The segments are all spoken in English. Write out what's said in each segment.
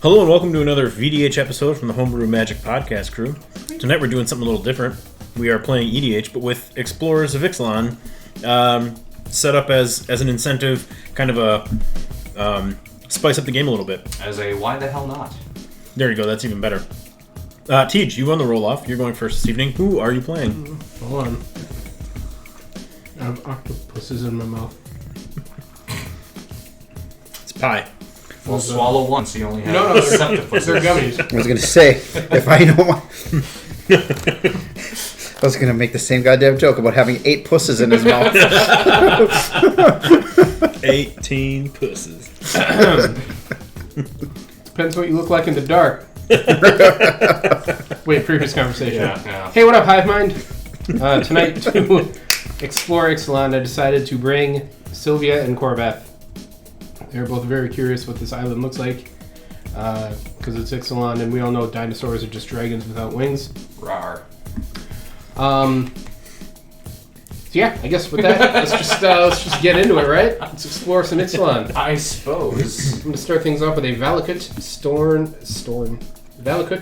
Hello and welcome to another VDH episode from the Homebrew Magic podcast crew. Tonight we're doing something a little different. We are playing EDH, but with Explorers of Ixalan, set up as an incentive, kind of a spice up the game a little bit. As a why the hell not? There you go, that's even better. Tej, you won the roll-off. You're going first this evening. Who are you playing? Hold on. I have octopuses in my mouth. It's pie. Well, swallow once, so you only have No, septipuses. they're gummies. I was going to say, if I don't want... I was going to make the same goddamn joke about having 8 pusses in his mouth. 18 pusses. Depends what you look like in the dark. Wait, previous conversation. Yeah. Hey, what up, Hive Mind? Tonight, to explore Ixalan, I decided to bring Sylvia and Corbeth. They're both very curious what this island looks like, because it's Ixalan, and we all know dinosaurs are just dragons without wings. Rawr. So yeah, I guess with that, let's just get into it, right? Let's explore some Ixalan. I suppose. I'm gonna start things off with a Valakut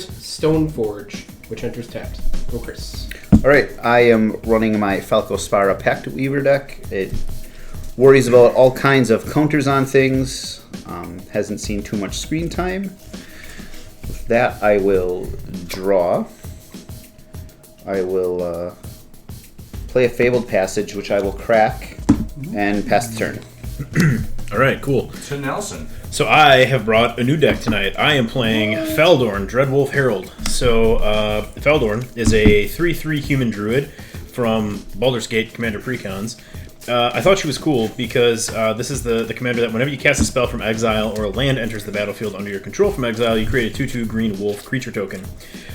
Stone Forge, which enters tapped. Go, Chris. Alright, I am running my Falcospara Pact Weaver deck. It worries about all kinds of counters on things. Hasn't seen too much screen time. With that, I will draw. I will play a Fabled Passage, which I will crack, and pass the turn. All right, cool. To Nelson. So I have brought a new deck tonight. I am playing Feldorn, Dreadwolf Herald. So Feldorn is a 3/3 human druid from Baldur's Gate Commander Precons. I thought she was cool because this is the commander that whenever you cast a spell from exile or a land enters the battlefield under your control from exile, you create a 2/2 green wolf creature token.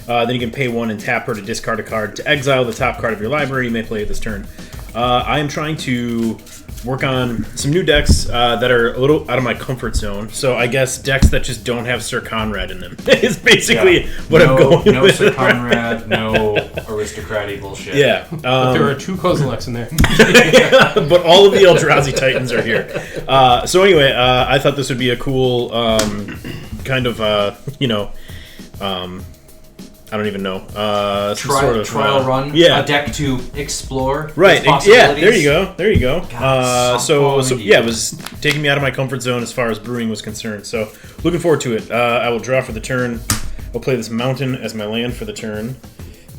Then you can pay 1 and tap her to discard a card to exile the top card of your library. You may play it this turn. I am trying to work on some new decks that are a little out of my comfort zone. So I guess decks that just don't have Sir Conrad in them is basically what I'm going with. No Sir Conrad, no aristocratic bullshit. Yeah. But there are 2 Kozileks in there. But all of the Eldrazi Titans are here. So anyway, I thought this would be a cool kind of, I don't even know. Trial run. Yeah. A deck to explore. Right. its Yeah. possibilities. There you go. God, So indeed. yeah, it was taking me out of my comfort zone as far as brewing was concerned. So looking forward to it. I will draw for the turn. I'll play this mountain as my land for the turn,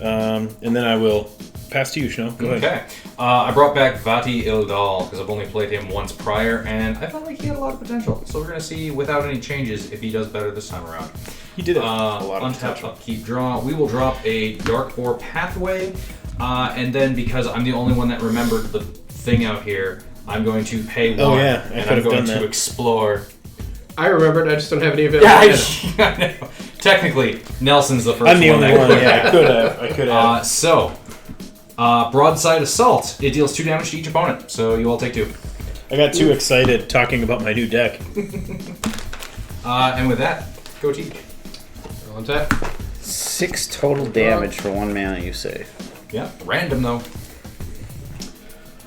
and then I will pass to you, Schnell. Go ahead. Okay. I brought back Vati Ildal because I've only played him once prior, and I felt like he had a lot of potential. So we're going to see, without any changes, if he does better this time around. He did a lot of Untap, potential. upkeep, draw. We will drop a Dark Boar Pathway, and then because I'm the only one that remembered the thing out here, I'm going to pay 1, Oh, yeah, I and could I'm have going done to that. explore. I remembered, I just don't have any available. Yeah, I know. Technically, Nelson's the first I'm the one only that one. could Yeah, have. I could have. Broadside Assault. It deals 2 damage to each opponent, so you all take 2. I got too excited talking about my new deck. And with that, go Teak. On tap. 6 total damage for 1 mana, you say. Yeah, random though.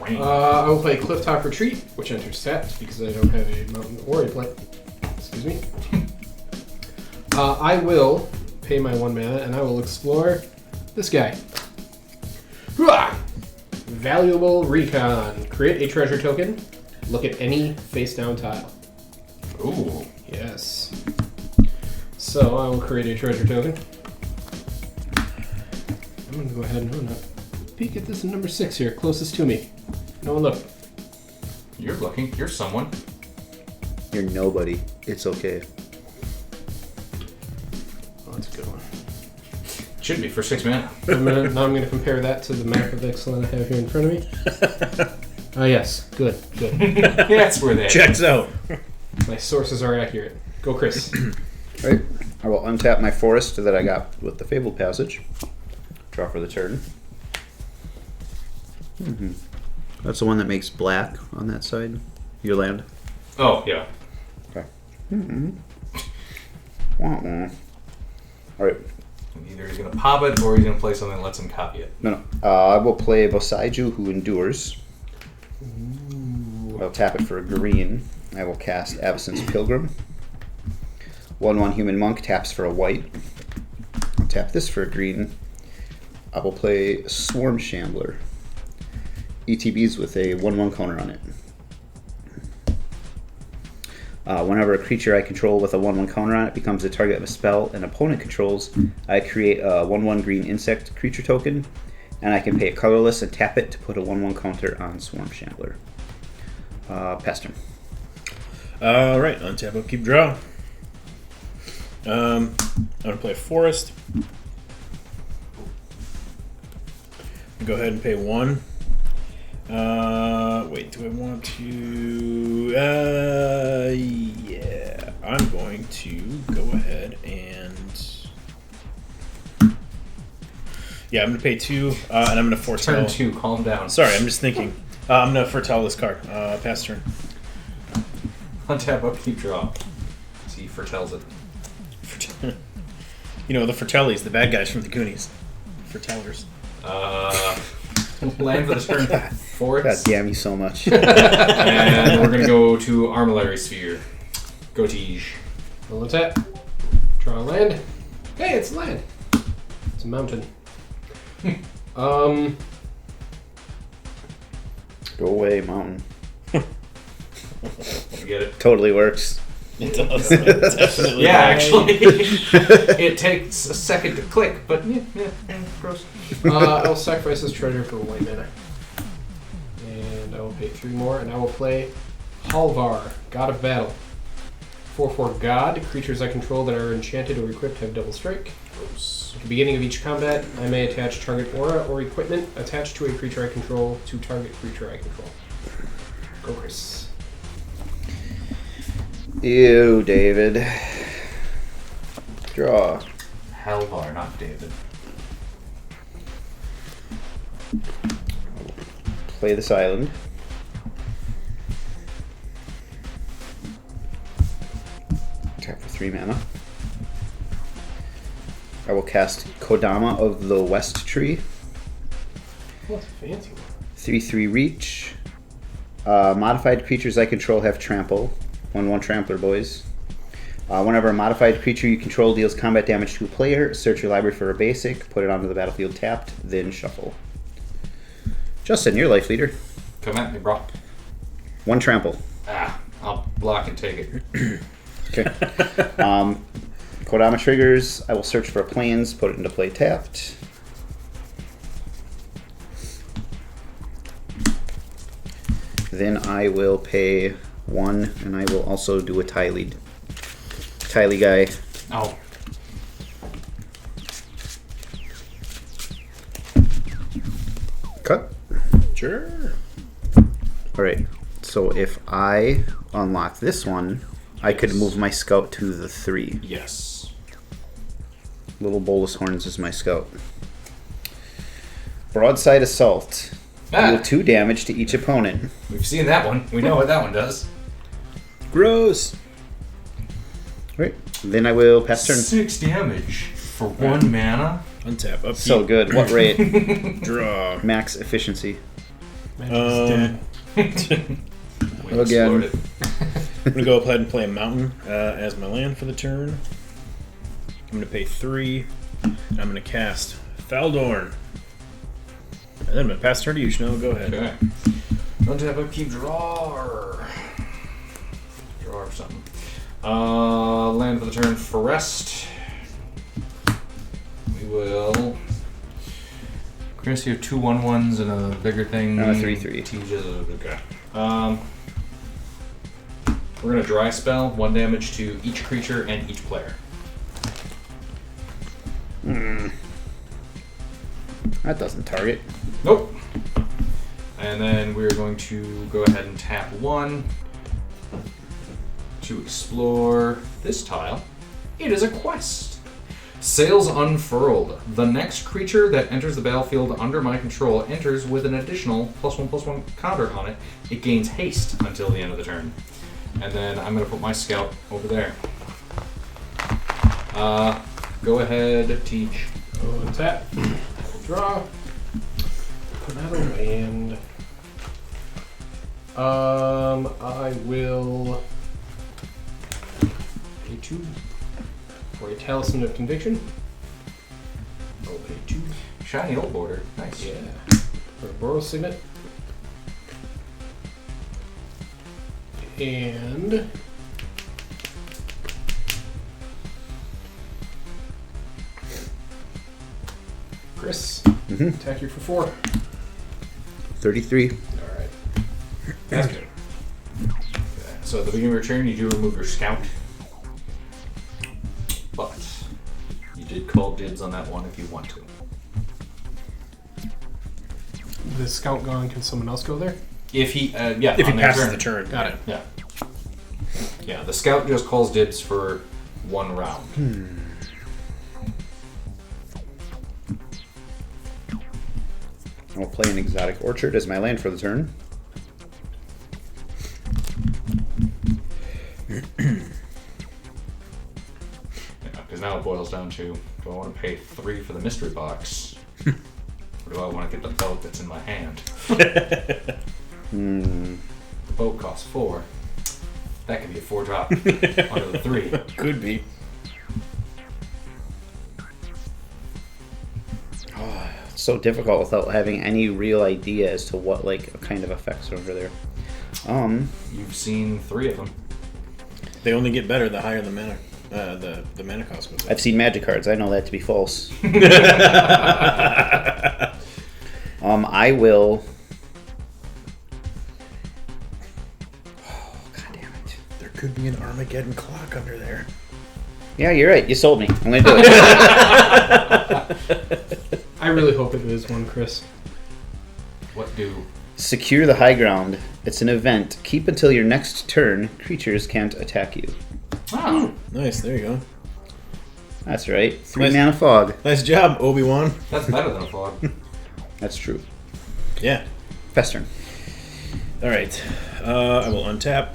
I will play Clifftop Retreat, which enters tapped because I don't have a mountain or a play. Excuse me. I will pay my 1 mana and I will explore this guy. Hooah! Valuable Recon. Create a treasure token. Look at any face down tile. Ooh. Yes. So I will create a treasure token. I'm going to go ahead and peek at this number 6 here, closest to me. No one look. You're looking. You're someone. You're nobody. It's okay. Oh, that's a good one. Should be for 6 mana. Now I'm going to compare that to the map of Ixalan I have here in front of me. Oh yes, good. That's where they Checks out. My sources are accurate. Go, Chris. Alright, I will untap my forest that I got with the Fabled Passage. Draw for the turn. That's the one that makes black on that side. Your land. Oh, yeah. Okay. Alright. Either he's going to pop it or he's going to play something that lets him copy it. No. I will play Bosaiju, who endures. I'll tap it for a green. I will cast Avacyn's Pilgrim. 1/1 human monk taps for a white. I'll tap this for a green. I will play Swarm Shambler. ETBs with a 1/1 counter on it. Whenever a creature I control with a 1/1 counter on it becomes the target of a spell an opponent controls, I create a 1/1 green insect creature token, and I can pay it colorless and tap it to put a 1/1 counter on Swarm Shambler. Pass turn. Alright, untap, upkeep, draw. I'm going to play a forest. Go ahead and pay 1. Wait, do I want to... yeah. I'm going to go ahead and... Yeah, I'm going to pay 2, and I'm going to foretell... Turn 2, calm down. Sorry, I'm just thinking. I'm going to foretell this card. Pass turn. Untap, upkeep, draw. See, he foretells it. You know, the Fratellis, the bad guys from the Goonies. Foretellers. Land for the turn. God Forest. damn you so much. And we're going to go to Armillary Sphere. Go Tej. Roll a tap. Draw a land. Hey, it's land. It's a mountain. Go away, mountain. You get it? Totally works. It does. It definitely Yeah, does. actually. It takes a second to click, but yeah, gross. I'll sacrifice this treasure for white mana. And I will pay 3 more, and I will play Halvar, God of Battle. 4/4 God. Creatures I control that are enchanted or equipped have double strike. At the beginning of each combat, I may attach target aura or equipment attached to a creature I control to target creature I control. Go, Chris. Ew, David. Draw. Halvar, not David. Play this island. Tap for 3 mana. I will cast Kodama of the West Tree. Oh, that's a fancy one. 3/3 reach. Modified creatures I control have trample. 1/1 trampler, boys. Whenever a modified creature you control deals combat damage to a player, search your library for a basic, put it onto the battlefield tapped, then shuffle. Justin, your life leader. Come at me, bro. 1 trample. I'll block and take it. Okay. Kodama triggers. I will search for a plains, put it into play tapped. Then I will pay 1, and I will also do a tie lead. Tylee guy. Oh. Cut. Sure. Alright, so if I unlock this one, I could move my scout to the 3. Yes. Little Bolus Horns is my scout. Broadside Assault. Deal 2 damage to each opponent. We've seen that one. We know what that one does. Gross. Right. Then I will pass turn. 6 damage for 1 mana. Untap, upkeep, So good. What rate? draw. Max efficiency. Magic's dead. We Again. exploded. I'm going to go ahead and play a mountain as my land for the turn. I'm going to pay 3. And I'm going to cast Faldorn. And then I'm going to pass turn to you, Schnell. Go ahead. Okay. Untap, upkeep, draw. Draw or something. Land for the turn, Forest. We will. We're gonna see 2 1/1s and a bigger thing. 3/3. Okay. We're gonna dry spell 1 damage to each creature and each player. That doesn't target. Nope. And then we're going to go ahead and tap 1 to explore this tile. It is a quest. Sails Unfurled. The next creature that enters the battlefield under my control enters with an additional +1/+1 counter on it. It gains haste until the end of the turn. And then I'm going to put my scout over there. Go ahead, Teach. Go and tap. Draw. Put out a land. I will pay 2. for a Talisman of Conviction. Roll a 2. Shiny old border. Nice. Yeah. For a Boros Signet. And Chris, attack you for 4. 33. Alright. That's good. So at the beginning of your turn, you do remove your scout. But you did call dibs on that one if you want to. The scout gone, can someone else go there? If he, If he on their passes turn. the turn. Got it. Yeah. Yeah, the scout just calls dibs for 1 round. I'll play an Exotic Orchard as my land for the turn. Because now it boils down to, do I want to pay 3 for the mystery box? Or do I want to get the boat that's in my hand? The boat costs 4. That could be a 4-drop under the 3. Could be. It's so difficult without having any real idea as to what like kind of effects are over there. You've seen 3 of them. They only get better the higher the mana, the mana cost goes up. I've seen magic cards. I know that to be false. I will. Oh, God damn it! There could be an Armageddon clock under there. Yeah, you're right. You sold me. I'm gonna do it. I really hope it is one, Chris. What do? Secure the high ground. It's an event. Keep until your next turn. Creatures can't attack you. Oh, Nice, there you go. That's right. 3 Nice. mana fog. Nice job, Obi-Wan. that's better than a fog. That's true. Yeah. Festern. All right. I will untap.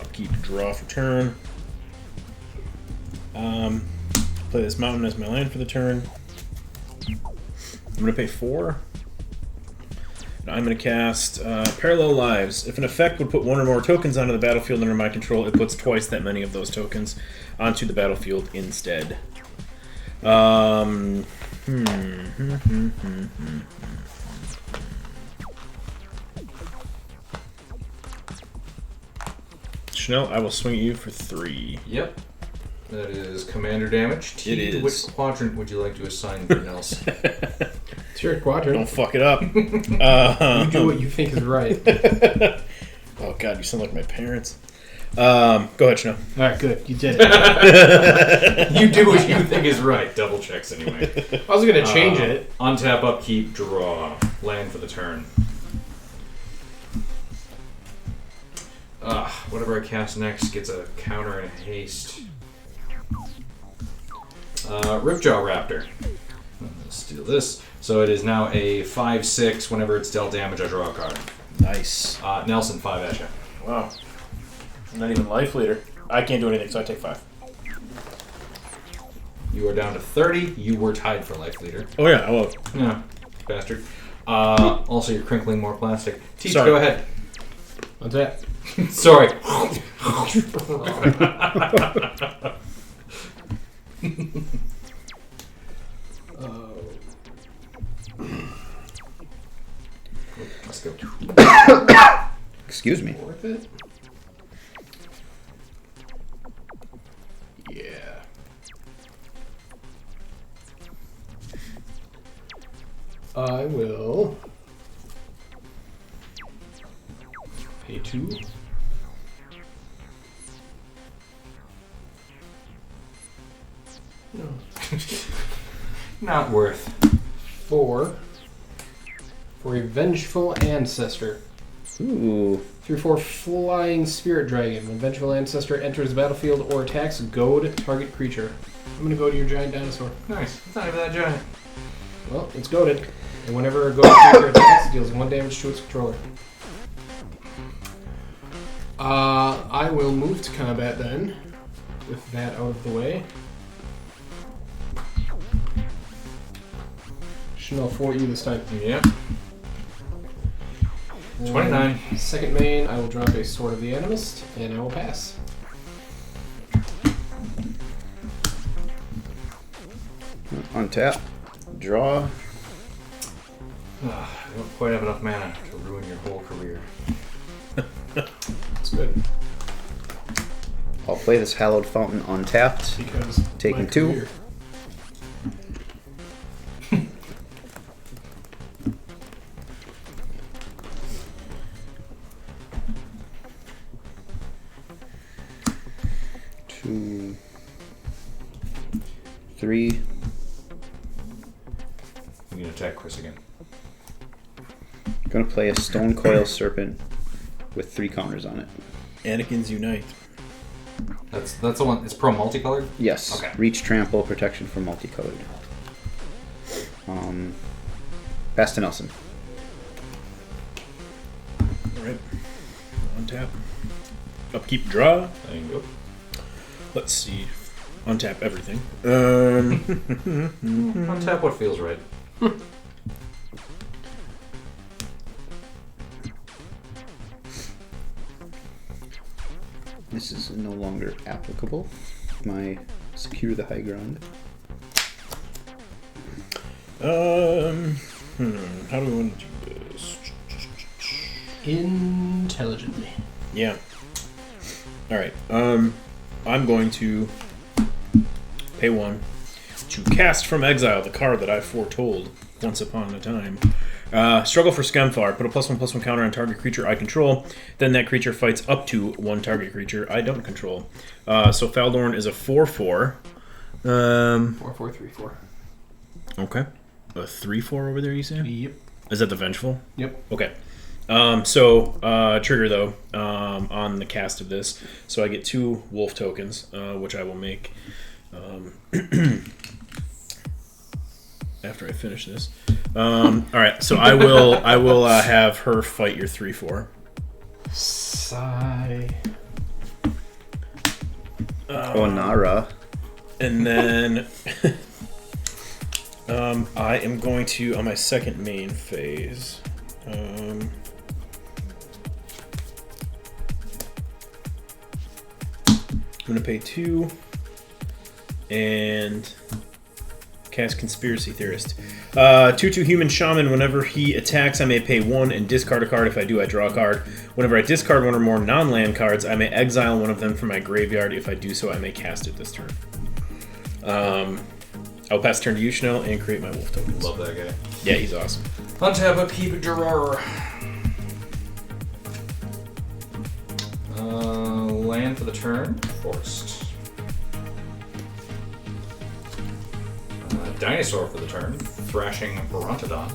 Upkeep, draw for turn. Play this mountain as my land for the turn. I'm going to pay 4. And I'm going to cast Parallel Lives. If an effect would put 1 or more tokens onto the battlefield under my control, it puts twice that many of those tokens onto the battlefield instead. Chanel, I will swing at you for 3. Yep. That is commander damage. T, It is. Which quadrant would you like to assign for Nelson? It's your quadrant. Don't fuck it up. You do what you think is right. Oh god, you sound like my parents. Go ahead, Chanel. Alright, good. You did it. You do what you think is right. Double checks anyway. I was going to change it. Untap, upkeep, draw. Land for the turn. Whatever I cast next gets a counter and a haste. Ripjaw Raptor. Let's steal this. So it is now a 5/6. Whenever it's dealt damage, I draw a card. Nice. Nelson, 5 at you. Wow. I'm not even life leader. I can't do anything, so I take 5. You are down to 30. You were tied for life leader. Oh yeah, I will. Yeah, bastard. Also, you're crinkling more plastic. Teach, Sorry. go ahead. What's that? Sorry. Let's go. Excuse me. Worth it? Yeah. I will pay 2. No. Not worth. 4 for a Vengeful Ancestor. Ooh. 3/4 Flying Spirit Dragon. When Vengeful Ancestor enters the battlefield or attacks, goad target creature. I'm gonna go to your giant dinosaur. Nice. It's not even that giant. Well, it's goaded. And whenever a goaded creature attacks, it deals 1 damage to its controller. I will move to combat then, with that out of the way. Chanel 4 you this time. Yeah. 29. Second main, I will drop a Sword of the Animist, and I will pass. Untap. Draw. You don't quite have enough mana to ruin your whole career. That's good. I'll play this Hallowed Fountain untapped. Because Taking my 2. career. Two, 3. You can attack Chris again. Gonna play a Stone Coil Serpent with 3 counters on it. Anakin's Unite. That's the one. It's pro multicolored. Yes. Okay. Reach, trample, protection for multicolored. Pass to Nelson. Alright. Untap. Upkeep, draw. There you go. Let's see. Untap everything. Untap what feels right. This is no longer applicable. My secure the high ground. How do we want to do this? Intelligently. Yeah. Alright. I'm going to pay 1 to cast from exile the card that I foretold once upon a time. Struggle for Skemfar. Put a +1/+1 counter on target creature I control. Then that creature fights up to 1 target creature I don't control. So Faldorn is a 4/4. 4/4/3/4. Okay. A 3/4 over there, you say? Yep. Is that the Vengeful? Yep. Okay. Trigger, though, on the cast of this. So I get 2 wolf tokens, which I will make after I finish this. Alright, so I will have her fight your 3/4. Sigh. Onara. And then I am going to, on my second main phase, I'm going to pay 2 and cast Conspiracy Theorist. 2/2 Human Shaman. Whenever he attacks, I may pay 1 and discard a card. If I do, I draw a card. Whenever I discard 1 or more non-land cards, I may exile one of them from my graveyard. If I do so, I may cast it this turn. I'll pass turn to you, Chanel, and create my wolf tokens. Love that guy. Yeah, he's awesome. Untap, upkeep, drawer. Land for the turn. Forest. Dinosaur for the turn. Thrashing Brontodon.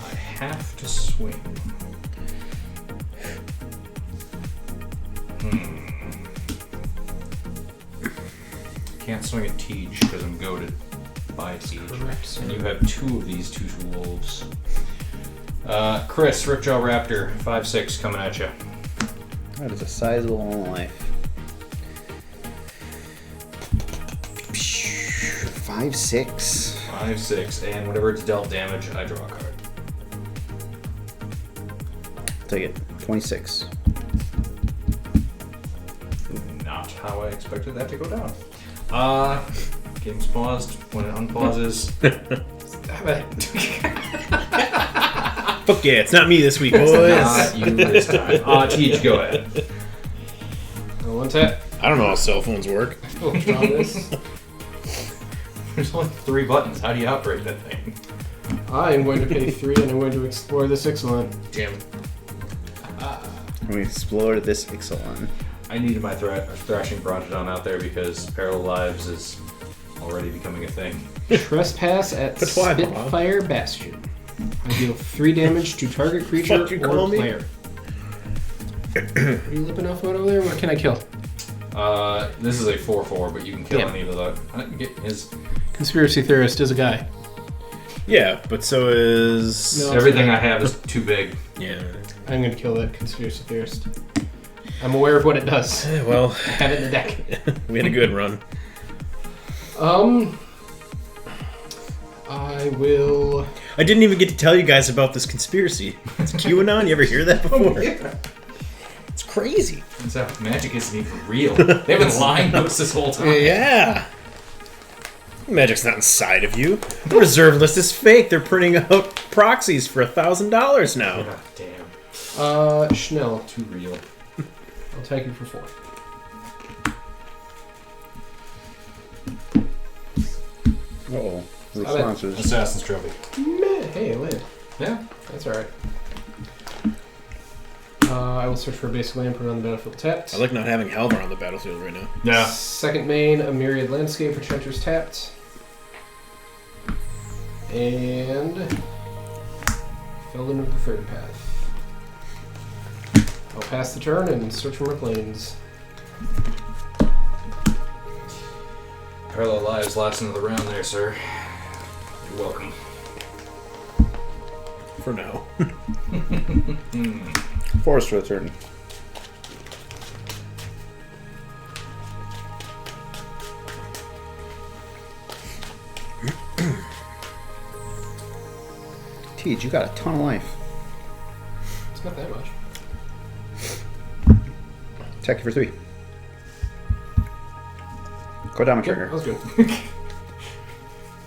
I have to swing. Can't swing at Tej because I'm goaded by Tej. Correct. And you have 2 of these 2 wolves. Chris, Ripjaw Raptor, 5/6 coming at you. That is a sizable one life. 5/6. 5/6, and whenever it's dealt damage, I draw a card. Take it. 26. Not how I expected that to go down. Game's paused. When it unpauses, damn it. Fuck yeah, it's not me this week, boys. Not you this time. Tej, go ahead. One tap. I don't know how cell phones work. Oh, draw this. There's only 3 buttons. How do you operate that thing? I am going to pay 3 and I'm going to explore this Ixalan. Damn. I'm going to explore this Ixalan. I needed my Thrashing Brontodon out there because Parallel Lives is already becoming a thing. Trespass at Patois, Bob. Spitfire Bastion. I deal 3 damage to target creature Fuck you or call me? player. Are you lipping off one over there? What can I kill? This is a 4/4, but you can kill Yeah. any of the. Get his Conspiracy Theorist is a guy. Yeah, but so is... No. everything I have is too big. Yeah. I'm going to kill that Conspiracy Theorist. I'm aware of what it does. Well, I have it in the deck. we had a good run. I will... I didn't even get to tell you guys about this conspiracy. It's QAnon. You ever hear that before? Yeah. It's crazy. Turns out magic isn't even real. They've been lying to us this whole time. Yeah. Magic's not inside of you. The reserve list is fake. They're printing out proxies for $1,000 now. God damn. Schnell, Too real. I'll take you for 4. Uh-oh. Stop it. Responses. Assassin's Trophy. Hey, land. Yeah. That's alright. I will search for a basic land, put it on the battlefield tapped. I like not having Halvar on the battlefield right now. Yeah. Second main, a myriad landscape, which enters tapped. And Felden of the third path. I'll pass the turn and search for more planes. Parallel lives last into the round there, sir. You're welcome. For now. Forest for a turn. Teej, you got a ton of life. It's not that much. Attack you for 3. Go down my That trigger. was good.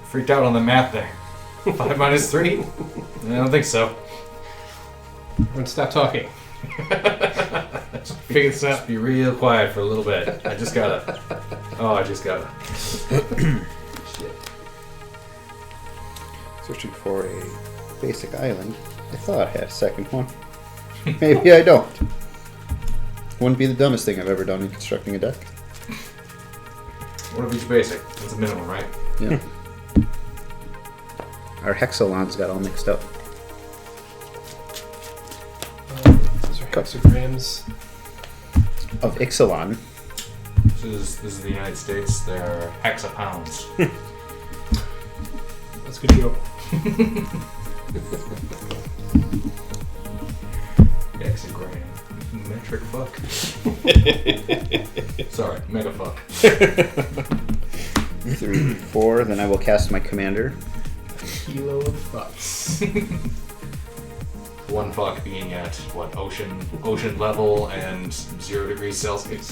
Freaked out on the math there. 5 minus 3? I don't think so. Everyone stop talking. Figure this out. Just be real quiet for a little bit. I just gotta. Oh, I just gotta. Shit. Searching for a basic island. I thought I had a second one. Maybe I don't. Wouldn't be the dumbest thing I've ever done in constructing a deck. One of each basic. That's a minimum, right? Yeah. Our Hexalons got all mixed up. Those are hexagrams. Of Ixalan. This is the United States. They're hexapounds. That's a good joke. Hexagram. Metric fuck. Sorry, mega fuck. 3, 4. Then I will cast my commander. Kilo of fucks. One fuck being at what ocean level and 0 degrees Celsius.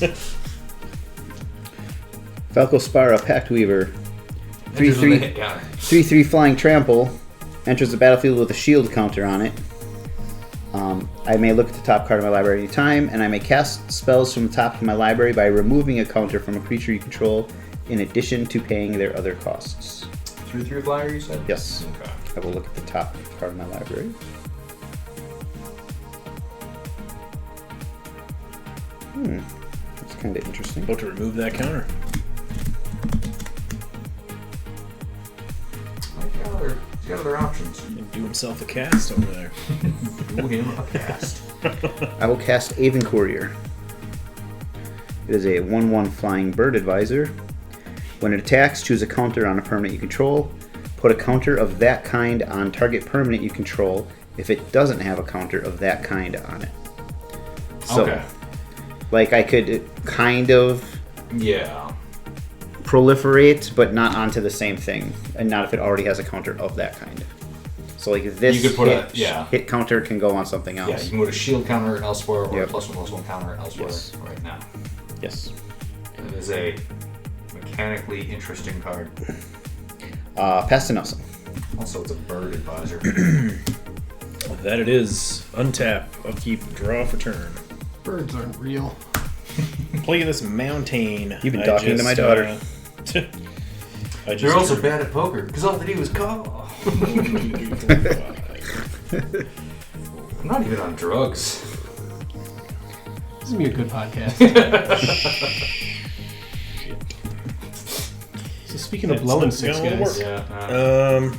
Falcospara, Pact Weaver. Enters with a 3/3 hit counter. 3/3 flying trample. Enters the battlefield with a shield counter on it. I may look at the top card of my library anytime, and I may cast spells from the top of my library by removing a counter from a creature you control, in addition to paying their other costs. 3/3 flyer, you said? Yes. Okay. I will look at the top card of my library. That's kind of interesting. About to remove that counter. He's got other options. And do himself a cast over there. Do him a cast. I will cast Aven Courier. It is a 1/1 flying bird advisor. When it attacks, choose a counter on a permanent you control. Put a counter of that kind on target permanent you control if it doesn't have a counter of that kind on it. So, Okay. like, I could kind of Yeah. proliferate, but not onto the same thing, and not if it already has a counter of that kind. So, like, this You could put hit counter can go on something Yeah, else. you can put a shield counter elsewhere or Yep. a +1/+1 counter elsewhere Yes. right now. Yes. It is a mechanically interesting card. Pass to Nelson. Also, it's a bird advisor. That it is. Untap, upkeep, draw for turn. Birds aren't real. Play this mountain. You've been talking to my daughter. I just They're also bad at poker because all they do is call. I'm not even on drugs. This is gonna be a good podcast. So speaking of It's blowing not six gonna guys, work. Yeah.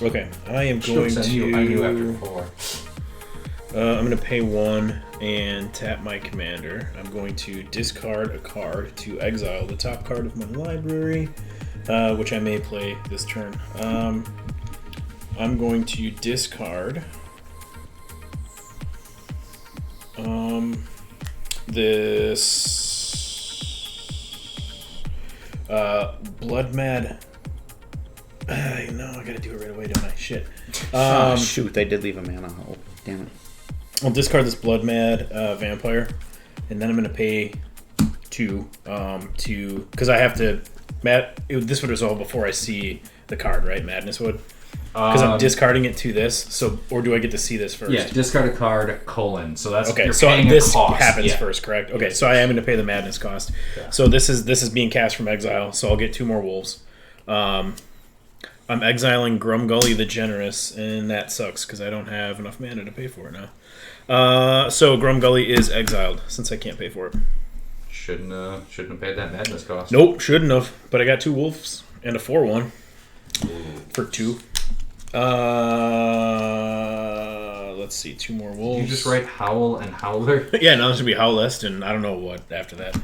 Okay, I am Jokes, going I knew after to. 4. I'm going to pay 1 and tap my commander. I'm going to discard a card to exile the top card of my library, which I may play this turn. I'm going to discard this Blood Mad. No, I gotta do it right away, don't I? Shit. Shoot, I did leave a mana. Oh, damn it. I'll discard this Blood Mad Vampire, and then I'm going to pay 2 to... Because I have to... this would resolve before I see the card, right? Madness would? Because I'm discarding it to this, so... Or do I get to see this first? Yeah, discard a card, colon. So that's... Okay, you're so paying this a cost. happens first, correct? Okay, so I am going to pay the Madness cost. Yeah. So this is being cast from exile, so I'll get 2 more wolves. I'm exiling Grumgully the Generous, and that sucks because I don't have enough mana to pay for it now. So Grumgully is exiled since I can't pay for it. Shouldn't have paid that madness cost. Nope, shouldn't have. But I got 2 wolves and a 4/1 for 2. Let's see, 2 more wolves. You just write Howl and Howler. Yeah, now this should be Howlest, and I don't know what after that.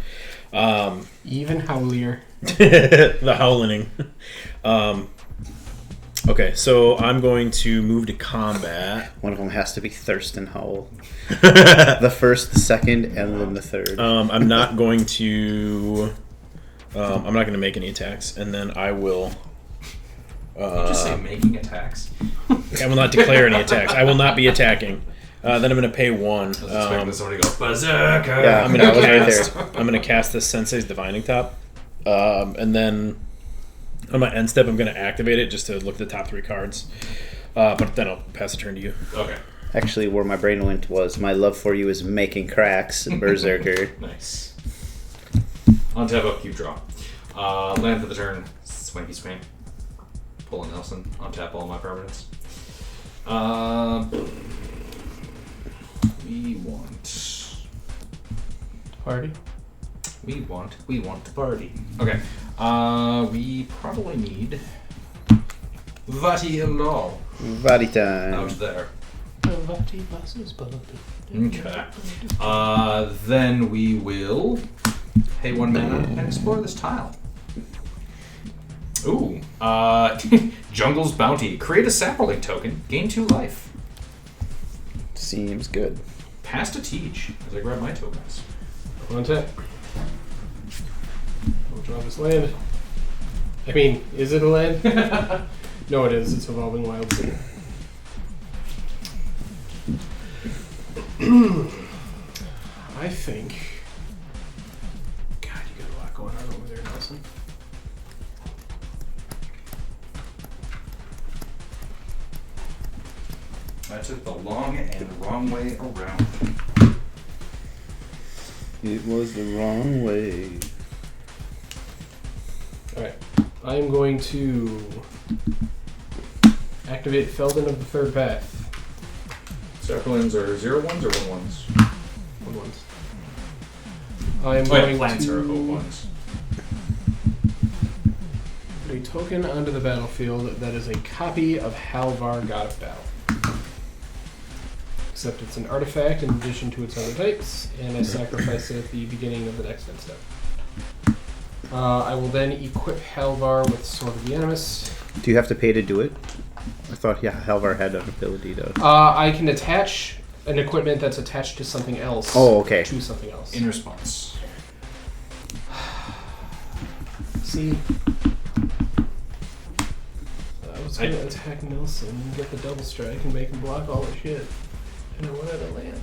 Even howlier. The howling. Okay, so I'm going to move to combat. One of them has to be Thirst and Howl. The first, the second, and then the third. I'm not going to. I'm not going to make any attacks, and then I will. You just say making attacks. I will not declare any attacks. I will not be attacking. Then I'm going to pay 1. I was expecting somebody to go berserker. Yeah, I'm going to right cast. there. I'm going to cast this Sensei's Divining Top, and then on my end step, I'm going to activate it just to look at the top 3 cards. But then I'll pass the turn to you. Okay. Actually, where my brain went was my love for you is making cracks, Berserker. Nice. Untap, upkeep, draw. Land for the turn. Swanky swing. Pull a Nelson. Untap all my permanents. We want... Party? We want to party. Okay. We probably need... Vati Law Body time. out there. Okay. Then we will pay 1 mana and explore this tile. Ooh. Jungle's Bounty. Create a sapling token. Gain 2 life. Seems good. Pass to Teach as I grab my tokens. One tap. We'll draw this land. I mean, is it a land? No, it is. It's Evolving Wilds. I think. God, you got a lot going on over there, Nelson. I took the long and wrong way around. It was the wrong way. Alright. I am going to activate Feldon of the Third Path. Circlings are 0/1s or 1/1s? One ones. I am Oh, yeah, going plants are to 0/1s. put a token onto the battlefield that is a copy of Halvar, God of Battle. Except it's an artifact in addition to its other types, and I sacrifice it at the beginning of the next end step. I will then equip Halvar with Sword of the Animus. Do you have to pay to do it? I thought Halvar had an ability to... I can attach an equipment that's attached to something else. Oh, okay. To something else. In response. See, I was going to attack Nelson and get the double strike and make him block all the shit. And I wanted to land.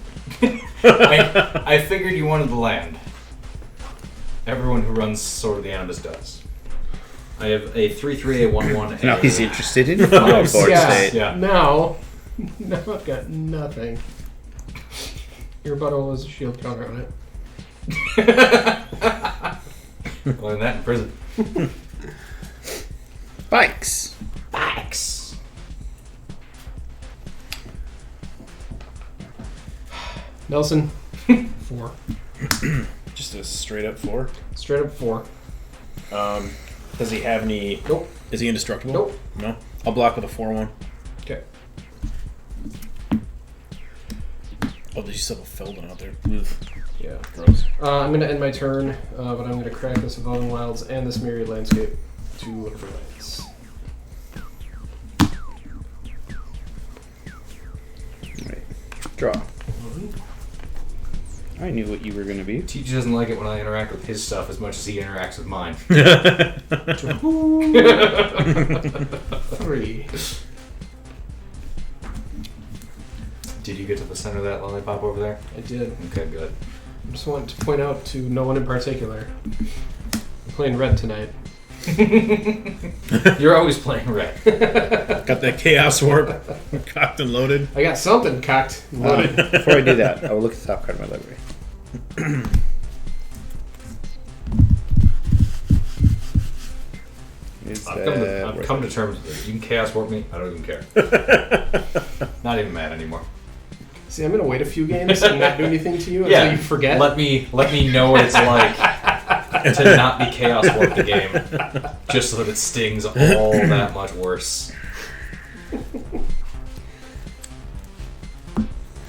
I figured you wanted the land. Everyone who runs Sword of the Animus does. I have a 3/3, a 1/1, Now he's interested in board yeah. state. Yeah. Now I've got nothing. Your butthole has a shield counter on it. Learn that in prison. Bikes. Bikes. Nelson, 4. Just a straight up 4. Straight up 4. Does he have any? Nope. Is he indestructible? Nope. No. I'll block with a 4/1. Okay. Oh, there's still a Feldon out there. Ugh. Yeah. Gross. I'm going to end my turn, but I'm going to crack this Evolving Wilds and this Myriad Landscape to look for lands. Right. Draw. I knew what you were going to be. Teach doesn't like it when I interact with his stuff as much as he interacts with mine. 3. Did you get to the center of that lollipop over there? I did. Okay, good. I just want to point out to no one in particular. I'm playing red tonight. You're always playing red. Got that Chaos Warp cocked and loaded. I got something cocked and loaded. Before I do that, I will look at the top card of my library. Is I've come to terms with it. You can Chaos Warp me. I don't even care. Not even mad anymore. See, I'm going to wait a few games and not do anything to you until you forget. Let me know what it's like to not be Chaos Warp the game, just so that it stings all that much worse.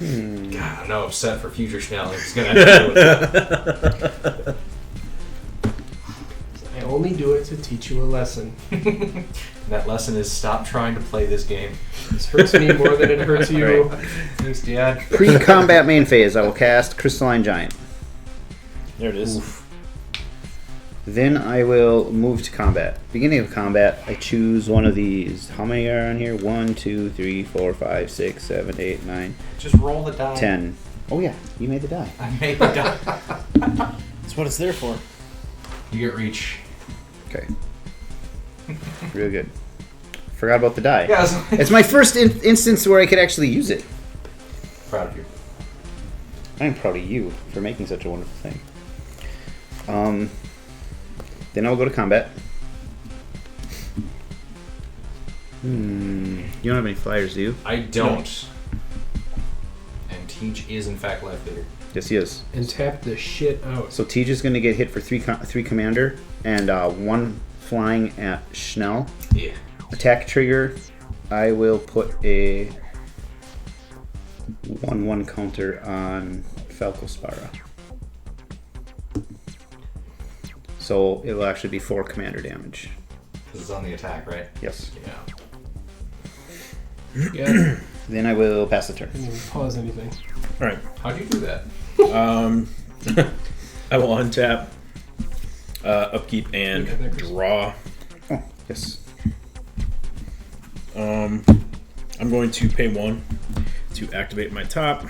God, I'm no upset for future Schnell. He's gonna have to do it. I only do it to teach you a lesson. That lesson is stop trying to play this game. This hurts me more than it hurts you. Thanks, Dad. Pre-combat main phase, I will cast Crystalline Giant. There it is. Oof. Then I will move to combat. Beginning of combat, I choose one of these. How many are on here? 1, 2, 3, 4, 5, 6, 7, 8, 9, Just roll the die. 10. Oh yeah, you made the die. I made the die. That's what it's there for. You get reach. Okay. Real good. Forgot about the die. Yeah, It's my first instance where I could actually use it. proud of you. I'm proud of you for making such a wonderful thing. Then I'll go to combat. You don't have any flyers, do you? I don't. And Teach is in fact life leader. Yes, he is. And tap the shit out. So Tej is going to get hit for three commander and 1 flying at Schnell. Yeah. Attack trigger, I will put a 1/1 counter on Falco Spara. So it will actually be 4 commander damage. Because it's on the attack, right? Yes. Yeah. Yeah. Then I will pass the turn. I didn't even pause anything. All right. How'd you do that? I will untap, upkeep, and Okay, there, Chris. draw. Oh, yes. I'm going to pay 1 to activate my top.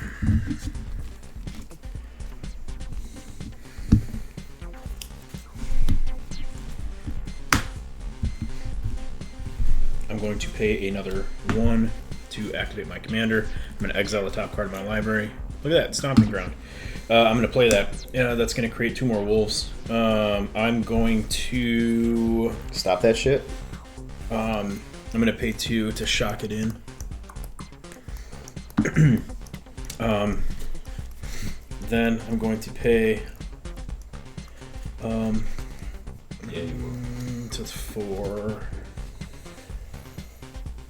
I'm going to pay another 1 to activate my commander. I'm going to exile the top card of my library. Look at that, Stomping Ground. I'm going to play that. That's going to create 2 more wolves. I'm going to... Stop that shit. I'm going to pay 2 to shock it in. Then I'm going to pay... Yeah, you will. So it's 4...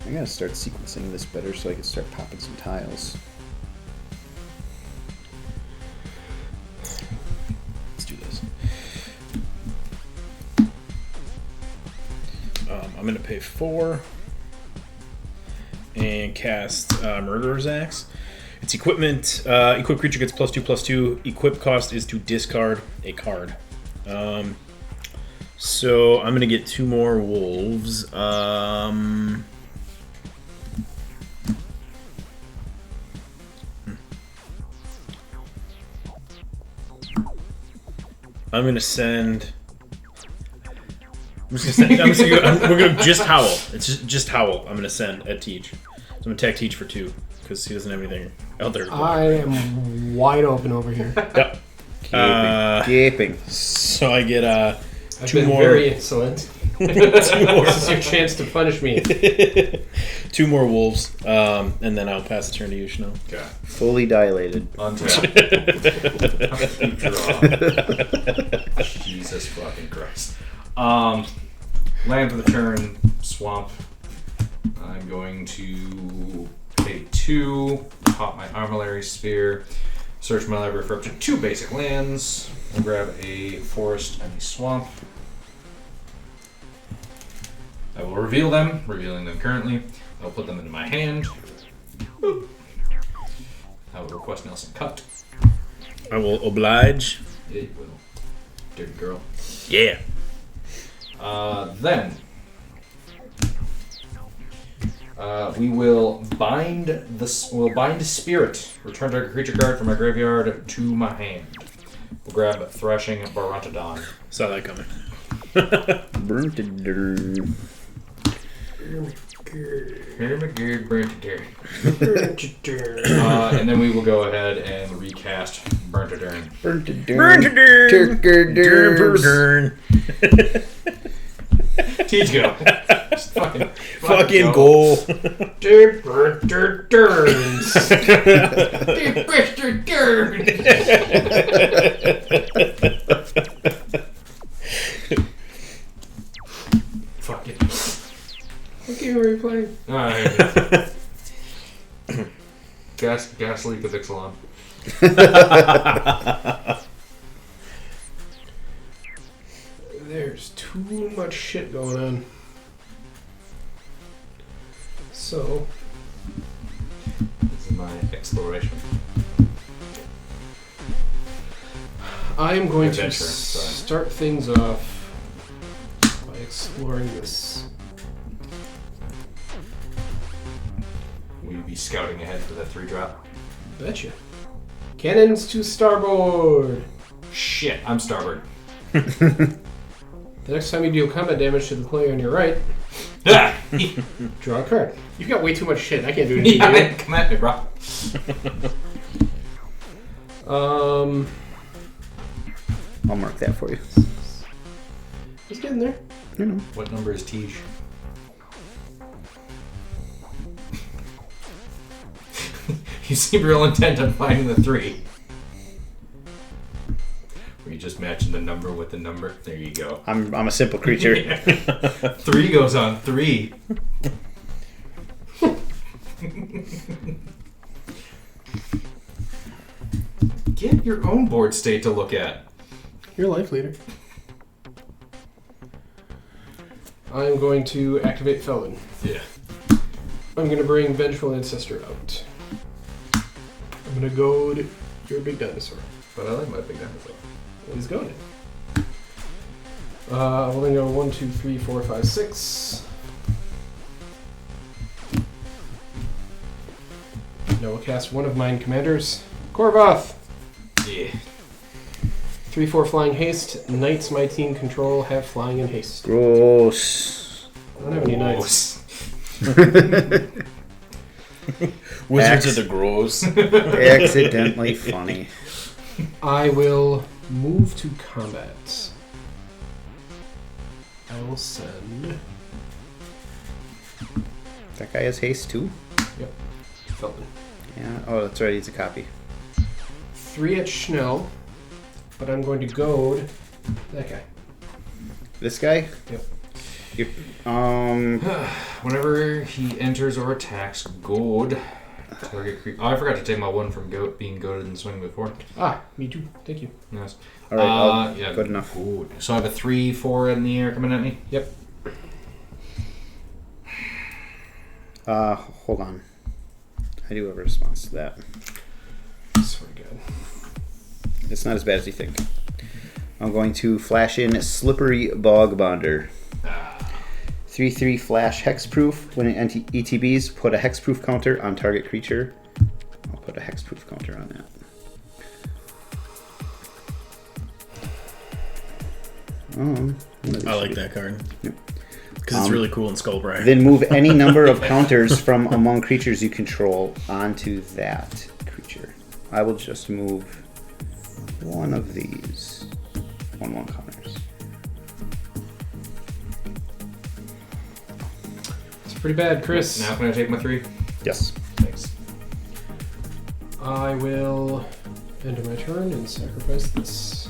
I gotta start sequencing this better so I can start popping some tiles. Let's do this. I'm going to pay 4 and cast Murderer's Axe. Its equipment, equipped creature gets +2/+2. Equip cost is to discard a card. So I'm going to get 2 more wolves. I'm gonna send. We're gonna just howl. It's just howl. I'm gonna send at Teach. So I'm gonna attack Teach for 2 because he doesn't have anything out there. I am wide open over here. Yep. Gaping. So I get I've 2 been more. very insolent. 2 more. This is your chance to punish me. 2 more wolves, and then I'll pass the turn to you, Schnell. Okay. Fully dilated. Untap. Draw. Jesus fucking Christ. Land for the turn. Swamp. I'm going to pay 2. Pop my Armillary Spear. Search my library for up to 2 basic lands. I'll grab a forest and a swamp. I will reveal them, revealing them currently. I'll put them into my hand. Boop. I will request Nelson cut. I will oblige. Yeah, you will. Dirty girl. Yeah. Then We will bind spirit. Return target creature card from my graveyard to my hand. We'll grab Thrashing Barontodon. Saw that coming. Burnt it. And then we will go ahead and recast Burntodon. Burnt it. Teach go. Just fucking goal. Fuck it. What game are you playing? Alright. Gas leak with Ixalan. There's too much shit going on. So, This is my exploration. I am going to Adventure, sorry. start things off by exploring this. Will you be scouting ahead for that 3-drop? Betcha. Cannons to starboard! Shit, I'm starboard. The next time you deal combat damage to the player on your right, Ah! draw a card. You've got way too much shit. I can't do anything. Yeah, to you. man, come at me, bro. I'll mark that for you. Just getting there. You know. What number is Tej? You seem real intent on finding the 3. Were you just matching the number with the number? There you go. I'm a simple creature. 3 goes on 3. Get your own board state to look at. You're a life leader. I'm going to activate Felden. Yeah. I'm going to bring Vengeful Ancestor out. I'm going to goad your big dinosaur. But I like my big dinosaur. Well, he's goaded. We'll then go 1, 2, 3, 4, 5, 6. Now we'll cast one of mine commanders. Korvoth! Yeah. 3/4 flying haste. Knights my team control have flying and haste. Gross. I don't have any knights. Wizards of the Gross. Accidentally funny. I will move to combat. I will send. That guy has haste too? Yep. Felton. Yeah. Oh, that's right. He's a copy. 3 at Schnell, but I'm going to goad that guy. This guy? Yep. Whenever he enters or attacks, goad. Target creature. Oh, I forgot to take my 1 from being goaded and swing before. Ah, me too. Thank you. Nice. All right. Yeah, good enough. Good. So I have a 3/4 in the air coming at me. Yep. Hold on. I do have a response to that. Swear to God. It's not as bad as you think. I'm going to flash in Slippery Bog Bonder. 3/3 flash hexproof. When it ETBs, put a hexproof counter on target creature. I'll put a hexproof counter on that. I like that card. Yep. Because it's really cool in Skullbriar. Then move any number of counters from among creatures you control onto that creature. I will just move one of these 1/1 counters. It's pretty bad, Chris. Now can I take my 3? Yes. Thanks. I will end my turn and sacrifice this.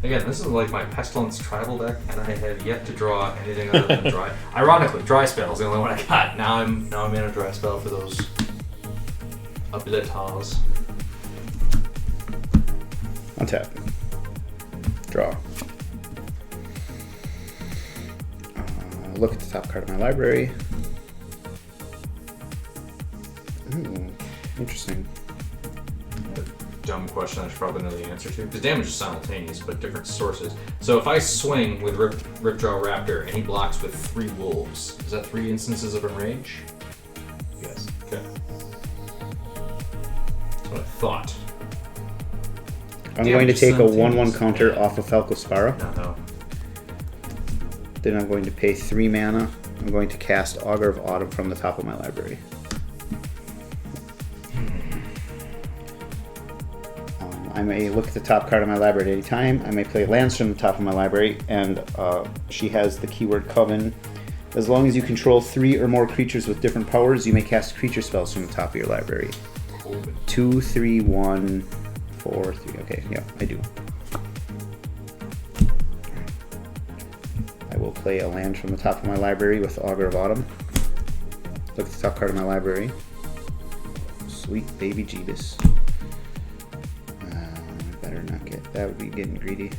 Again, this is like my Pestilence tribal deck, and I have yet to draw anything other than dry. Ironically, dry spell's the only one I got. Now I'm in a dry spell for those abilities. Untap. Draw. Look at the top card of my library. Ooh, interesting. dumb question I should probably know the answer to, because damage is simultaneous, but different sources. So if I swing with Ripjaw Raptor and he blocks with 3 wolves, is that 3 instances of enrage? Yes. Okay. That's what I thought. I'm Damage going to is take a simultaneous. 1/1 counter off of Falcospara. No. Then I'm going to pay 3 mana. I'm going to cast Augur of Autumn from the top of my library. I may look at the top card of my library at any time. I may play lands from the top of my library, and she has the keyword Coven. As long as you control 3 or more creatures with different powers, you may cast creature spells from the top of your library. 2, 3, 1, 4, 3. Okay, yeah, I do. I will play a land from the top of my library with Augur of Autumn. Look at the top card of my library. Sweet baby Jeebus. Better not get that. Would be getting greedy.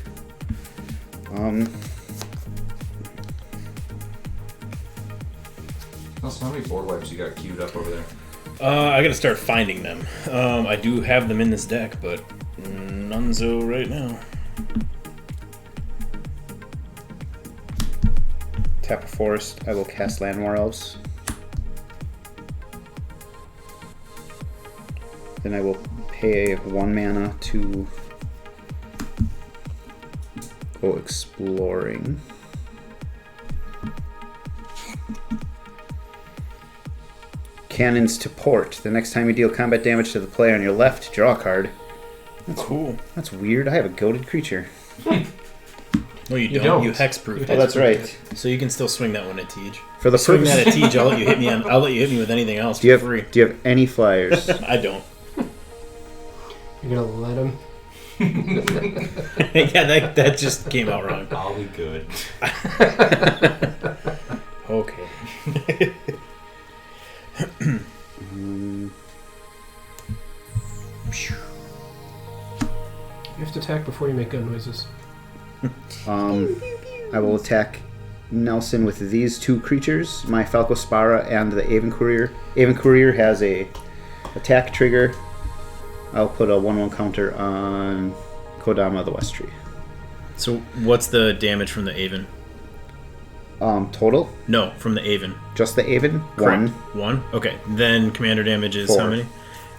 Also, how many board wipes you got queued up over there? I gotta start finding them. I do have them in this deck, but nunzo right now. Tap a forest. I will cast Landmore Elves. Then I will pay 1 mana to go exploring. Cannons to port. The next time you deal combat damage to the player on your left, draw a card. That's cool. That's weird. I have a goated creature. No, you don't. You hexproof. Oh, that's right. So you can still swing that one at Tej. For the Swing purpose. that at Tej. I'll let you hit me on. I'll let you hit me with anything else Do you for free. have any flyers? I don't. You're gonna let him? Yeah, that just came out wrong. I'll be good. Okay. You have to attack before you make gun noises. I will attack Nelson with these 2 creatures, my Falcospara and the Aven Courier. Aven Courier has a attack trigger. I'll put a 1/1 counter on Kodama of the West Tree. So what's the damage from the Aven? Total? No, from the Aven. Just the Aven? Correct. 1. 1? Okay. Then commander damage is 4. how many?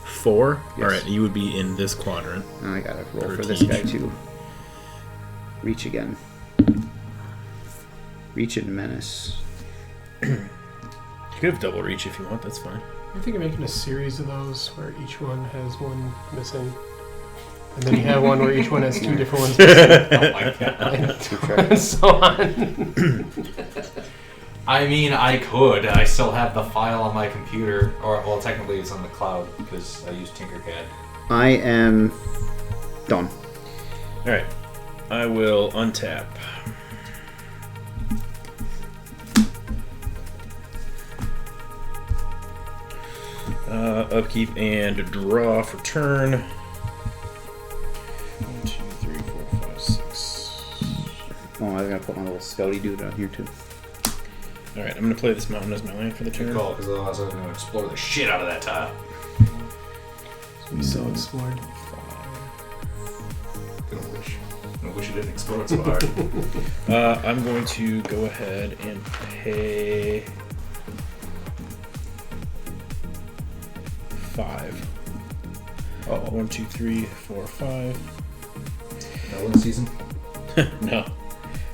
4? Yes. Alright, you would be in this quadrant. Now I gotta roll For for this Tej. guy too. Reach again. Reach and Menace. You could have double reach if you want, that's fine. I think I'm making a series of those where each one has one missing. And then you have one where each one has 2 different ones missing. Oh my god. Keep track. And so on. I mean, I could. I still have the file on my computer. Or, well, technically it's on the cloud because I use Tinkercad. I am done. Alright. I will untap. Upkeep and draw for turn. 1, 2, 3, 4, 5, 6. Oh, I gotta put my little scouty dude on here too. Alright, I'm gonna play this mountain as my land for the Good turn. call, because otherwise I'm going to explore the shit out of that tile. We so explored. I wish you didn't explore it so hard. I'm going to go ahead and pay 5. Oh, 1, 2, 3, 4, 5. Melon season? No.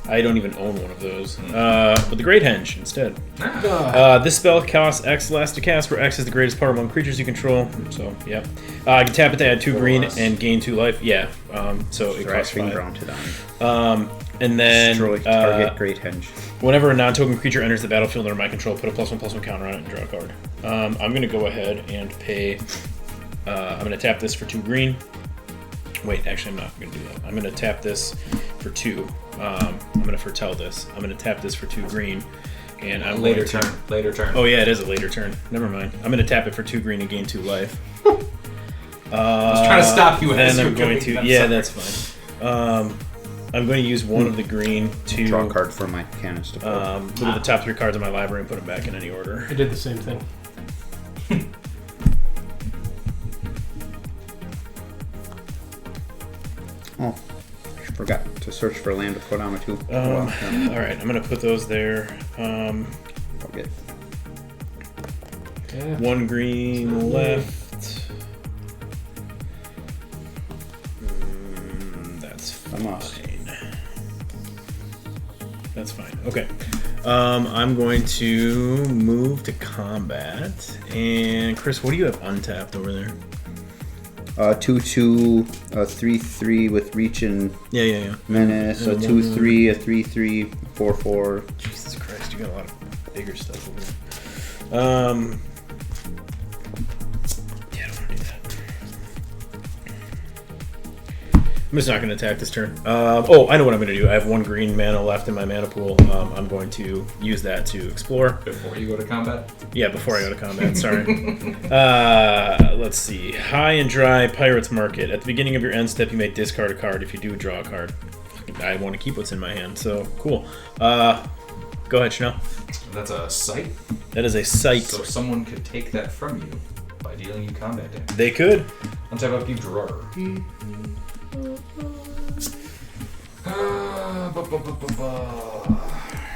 I don't even own one of those. But the Great Henge instead. Ah. This spell costs X less to cast, where X is the greatest power among creatures you control. So, yeah. I can tap it to add 2 green and gain 2 life. Yeah. So it costs Thrashing 5. Grounded on. And then Destroy target Great Henge. whenever a non-token creature enters the battlefield under my control, put a +1/+1 counter on it and draw a card. I'm going to go ahead and pay... I'm going to tap this for 2 green. Wait, actually, I'm not going to do that. I'm going to tap this for 2. I'm going to foretell this. I'm going to tap this for 2 green. And I'm Later going to... turn. Later turn. Oh, yeah, it is a later turn. Never mind. I'm going to tap it for 2 green and gain 2 life. I was trying to stop you as Then you I'm were going doing to... that, Yeah, sorry. that's fine. I'm going to use 1 of the green to... Draw a card for my cannons to pull. look at the top 3 cards in my library and put them back in any order. I did the same thing. Forgot to search for land with Kodama too. All right, I'm gonna put those there. Okay. Yeah. 1 green left. That's fine. That's fine. Okay. I'm going to move to combat. And Chris, what do you have untapped over there? 2/2, 3/3 with reach and Yeah. menace. A And 2/3, a 3/3, 4/4. Jesus Christ, you got a lot of bigger stuff over there. Yeah, I don't want to do that. I'm just not going to attack this turn. I know what I'm going to do. I have 1 green mana left in my mana pool. I'm going to use that to explore. Before you go to combat? Yeah, before I go to combat, sorry. Let's see. High and dry Pirate's Market. At the beginning of your end step, you may discard a card. If you do, draw a card. I want to keep what's in my hand, so cool. Go ahead, Chanel. That's a sight. That is a sight. So someone could take that from you by dealing you combat damage. They could. Untap up, you draw.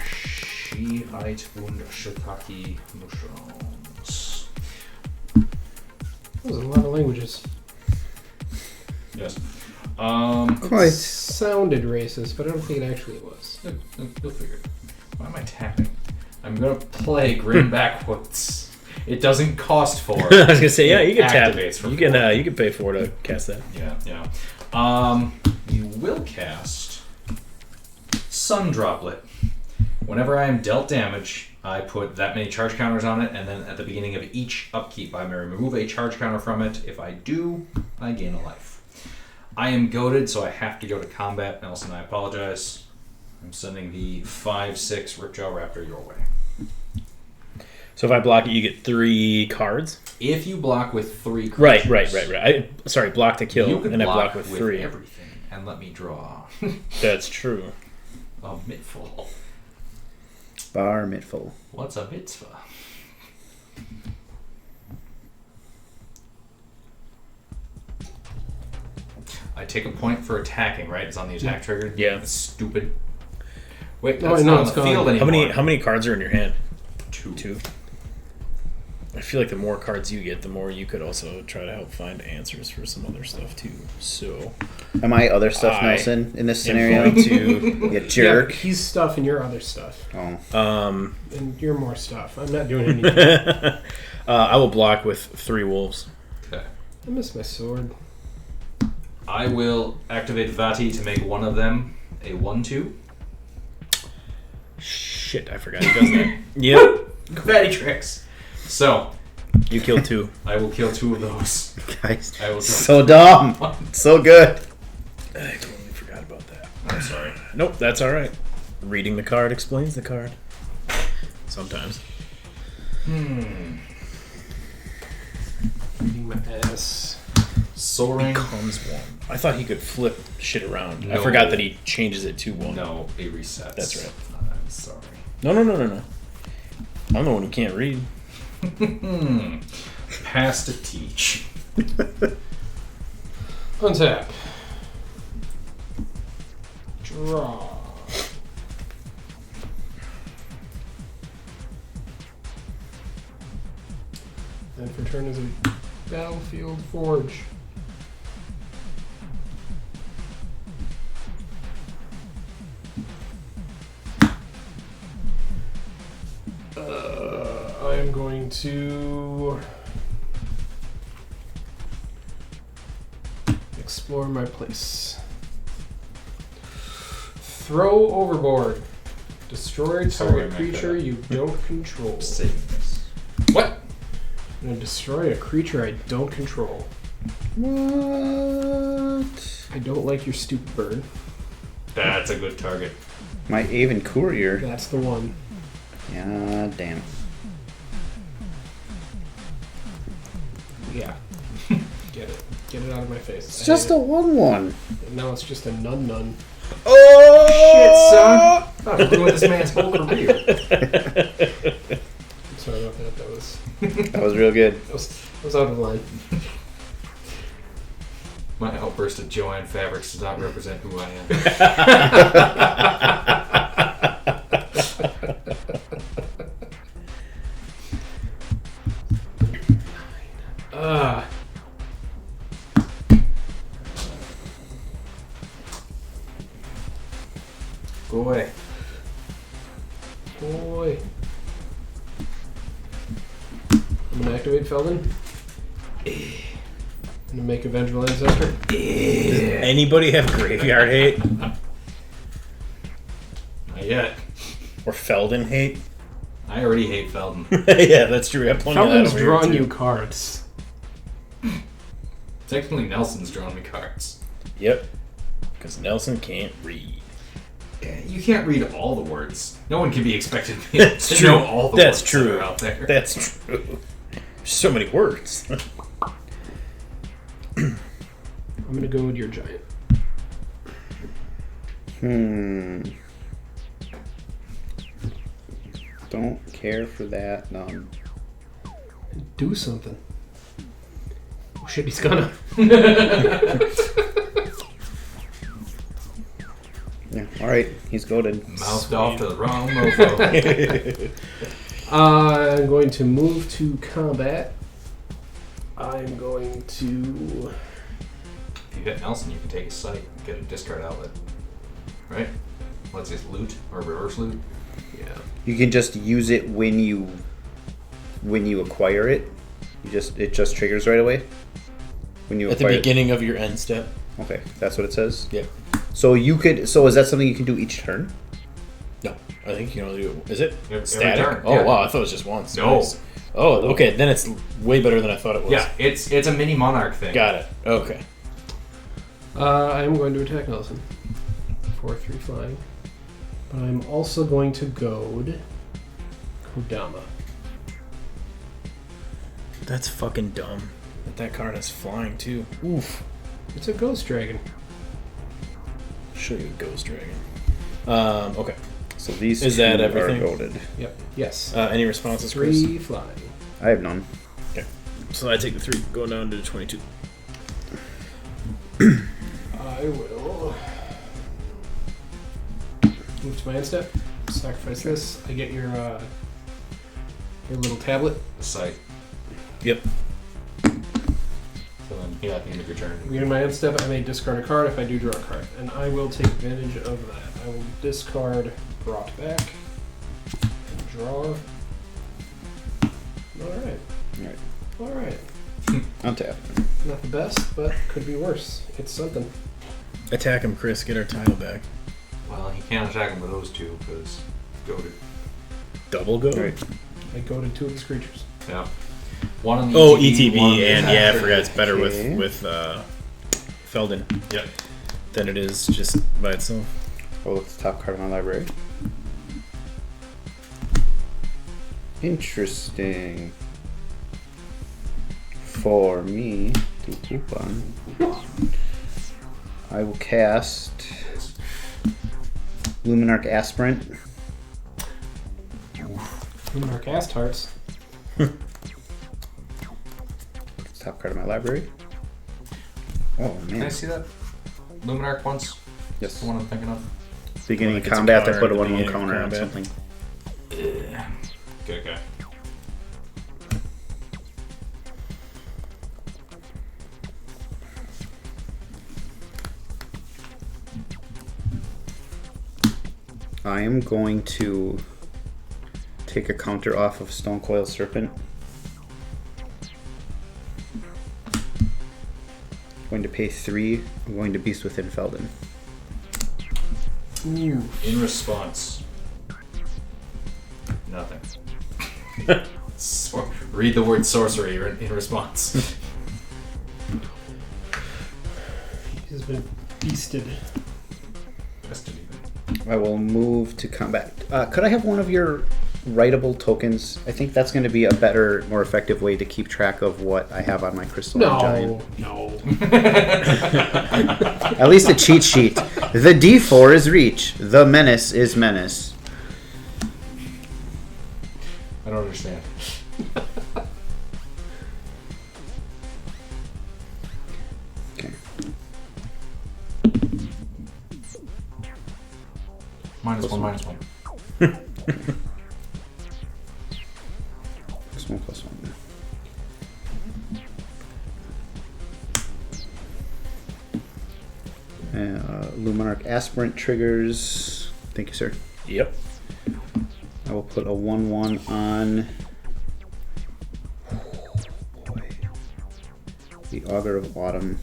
Shiite und Shiitake mushrooms. Those are a lot of languages. Yes. Quite. Sounded racist, but I don't think it actually was. You'll figure it. Why am I tapping? I'm gonna play Grim Backwoods. It doesn't cost for. I was gonna say, yeah, you can tap. Activates for You four. can pay for to cast that. Yeah. You will cast Sun Droplet. Whenever I am dealt damage, I put that many charge counters on it, and then at the beginning of each upkeep, I may remove a charge counter from it. If I do, I gain a life. I am goaded, so I have to go to combat. Nelson, I apologize. I'm sending the 5/6 Ripjaw Raptor your way. So if I block it, you get 3 cards. If you block with 3 creatures, Right. Sorry, block to kill, you can and I block block with 3. everything, and let me draw That's true. a Mitful. Bar mittful. What's a mitzvah? I take a point for attacking, right? It's on the attack trigger. Yeah. That's stupid. Wait, Oh, that's no, not on it's the gone. field anymore. How many cards are in your hand? 2. 2. I feel like the more cards you get, the more you could also try to help find answers for some other stuff too. So Am I other stuff, I Nelson, in this I'm scenario? going to You jerk. Yeah, he's stuff and you're other stuff. Oh. And you're more stuff. I'm not doing anything. I will block with 3 wolves. Okay. I miss my sword. I will activate Vati to make one of them a 1/2. Shit, I forgot he does that. Yep, Vati tricks. So, you killed 2. I will kill 2 of those. Guys, I will so dumb. So good. I totally forgot about that. I'm sorry. Nope, that's all right. Reading the card explains the card. Sometimes. Eating my ass. Soaring. Comes 1. I thought he could flip shit around. I No. forgot that he changes it to 1. No, it resets. That's right. I'm sorry. No. I'm the one who can't read. Pass to teach. Untap. Draw. And for turn is a Battlefield Forge. I am going to explore my place. Throw overboard. Destroy target creature you don't control. Saving this. What? I'm gonna destroy a creature I don't control. What? I don't like your stupid bird. That's a good target. My Avon Courier. That's the one. Yeah, damn. Yeah. Get it. Get it out of my face. It's just a 1/1. Now it's just a nun. Oh! Shit, son! I've ruined this man's whole career. I'm sorry about that. That was That was real good. out of line. My outburst of Joanne Fabrics does not represent who I am. Go away. Boy. I'm gonna activate Feldon. I'm gonna make a Vengeful Ancestor. Does anybody have graveyard hate? Not yet. Or Feldon hate? I already hate Feldon. Yeah, that's true. We have plenty of that Feldon's over here, drawing too. you cards. Technically, Nelson's drawn me cards. Yep. Because Nelson can't read. Yeah, you can't read all the words. No one can be expected to That's to true. know all the That's words true. that are out there. That's true. There's so many words. I'm gonna go with your giant. Don't care for that. Do something. Oh shit, he's gonna. Yeah. All right. He's goaded. Mouthed off to the wrong mofo. I'm going to move to combat. I'm going to. If you hit Nelson, you can take a sight and get a discard outlet. Right? Let's just loot or reverse loot. Yeah. You can just use it when you acquire it. It just triggers right away. When you At the acquire beginning of your end step. Okay, that's what it says. Yep. So is that something you can do each turn? No, I think you can only do. Is it Every static? turn, Oh yeah. wow, I thought it was just once. No. Nice. Oh, okay. Then it's way better than I thought it was. Yeah, it's a mini monarch thing. Got it. Okay. I'm going to attack Nelson. 4/3 flying. But I'm also going to goad Kodama. That's fucking dumb. That card is flying too. Oof. It's a ghost dragon. Show you a ghost dragon. Okay. So these Is two that are everything? goaded. Yep. Yes. Any responses, Chris? 3 flying. I have none. Okay. So I take the 3, going down to 22. I will move to my end step. Sacrifice this. I get your little tablet. Sight. Yep. So then, yeah, at the end of your turn. In my end step, I may discard a card if I do draw a card, and I will take advantage of that. I will discard Brought Back and draw. All right. Untap. Not the best, but could be worse. It's something. Attack him, Chris. Get our title back. Well, he can't attack him with those two because goaded. Double go. Right. I goaded 2 of his creatures. Yeah. One on the Oh, ETB, one on ETB, the and attack. yeah, I forgot it's better Okay. with Feldon Yep. than it is just by itself. Oh, look, the top card of my library. Interesting. For me to poop on, I will cast Luminarch Aspirant. Luminar Cast Hearts. Top card of my library. Oh Can I man. see that? Luminarch once? Yes. That's the one I'm thinking of. Beginning Like of it's a combat, I counter put a at the 1/1 beginning of counter on combat. something. Okay. I am going to take a counter off of Stonecoil Serpent. Going to pay 3. I'm going to Beast Within Feldon. In response. Nothing. Read the word sorcery in response. He's been beasted. Bested even. I will move to combat. Could I have one of your writable tokens? I think that's going to be a better, more effective way to keep track of what I have on my Crystal Giant. No. At least a cheat sheet. The D4 is Reach. The Menace is Menace. I don't understand. Okay. -1, -1. +1/+1. Luminarch Aspirant triggers. Thank you, sir. Yep. I will put a 1/1 on the Augur of Autumn.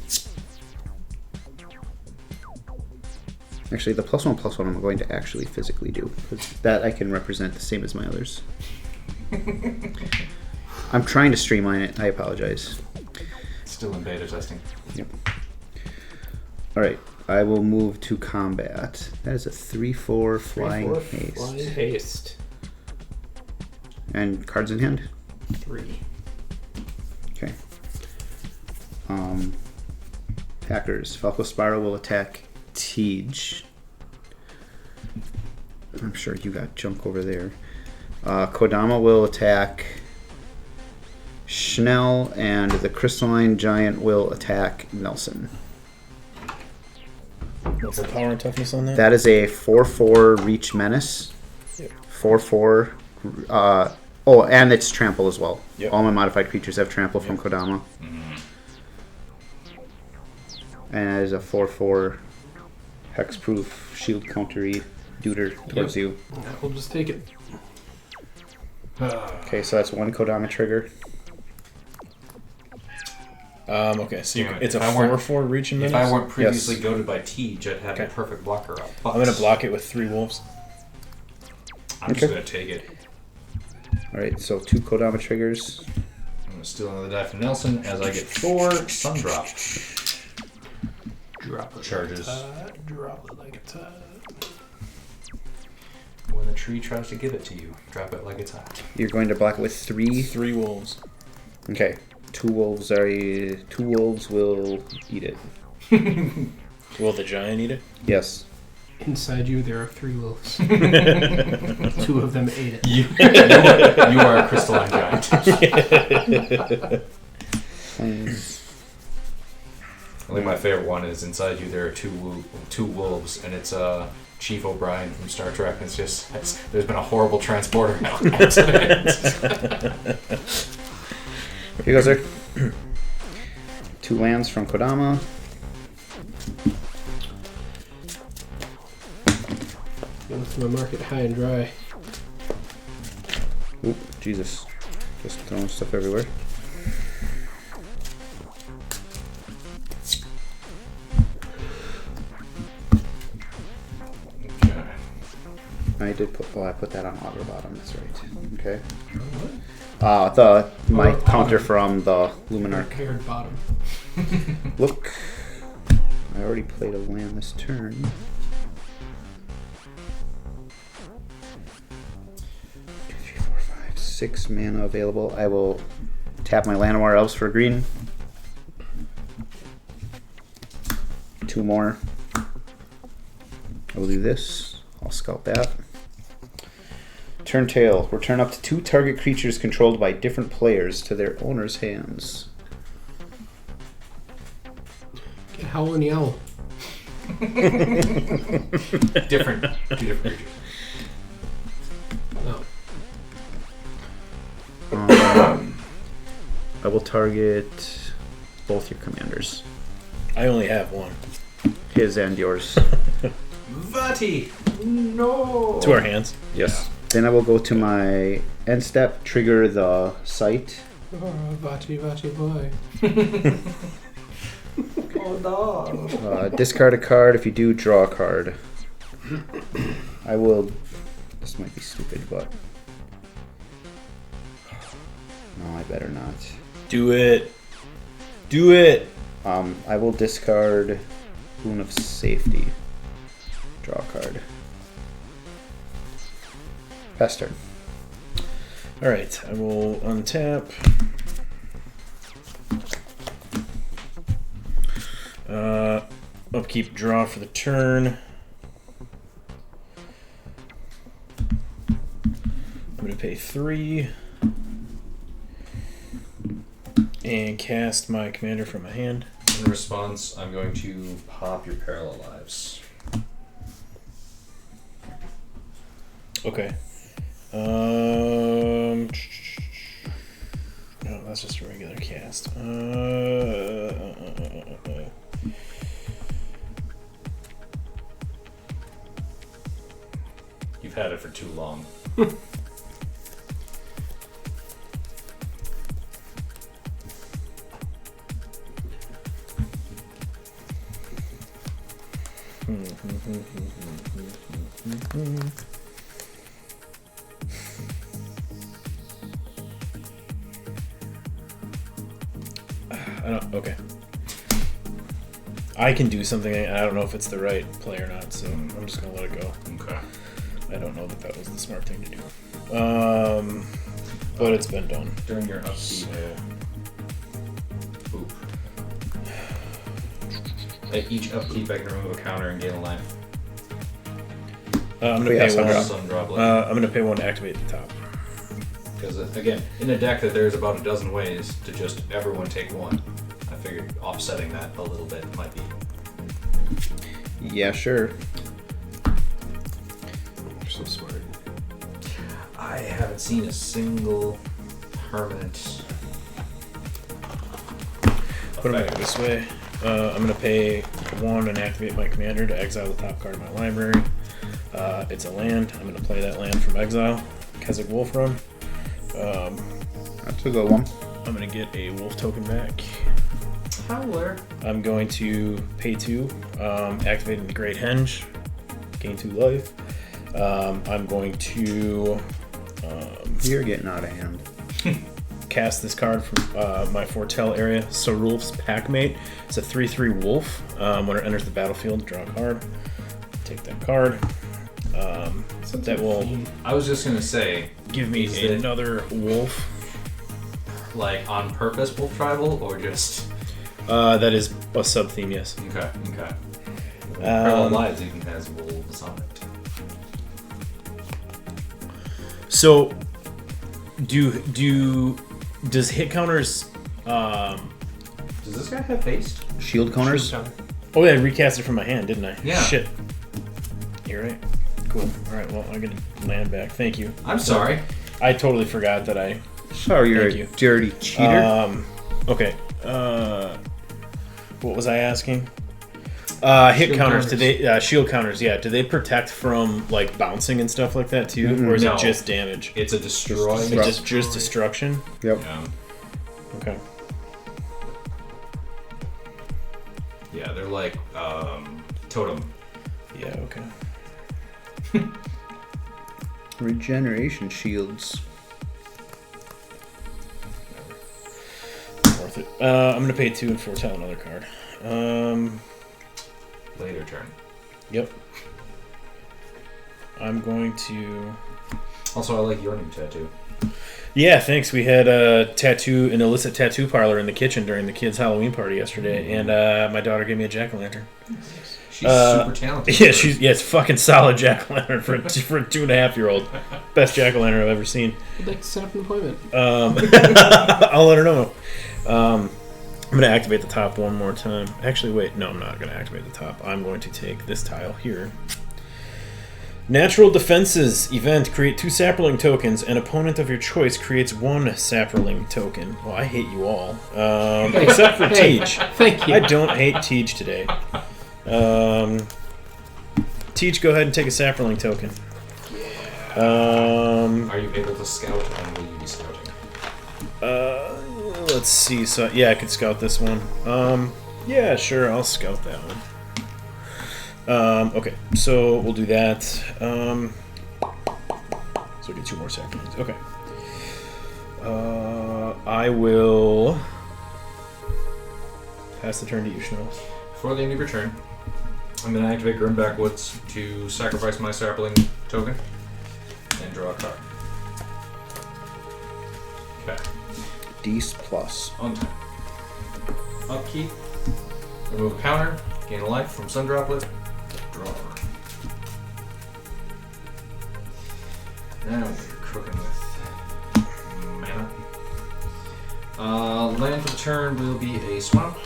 Actually, the +1/+1 I'm going to actually physically do, because that I can represent the same as my others. I'm trying to streamline it. I apologize. Still in beta testing. Yep. All right. I will move to combat. That is a 3/4 flying haste. Flying haste. And cards in hand? 3. Okay. Packers. Falco Spyro will attack Tej. I'm sure you got junk over there. Kodama will attack Schnell, and the Crystalline Giant will attack Nelson. What's the power and toughness on that? That is a 4/4 Reach Menace. Yep. 4/4. Oh, and it's Trample as well. Yep. All my modified creatures have Trample from Kodama. And it is a 4/4 Hexproof Shield Countery Duder towards you. We'll just take it. Okay, so that's one Kodama trigger. Okay, so Damn it. it's a If I weren't- 4/4 reach and If menace? I weren't previously Yes. goaded by Tej, I'd have Okay. a perfect blocker up. I'm going to block it with 3 wolves. I'm just Okay. going to take it. Alright, so 2 Kodama triggers. I'm going to steal another die from Nelson as I get 4 Sundrop. Drop it. Charges. Drop it like it's hot. When the tree tries to give it to you, drop it like it's hot. You're going to block it with 3. 3 wolves. Okay. 2 wolves will eat it. Will the giant eat it? Yes. Inside you, there are 3 wolves. 2 of them ate it. You are a crystalline giant. I think my favorite one is inside you there are two wolves, and it's Chief O'Brien from Star Trek. And there's been a horrible transporter accident. Here you go, sir. 2 lands from Kodama. Going to my market high and dry. Oop, Jesus. Just throwing stuff everywhere. I did put. Oh, I put that on Augur Bottom. That's right. Okay. My counter from the Luminarch. Paired bottom. Look, I already played a land this turn. 2, 3, 4, 5, 6 mana available. I will tap my Llanowar Elves for green. 2 more. I will do this. I'll scout that. Turn tail. Return up to 2 target creatures controlled by different players to their owner's hands. Get Howl and Yowl. Different. 2 different creatures. No. I will target both your commanders. I only have one. His and yours. Vati! No! To our hands. Yes. Then I will go to my end step, trigger the sight. Oh, Vati, Vati, boy. Oh no! Discard a card. If you do, draw a card. I will. This might be stupid, but. No, I better not. Do it. Do it. I will discard Boon of Safety. Draw a card. Pass turn. Alright, I will untap. Upkeep, draw for the turn. I'm going to pay 3. And cast my commander from my hand. In response, I'm going to pop your parallel lives. Okay. No, that's just a regular cast. You've had it for too long. Okay. I can do something. I don't know if it's the right play or not, so I'm just gonna let it go. Okay. I don't know that was the smart thing to do. But it's been done. During your upkeep. Oop. At each upkeep, I can remove a counter and gain a life. I'm gonna pay one. Sun drop I'm gonna pay one to activate the top. Because again, in a deck that there's about a dozen ways to just everyone take one. I figured offsetting that a little bit might be. Yeah, sure. You're so smart. I haven't seen a single permanent. Put them back this way. I'm gonna pay one and activate my commander to exile the top card of my library. It's a land. I'm gonna play that land from exile. Keswick Wolf Run. That's a good one. I'm gonna get a wolf token back. Howler. I'm going to pay 2, activating the Great Henge, gain 2 life. I'm going to You're getting out of hand. cast this card from my Foretell area, Sarulf's Packmate. It's a 3/3 wolf. When it enters the battlefield, draw a card. Take that card. That will I was just gonna say, give me is it- another wolf. like on purpose, wolf tribal, or just That is a sub-theme, yes. okay. Parallel Lives even has wolves on it. So, does hit counters? Does this guy have haste? Shield counters? Oh yeah, I recast it from my hand, didn't I? Yeah. Shit. You're right. Cool. All right. Well, I'm gonna land back. Thank you. I'm sorry. I totally forgot that I. Sorry, you're Thank a you. dirty cheater. Okay. What was I asking? Hit Shield counters. Do counters. they shield counters? Yeah. Do they protect from like bouncing and stuff like that too, or is No. it just damage? It's a destroy. It's just destruction. Yep. Yeah. Okay. Yeah, they're like totem. Yeah. Okay. Regeneration shields. Worth it. I'm gonna pay 2 and foretell another card. Later turn. Yep. I'm going to. Also, I like your new tattoo. Yeah, thanks. We had an illicit tattoo parlor in the kitchen during the kids' Halloween party yesterday, and my daughter gave me a jack-o'-lantern. She's super talented. Yeah, it's fucking solid jack-o'-lantern for a 2.5-year-old. Best jack-o'-lantern I've ever seen. I'd like to set up an appointment. I'll let her know. I'm going to activate the top one more time. Actually, wait. No, I'm not going to activate the top. I'm going to take this tile here. Natural Defenses event. Create 2 Sapperling tokens. An opponent of your choice creates 1 Sapperling token. Well, I hate you all. Except for Teach. Thank you. I don't hate Teach today. Teach, go ahead and take a Sapperling token. Are you able to scout, and will you be scouting? Let's see. So yeah, I could scout this one. Yeah, sure, I'll scout that one. Okay, so we'll do that. So we'll get 2 more seconds. Okay. I will pass the turn to you, Schnell. Before the end of your turn, I'm going to activate Grim Backwoods to sacrifice my sapling token and draw a card. Okay. Dece plus. Untap. Upkeep. Remove a counter. Gain a life from Sun Droplet. Draw. Now we're cooking with mana. Land for the turn will be a swamp.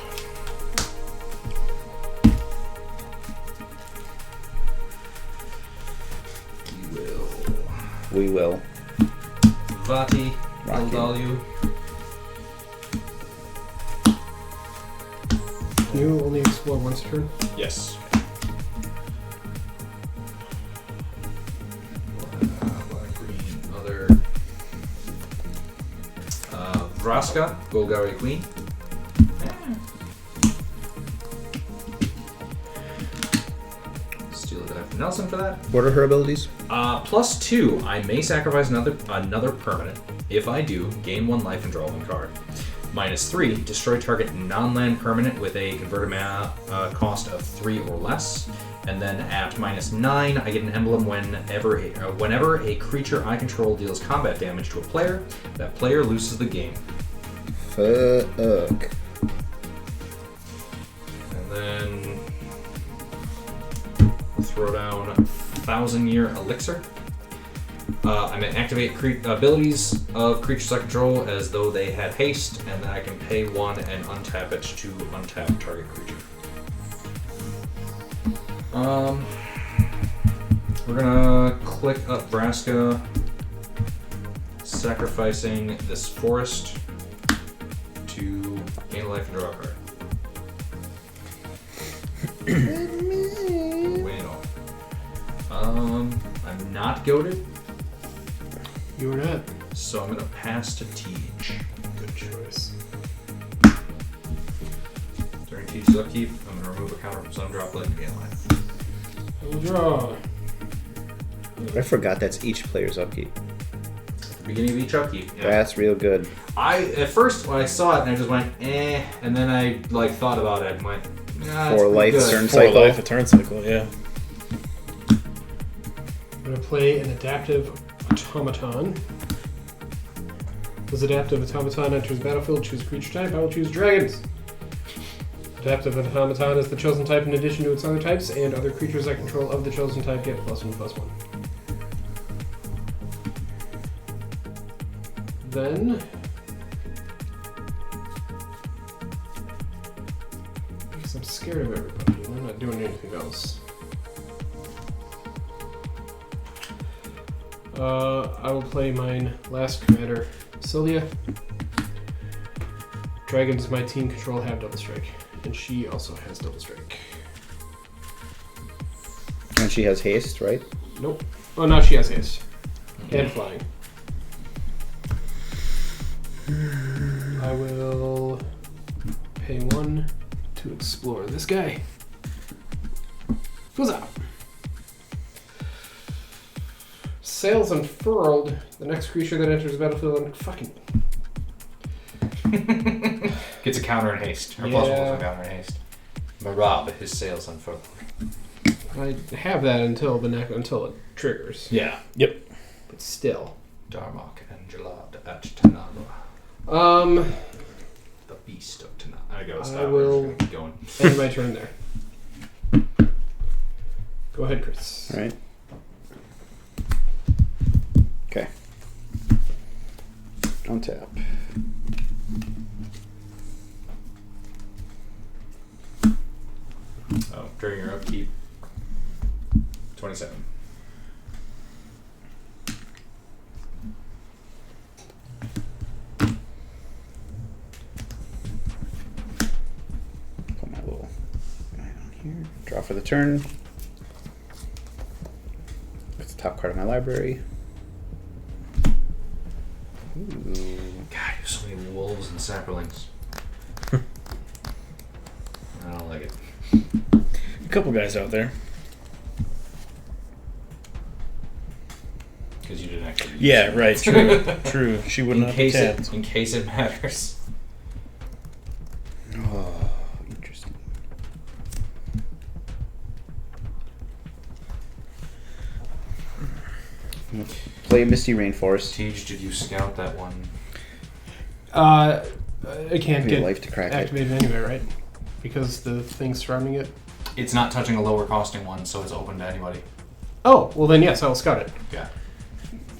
You will will. Vati, Rocky. Eldalu. Can you only explore once a turn? Yes. Black, green, other. Vraska, Golgari Queen. Steal a die from Nelson for that. What are her abilities? +2, I may sacrifice another permanent. If I do, gain 1 life and draw 1 card. -3, destroy target non-land permanent with a converted mana cost of 3 or less. And then at -9, I get an emblem whenever a creature I control deals combat damage to a player, that player loses the game. Fuck. And then throw down 1,000-year Elixir. I may activate abilities of creatures I control as though they had haste, and then I can pay 1 and untap it to untap target creature. We're gonna click up Vraska, sacrificing this forest to gain a life and draw a card. Bueno. I'm not goaded. You were not. So I'm going to pass to Teach. Good choice. During Teach's upkeep, I'm going to remove a counter from some drop link and gain life. I will draw. I forgot that's each player's upkeep. At the beginning of each upkeep. Yeah. That's real good. At first when I saw it, and I just went, and then I thought about it and went, nah, 4 life good. turn 4 cycle. life a turn cycle, yeah. I'm going to play an adaptive automaton. This adaptive automaton enters the battlefield, choose a creature type. I will choose dragons. Adaptive automaton is the chosen type in addition to its other types, and other creatures I control of the chosen type get +1/+1. Then because I'm scared of everybody and I'm not doing anything else. I will play mine last commander, Sylvia. Dragons my team control have double strike, and she also has double strike. And she has haste, right? Nope. Oh, now she has haste. And flying. I will pay 1 to explore this guy. Who's up? Sails unfurled. The next creature that enters the battlefield and fucking Gets a counter in haste. Or Yeah. +1 counter in haste. Marab, his sails unfurled. I have that until until it triggers. Yeah. Yep. But still. Darmok and Jalad at Tanagua. The beast of Tanagua. I gotta stop. I will- We're just gonna keep going. End my turn there. Go ahead, Chris. All right. Okay. Untap. Oh, during your upkeep. 27. Put my little guy on here. Draw for the turn. It's the top card of my library. Ooh. God, you have so many wolves and sapperlings. I don't like it. A couple guys out there. Because you didn't actually use Yeah, it. right. True. True. She would not be tapped. In case it matters. Oh, interesting. Play Misty Rainforest. Teach, did you scout that one? I can't Give me get life to crack it. activated anyway, right? Because the things surrounding it. It's not touching a lower costing one, so it's open to anybody. Oh, well then yes, I'll scout it. Yeah.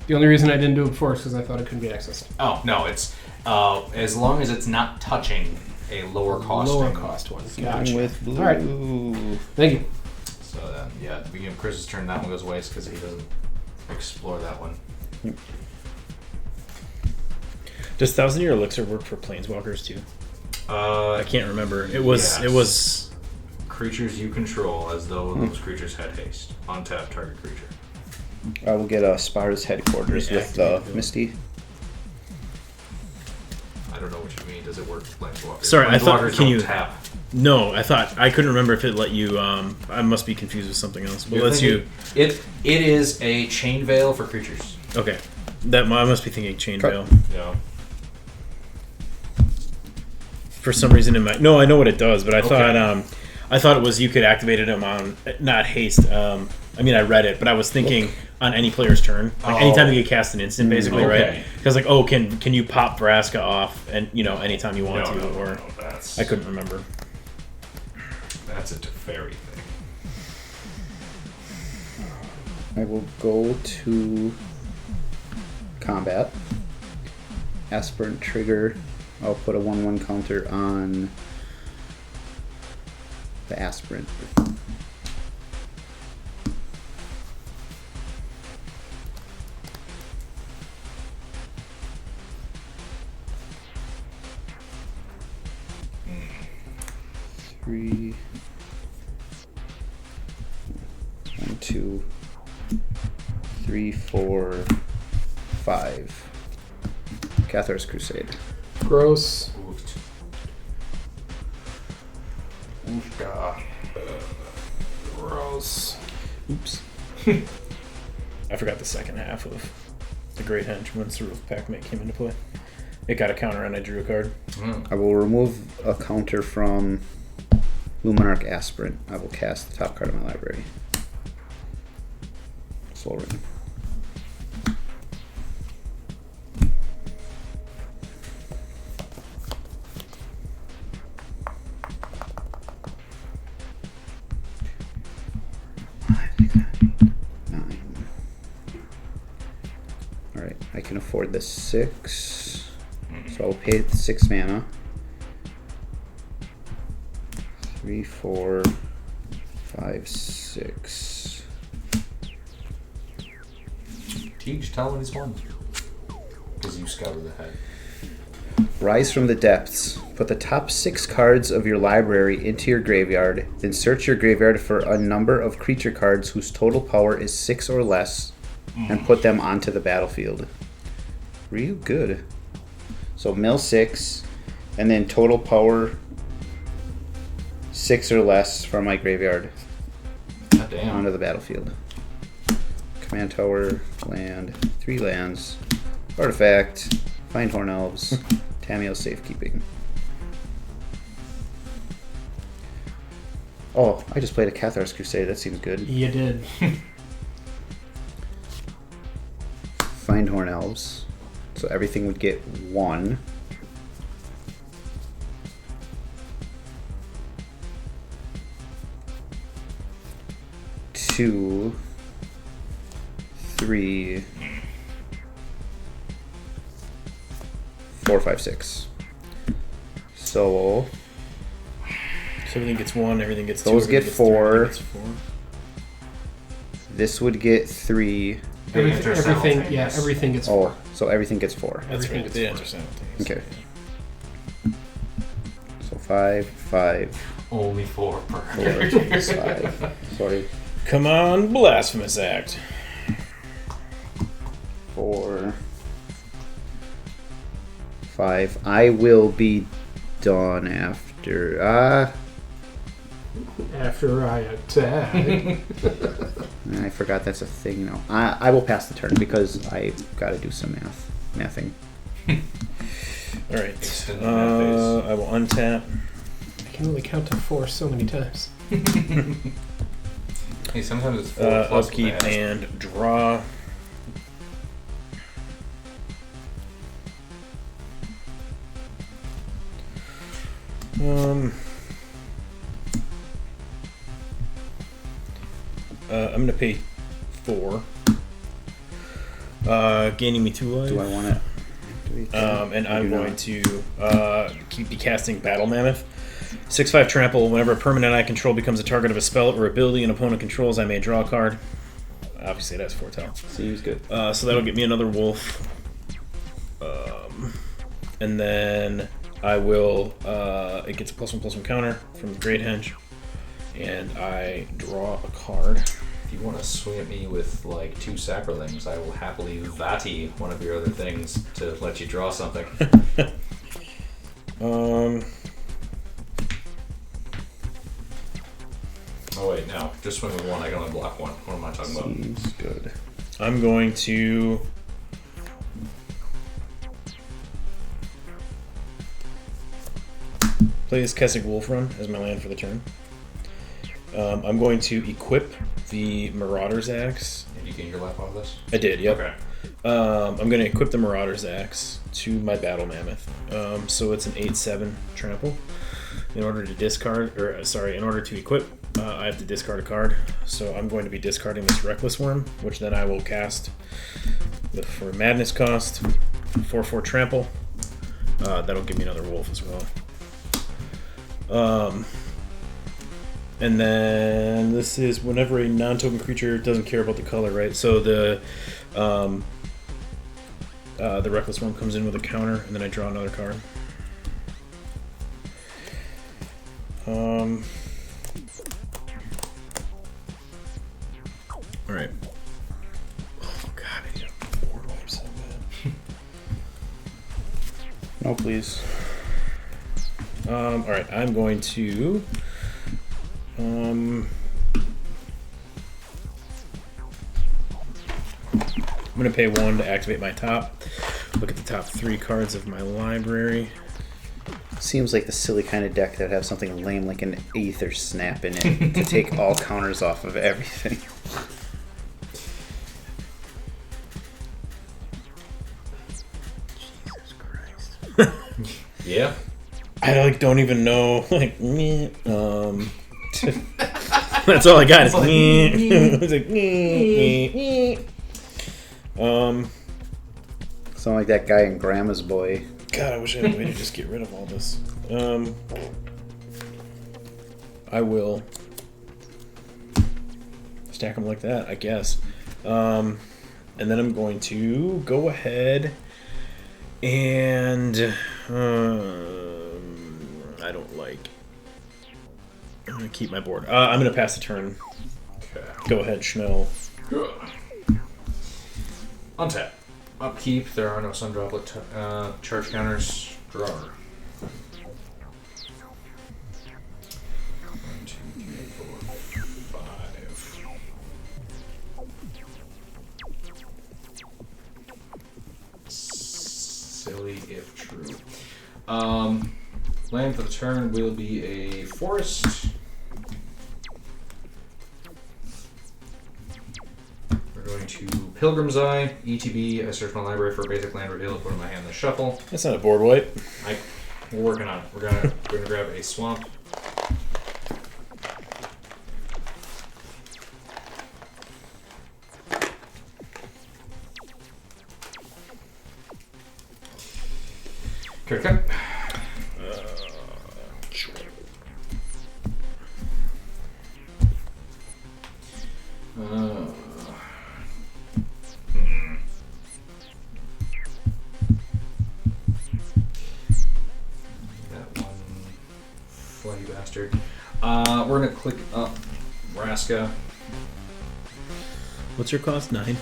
The only reason I didn't do it before is because I thought it couldn't be accessed. Oh, no, it's as long as it's not touching a lower costing. Lower cost one. Gotcha. With blue. All right. Thank you. So then, yeah, at the beginning of Chris's turn, that one goes waste because he doesn't explore that one. Does 1,000-year elixir work for planeswalkers too? I I can't remember. It was. Creatures you control as though those creatures had haste. Untap target creature. I will get a Spara's headquarters with the Misty. I don't know what you mean. Does it work with planeswalkers? Sorry, I thought. Planeswalkers Can don't you? tap? No, I thought I couldn't remember if it let you. I must be confused with something else. But You're let's you. thinking- It is a chain veil for creatures. Okay, that I must be thinking chain Cut. veil. Yeah. For some reason in my I know what it does, but I Okay. thought it was you could activate it on not haste. I mean, I read it, but I was thinking on any player's turn, like anytime you get cast an instant, basically, right? Okay. Because like, can you pop Vraska off and anytime you want to, or No, that's I couldn't remember. That's a Teferi thing. I will go to combat. Aspirant trigger. I'll put a 1/1 counter on the aspirant. Three. 1, 2, 3, 4, 5. Cathar's Crusade. Gross. Oofed. Oofda. Gross. Oops. I forgot the second half of the Great Henge once the Roof Pack Mate came into play. It got a counter and I drew a card. I will remove a counter from Luminarch Aspirant. I will cast the top card of my library. Slow ring. Alright, I can afford the 6. So I'll pay the 6 mana. 3, 4, 5, 6. Teach, tell him what he's won. Because you scouted ahead. Rise from the depths. Put the top 6 cards of your library into your graveyard. Then search your graveyard for a number of creature cards whose total power is 6 or less, and put them onto the battlefield. Real good. So mill 6, and then total power 6 or less from my graveyard God damn. onto the battlefield. Command tower, land, 3 lands, artifact, find horn elves, Tamiyo's safekeeping. Oh, I just played a Cathar's Crusade. That seems good. You did. Find horn elves. So everything would get 1. Two, 3, 4, 5, 6. So So everything gets 1, everything gets 2. Those everything get gets 3, 4. everything gets 4. this would get 3. Everything, yeah, everything gets Oh, so everything gets 4. That's Everything right. gets They four. enter simultaneously. Okay. So 5, 5, Only 4 per 4, 5. Sorry. Come on, Blasphemous Act. 4, 5. I will be done after. After I attack. I forgot that's a thing now. I will pass the turn because I got to do some mathing. All right. Extended that phase. I will untap. I can only count to 4 so many times. Hey, sometimes it's 4 plus Upkeep with the hash. and draw. I'm gonna pay 4. Gaining me 2 life. Do I want it? And I I'm do going not. to keep be casting Battle Mammoth. 6/5 trample. Whenever a permanent I control becomes a target of a spell or ability an opponent controls, I may draw a card. obviously it has foretell. Seems good. So that'll get me another wolf. And then I will, it gets a +1/+1 counter from the Great Henge. And I draw a card. If you want to swing at me with like 2 sacrilegions, I will happily vati one of your other things to let you draw something. Oh wait, no. Just swing with 1. I can only block 1. What am I talking about? Seems good. I'm going to play this Kessig Wolf Run as my land for the turn. I'm going to equip the Marauder's Axe. Did you gain your life off of this? I did, yep. Okay. I'm going to equip the Marauder's Axe to my Battle Mammoth. So it's an 8/7 trample. In order to in order to equip, I have to discard a card. So I'm going to be discarding this Reckless Worm, which then I will cast for Madness cost, 4/4 trample. That'll give me another wolf as well. And then this is whenever a non-token creature doesn't care about the color, right? So the Reckless Worm comes in with a counter, and then I draw another card. All right. Oh God, I need a board wipe so bad. No, please. All right, I'm going to. I'm going to pay 1 to activate my top. Look at the top 3 cards of my library. Seems like the silly kind of deck that have something lame like an Aether Snap in it to take all counters off of everything. Jesus Christ. Yeah. I don't even know that's all I got. It's like, Sound like that guy in Grandma's Boy. God, I wish I had a way to just get rid of all this. I will stack them like that, I guess. And then I'm going to go ahead and I don't like. I'm gonna keep my board. I'm gonna pass the turn. Okay. Go ahead, Schnell. Untap. Upkeep. There are no sun droplet charge counters. Drawer. 1, 2, 3, 4, 5. Silly if true. Land for the turn will be a forest. We're going to Pilgrim's Eye, ETB. I search my library for a basic land, reveal it, put it in my hand, then shuffle. That's not a board wipe. We're working on it. We're gonna grab a swamp. Okay. That one flighty bastard. We're gonna click up Raska. What's your cost? 9?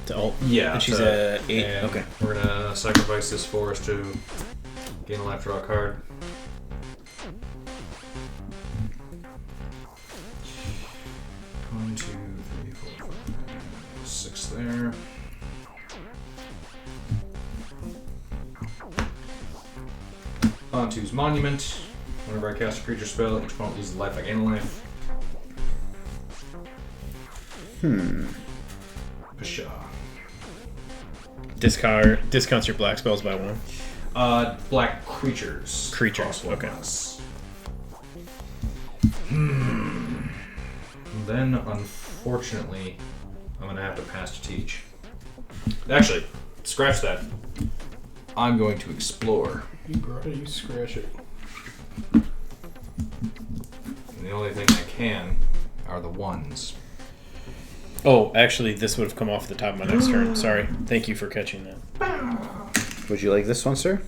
To alt? Yeah. And she's at 8. And Okay. We're gonna sacrifice this forest to gain a life, draw a card. One, 2, 3, 4, 5, 6 there. Onto's Monument. Whenever I cast a creature spell, each opponent loses life, I gain a life. Pshaw. Discounts your black spells by 1. Black creatures. Creatures, Cost 1 okay. less. Then, unfortunately, I'm gonna have to pass to teach. Actually, scratch that. I'm going to explore. You brought it, you scratch it. And the only thing I can are the ones. Oh, actually, this would have come off the top of my next turn. Sorry. Thank you for catching that. Would you like this one, sir?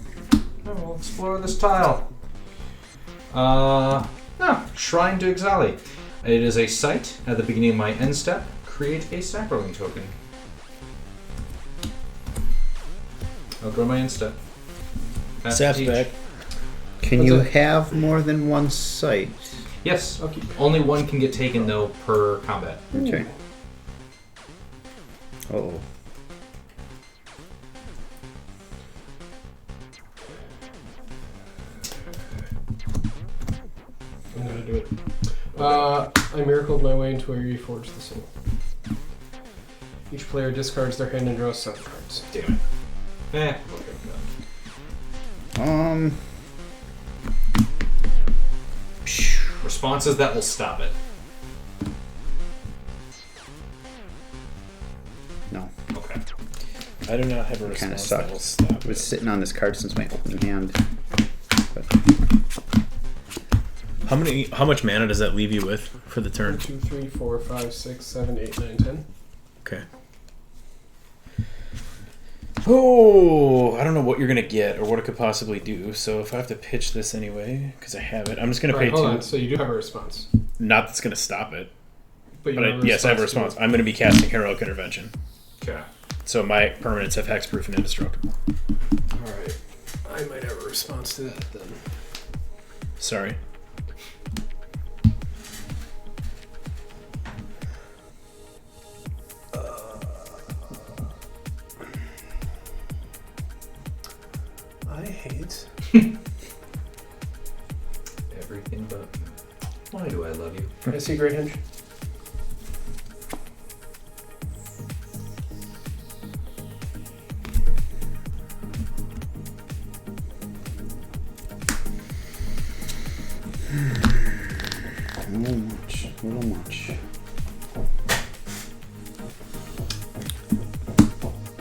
We'll explore this tile. Shrine to Ixalan. It is a site at the beginning of my end step. Create a stack rolling token. I'll go to my end step. Pass the Sap's page. back. Can What's you it? have more than one site? Yes. I'll keep it. Only one can get taken though per combat. Okay. Oh. I'm gonna do it. I miracled my way into a reforged the soul. Each player discards their hand and draws 7 cards. Damn it. Okay. Responses that will stop it. No. Okay. I do not have a Kinda response sucked. that will stop I was it. sitting on this card since my opening hand. But How much mana does that leave you with for the 1, turn? 2, 3, 4, 5, 6, 7, 8, 9, 10. Okay. Oh, I don't know what you're gonna get or what it could possibly do. So if I have to pitch this anyway, because I have it, I'm just gonna Right, pay hold 2. on. So you do have a response. Not that's gonna stop it, But, you but have a yes, I have a response response. to I'm gonna be casting Heroic Intervention, Okay. so my permanents have hexproof and indestructible. it. Alright. I might have a response to that then. Sorry. I hate. Everything but. Why do I love you? I see Great Hinge. a little much. A little much.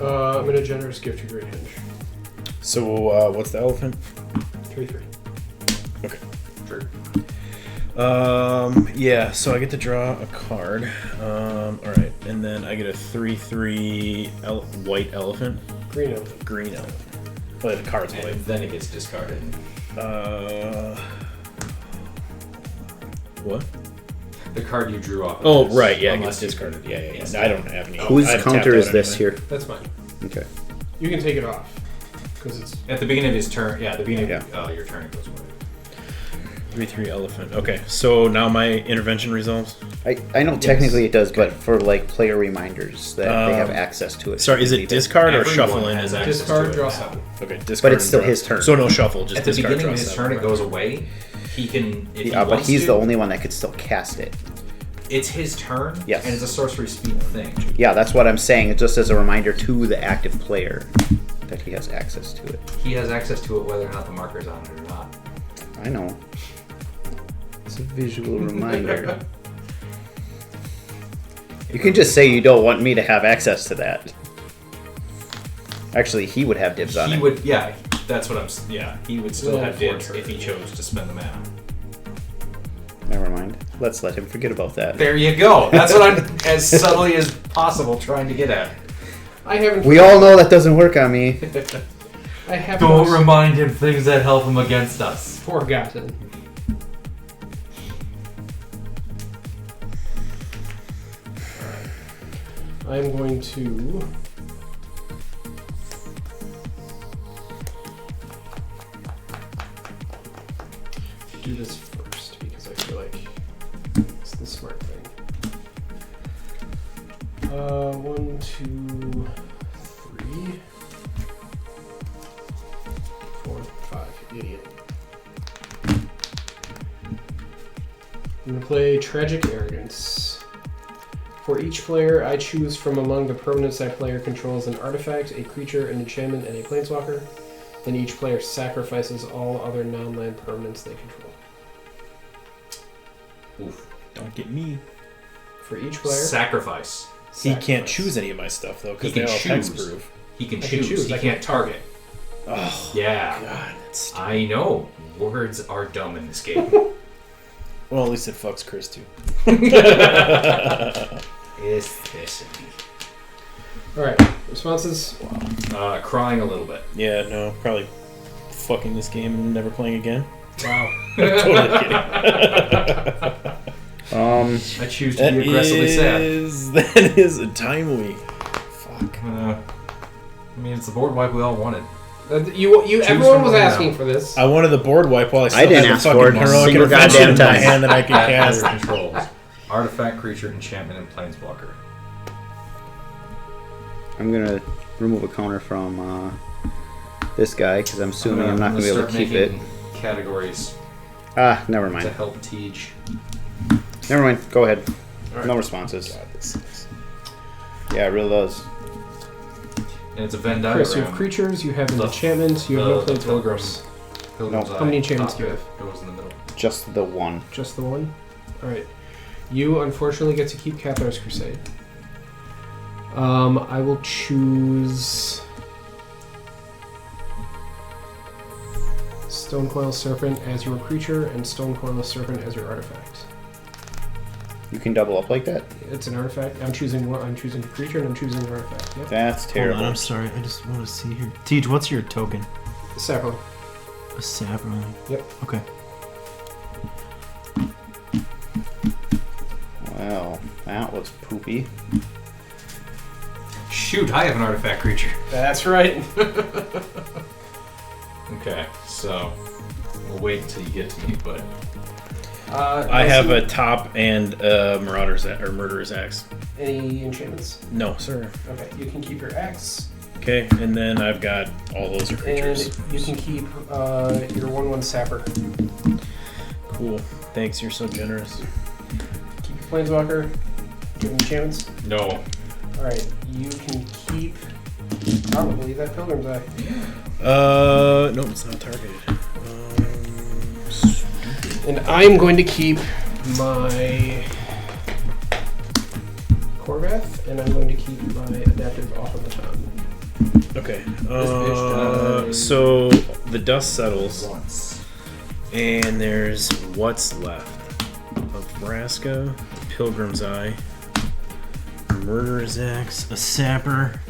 I'm gonna generous gift to Great Hinge. So what's the elephant? 3/3. Okay. Sure. Yeah, so I get to draw a card. Alright, and then I get a 3/3 white elephant. Green elephant. Green elephant. Oh, the card's And white. then it gets discarded. What? The card you drew off. Of Oh, this, right, yeah, it unless gets you- discarded. Yeah. Yes. No, I don't have any. Whose I've counter tapped is out this anyway. here? That's mine. Okay. You can take it off. Because it's. At the beginning of his turn, yeah, at the beginning Yeah. of your turn, it goes away. 3/3 elephant. Okay, so now my intervention resolves. I know technically it does, but for like player reminders that they have access to it. Sorry, is it discard or Everyone shuffle in? has and- access Discard, to it draw now. 7. Okay, discard. But it's and still draw. his turn. So no shuffle, just At the discard. beginning draw of his 7. turn, it goes away. He can, if he Yeah, but wants he's to, the only one that could still cast it. It's his turn, Yes. and it's a sorcery speed thing. Yeah, that's what I'm saying. Just as a reminder to the active player that he has access to it. He has access to it whether or not the marker's on it or not. I know. It's a visual reminder. You can just say you don't want me to have access to that. Actually, he would have dibs on He it. would, yeah, that's what I'm, yeah, he would still Well, have dibs for if he chose to spend the mana. Never mind. Let's let him forget about that. There you go. That's what I'm, as subtly as possible, trying to get at. I haven't. We all know that doesn't work on me. I have Don't remind him things that help him against us. forgotten. I'm going to. Do this first because I feel like it's the smart thing. 1, 2, 3, 4, 5. Idiot. I'm gonna play Tragic Arrogance. For each player, I choose from among the permanents that player controls an artifact, a creature, an enchantment, and a planeswalker. Then each player sacrifices all other non-land permanents they control. Oof. Don't get me. For each player, Sacrifice. He can't sacrifice. choose any of my stuff though He because they can all have choose. hexproof. He can I can choose. choose. He I can't target. Oh Yeah. God, that's I know. Words are dumb in this game. well. At least it fucks Chris too. Aestheticity. Alright, responses? Crying a little bit. Yeah, no, probably fucking this game and never playing again. Wow. Totally kidding. I choose to be aggressively sad. That is timely. Fuck. I mean, it's the board wipe we all wanted. Everyone was asking for this. I wanted the board wipe while I still didn't had the ask fucking for it a heroic single intervention goddamn in my time. hand that I could At cast. your controls. Artifact, creature, enchantment, and planeswalker. I'm gonna remove a counter from this guy because I'm assuming I'm not gonna be able to keep it. Categories Ah, never to mind. help teach. Never mind. Go ahead. All right. No responses. God, this sucks. Yeah, it really does. And it's a Venn diagram. Chris, you have creatures, you have The- enchantments, you have no the planeswalkers. Pilgrim's No. Eye. How many enchantments do you Top bit goes in the middle. Just the one. Just the one? Alright. You unfortunately get to keep Cathar's Crusade. I will choose Stonecoil Serpent as your creature and Stonecoil Serpent as your artifact. You can double up like that? It's an artifact. I'm choosing one. I'm choosing a creature and I'm choosing an artifact. Yep. That's Hold terrible. on, I'm sorry. I just want to see here. Teach, what's your token? Sapling. A sapling. Yep. Okay. Well, that was poopy. Shoot, I have an artifact creature. That's right. Okay, so we'll wait until you get to me, but I have a top and a murderer's axe. Any enchantments? No, sir. Okay, you can keep your axe, Okay, and then I've got all those are creatures. and you can keep your 1/1 sapper. Cool. Thanks, you're so generous. Keep your planeswalker. Do you have enchantments? no. All right, you can keep probably that Pilgrim's Eye. No, it's not targeted. And I'm going to keep my Corvath, and I'm going to keep my Adaptive Automaton. Okay. bitch dies. So the dust settles, Once. and there's what's left of Vraska, Pilgrim's Eye, Murderer's Axe, a Sapper,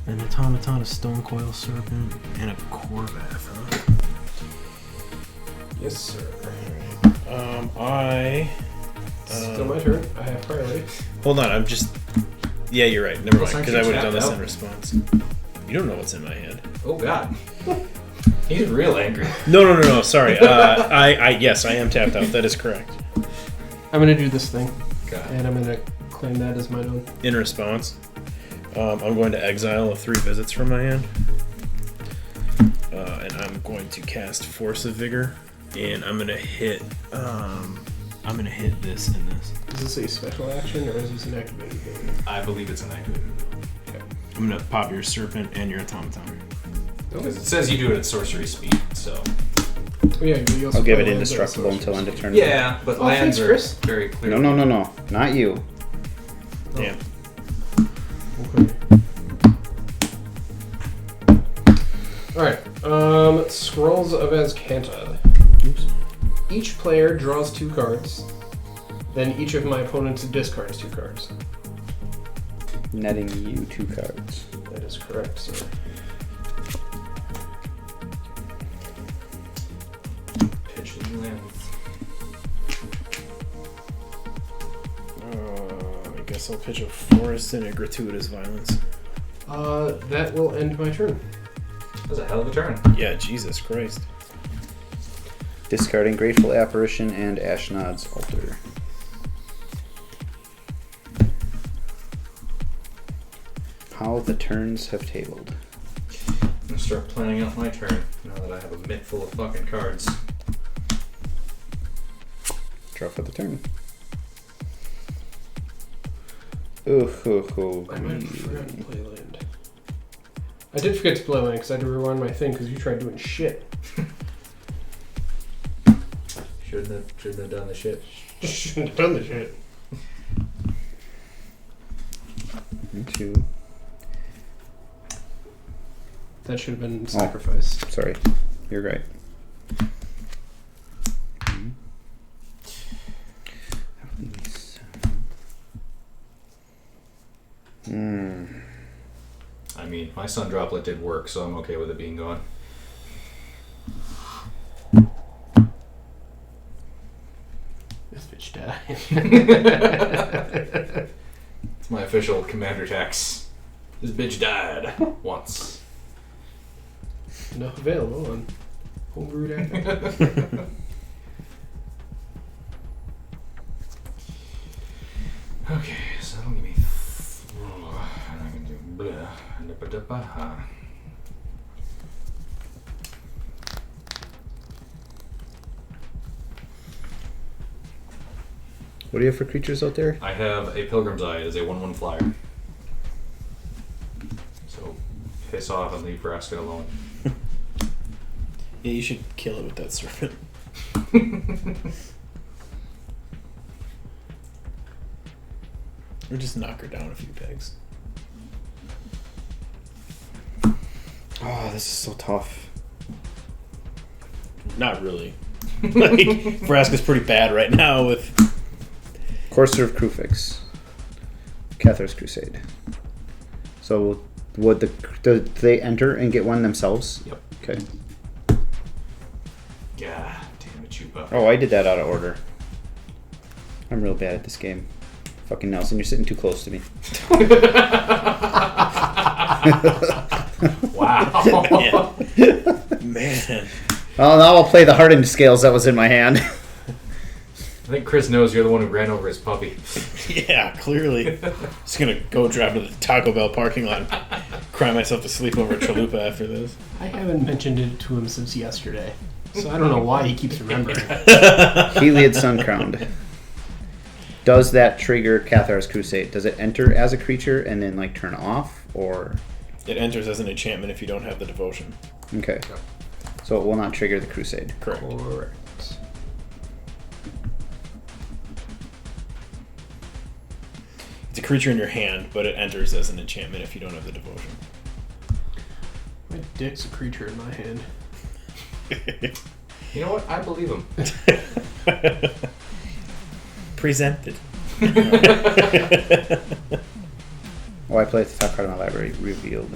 an Automaton, a Stonecoil Serpent, and a Corvath, huh? Yes, sir. Still Still my turn. I have priority. Hold on, I'm just. Yeah, you're right. Never mind, Looks like because I you would have done tapped this out. in response. You don't know what's in my hand. Oh god. He's real angry. No. Sorry. Yes, I am tapped out. That is correct. I'm going to do this thing, God. and I'm going to claim that as mine own. In response, I'm going to exile 3 visits from my hand, and I'm going to cast Force of Vigor, and I'm gonna hit. I'm gonna hit this and this. Is this a special action, or is this an activated ability? I believe it's an activated ability. I'm gonna pop your Serpent and your Automaton. Because it says you do it at sorcery speed, so. Oh, yeah, you also I'll give it play lands at indestructible sorcery until end of speed. turn. Yeah, but Oh, lands thanks, are Chris. very clear. No. Not you. Yeah. Okay. Alright, Scrolls of Azcanta. Oops. Each player draws 2 cards, then each of my opponents discards 2 cards. Netting you 2 cards. That is correct, sir. Pitch and lands. I guess I'll pitch a Forest and a Gratuitous Violence. That will end my turn. That was a hell of a turn. Yeah, Jesus Christ. Discarding Grateful Apparition and Ashnod's Altar. How the turns have tabled. I'm gonna start planning out my turn now that I have a mitt full of fucking cards. Draw for the turn. Ooh. I might have forgotten to play land. I did forget to play land because I had to rewind my thing because you tried doing shit. Shouldn't have done the shit. Shouldn't have done the shit. Me too. That should have been sacrificed. Sorry. You're right. My sun droplet did work, so I'm okay with it being gone. This bitch died. It's my official commander text. This bitch died once. Enough available on Homebrew deck. Okay, so that'll give me. And I can do blah. What do you have for creatures out there? I have a Pilgrim's Eye. It is a 1/1 flyer. So piss off and leave Vraska alone. Yeah, you should kill it with that serpent. Or just knock her down a few pegs. Oh, this is so tough. Not really. Like, Vraska's pretty bad right now with... Courser of Krufix. Cathar's Crusade. So, would do they enter and get one themselves? Yep. Okay. God damn it, Chupa. Oh, I did that out of order. I'm real bad at this game. Fucking Nelson, you're sitting too close to me. Wow. Yeah. Man. Oh, now I'll play the hardened scales that was in my hand. I think Chris knows you're the one who ran over his puppy. Yeah, clearly. Just gonna go drive to the Taco Bell parking lot and cry myself to sleep over a chalupa after this. I haven't mentioned it to him since yesterday, so I don't know why he keeps remembering. Heliod Suncrowned. Does that trigger Cathar's Crusade? Does it enter as a creature and then like turn off, or? It enters as an enchantment if you don't have the devotion. Okay. So it will not trigger the Crusade. Correct. Correct. It's a creature in your hand, but it enters as an enchantment if you don't have the devotion. My dick's a creature in my hand. You know what? I believe him. Presented. Oh, I play at the top card of my library. Revealed.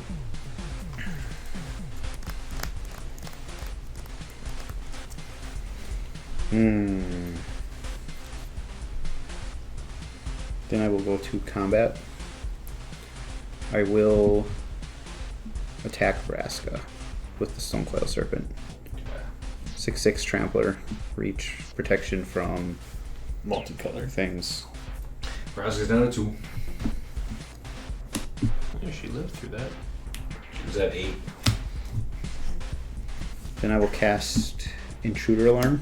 Then I will go to combat. I will attack Vraska with the Stonecoil Serpent. 6/6 Trampler. Reach. Protection from Multicolor. things. Vraska's down to 2. Yeah, she lived through that. She was at 8. Then I will cast Intruder Alarm.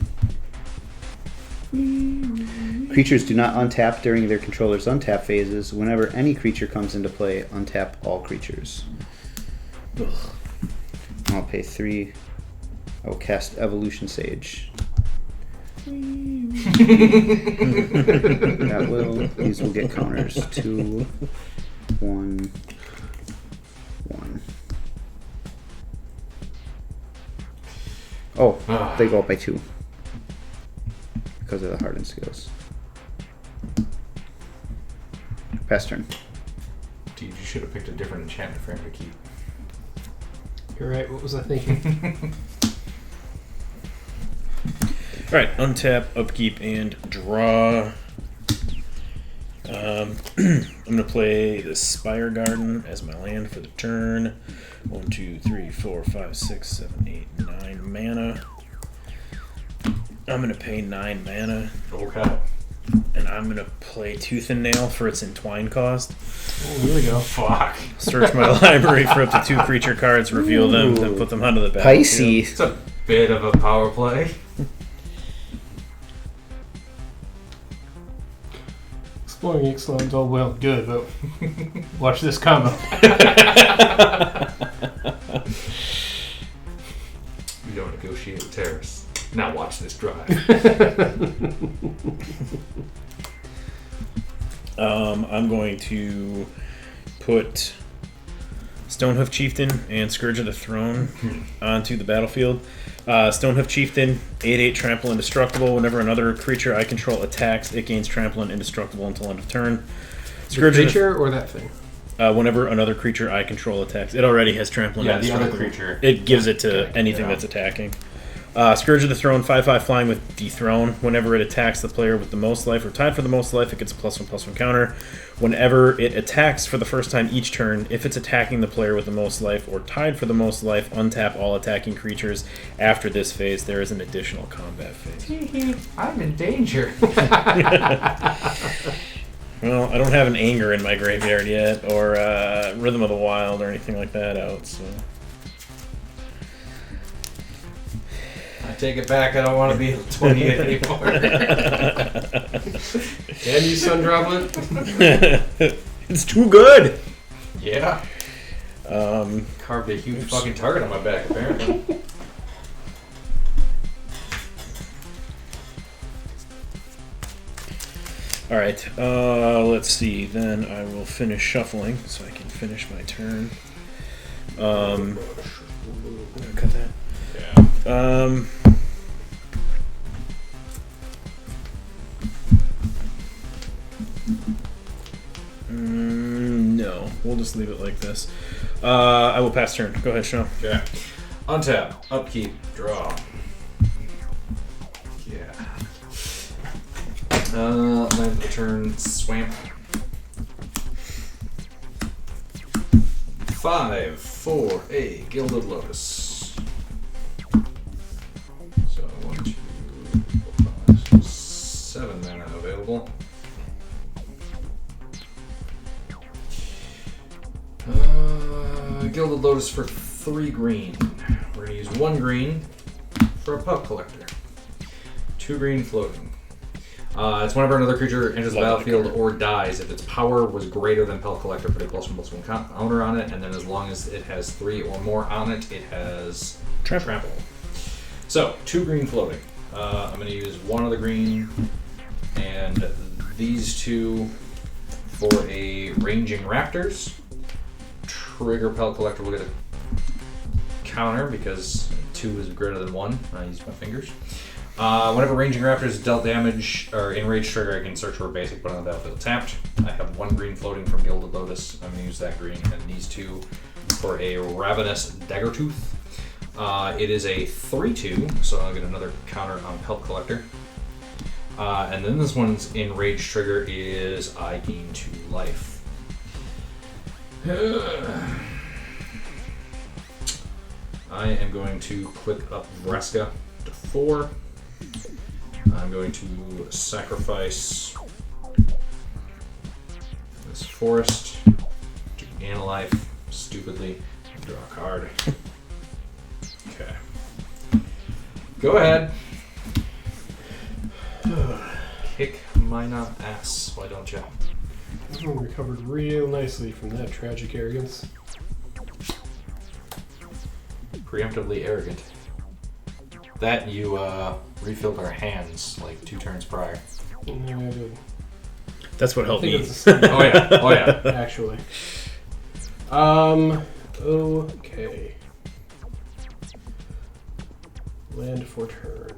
Creatures do not untap during their controller's untap phases. Whenever any creature comes into play, untap all creatures. Ugh. I'll pay 3. I will cast Evolution Sage. These will get counters. 2, 1, 1. Oh, they go up by 2. Because of the hardened skills. Pass turn. Dude, you should have picked a different enchantment for him to keep. You're right, what was I thinking? Alright, untap, upkeep, and draw. I'm going to play the Spire Garden as my land for the turn. 1, 2, 3, 4, 5, 6, 7, 8, 9 mana. I'm going to pay 9 mana. Okay. And I'm going to play Tooth and Nail for its entwine cost. Oh, here we go. Fuck. Search my library for up to 2 creature cards, reveal them, then put them onto the battlefield. Pisces. It's a bit of a power play. Exploring Ixalan's all well and good, but watch this combo. We don't negotiate with terrorists. Now watch this drive. I'm going to put Stonehoof Chieftain and Scourge of the Throne onto the battlefield. Stonehoof Chieftain, 8/8 Trample Indestructible. Whenever another creature I control attacks, it gains Trample and Indestructible until end of turn. The creature or that thing? Whenever another creature I control attacks, it already has trample. Yeah, and the other strong. creature. It gives it to anything that's attacking. Scourge of the Throne, 5/5 flying with Dethrone. Whenever it attacks the player with the most life or tied for the most life, it gets a +1/+1 counter. Whenever it attacks for the first time each turn, if it's attacking the player with the most life or tied for the most life, untap all attacking creatures. After this phase, there is an additional combat phase. I'm in danger. Well, I don't have an Anger in my graveyard yet, or Rhythm of the Wild, or anything like that out, so... I take it back. I don't want to be 28 anymore. Can you Sun Droplet? It's too good! Yeah. Carved a huge fucking target on my back, apparently. Alright, let's see. Then I will finish shuffling so I can finish my turn. Cut that. Yeah. No, we'll just leave it like this. I will pass turn. Go ahead, Sean. Okay. Untap, upkeep, draw. Yeah. Land of the turn, swamp. 5 for a Gilded Lotus. So 1, 2, 4, 5, 7 mana available. Gilded Lotus for 3 green. We're going to use 1 green for a Pub Collector. 2 green floating. It's whenever another creature enters the battlefield or dies, if its power was greater than Pub Collector, put a +1/+1 counter on it, and then as long as it has 3 or more on it, it has trample. So, 2 green floating. I'm going to use 1 of the green and these 2 for a Ranging Raptors. Trigger Pelt Collector will get a counter because 2 is greater than 1. I use my fingers. Whenever Ranging Raptors dealt damage or enraged trigger, I can search for a basic put on the battlefield tapped. I have 1 green floating from Gilded Lotus. I'm going to use that green and these 2 for a Ravenous Daggertooth. It is a 3/2, so I'll get another counter on Pelt Collector. And then this one's enraged trigger is I gain 2 life. I am going to click up Vraska to 4. I'm going to sacrifice this forest to gain a life, stupidly, and draw a card. Okay. Go ahead. Kick my ass, why don't you? Recovered real nicely from that tragic arrogance. Preemptively arrogant. That you refilled our hands like 2 turns prior. Yeah, I did. That's what I helped think me. it's the same. Oh yeah. Actually. Okay. Land for turn.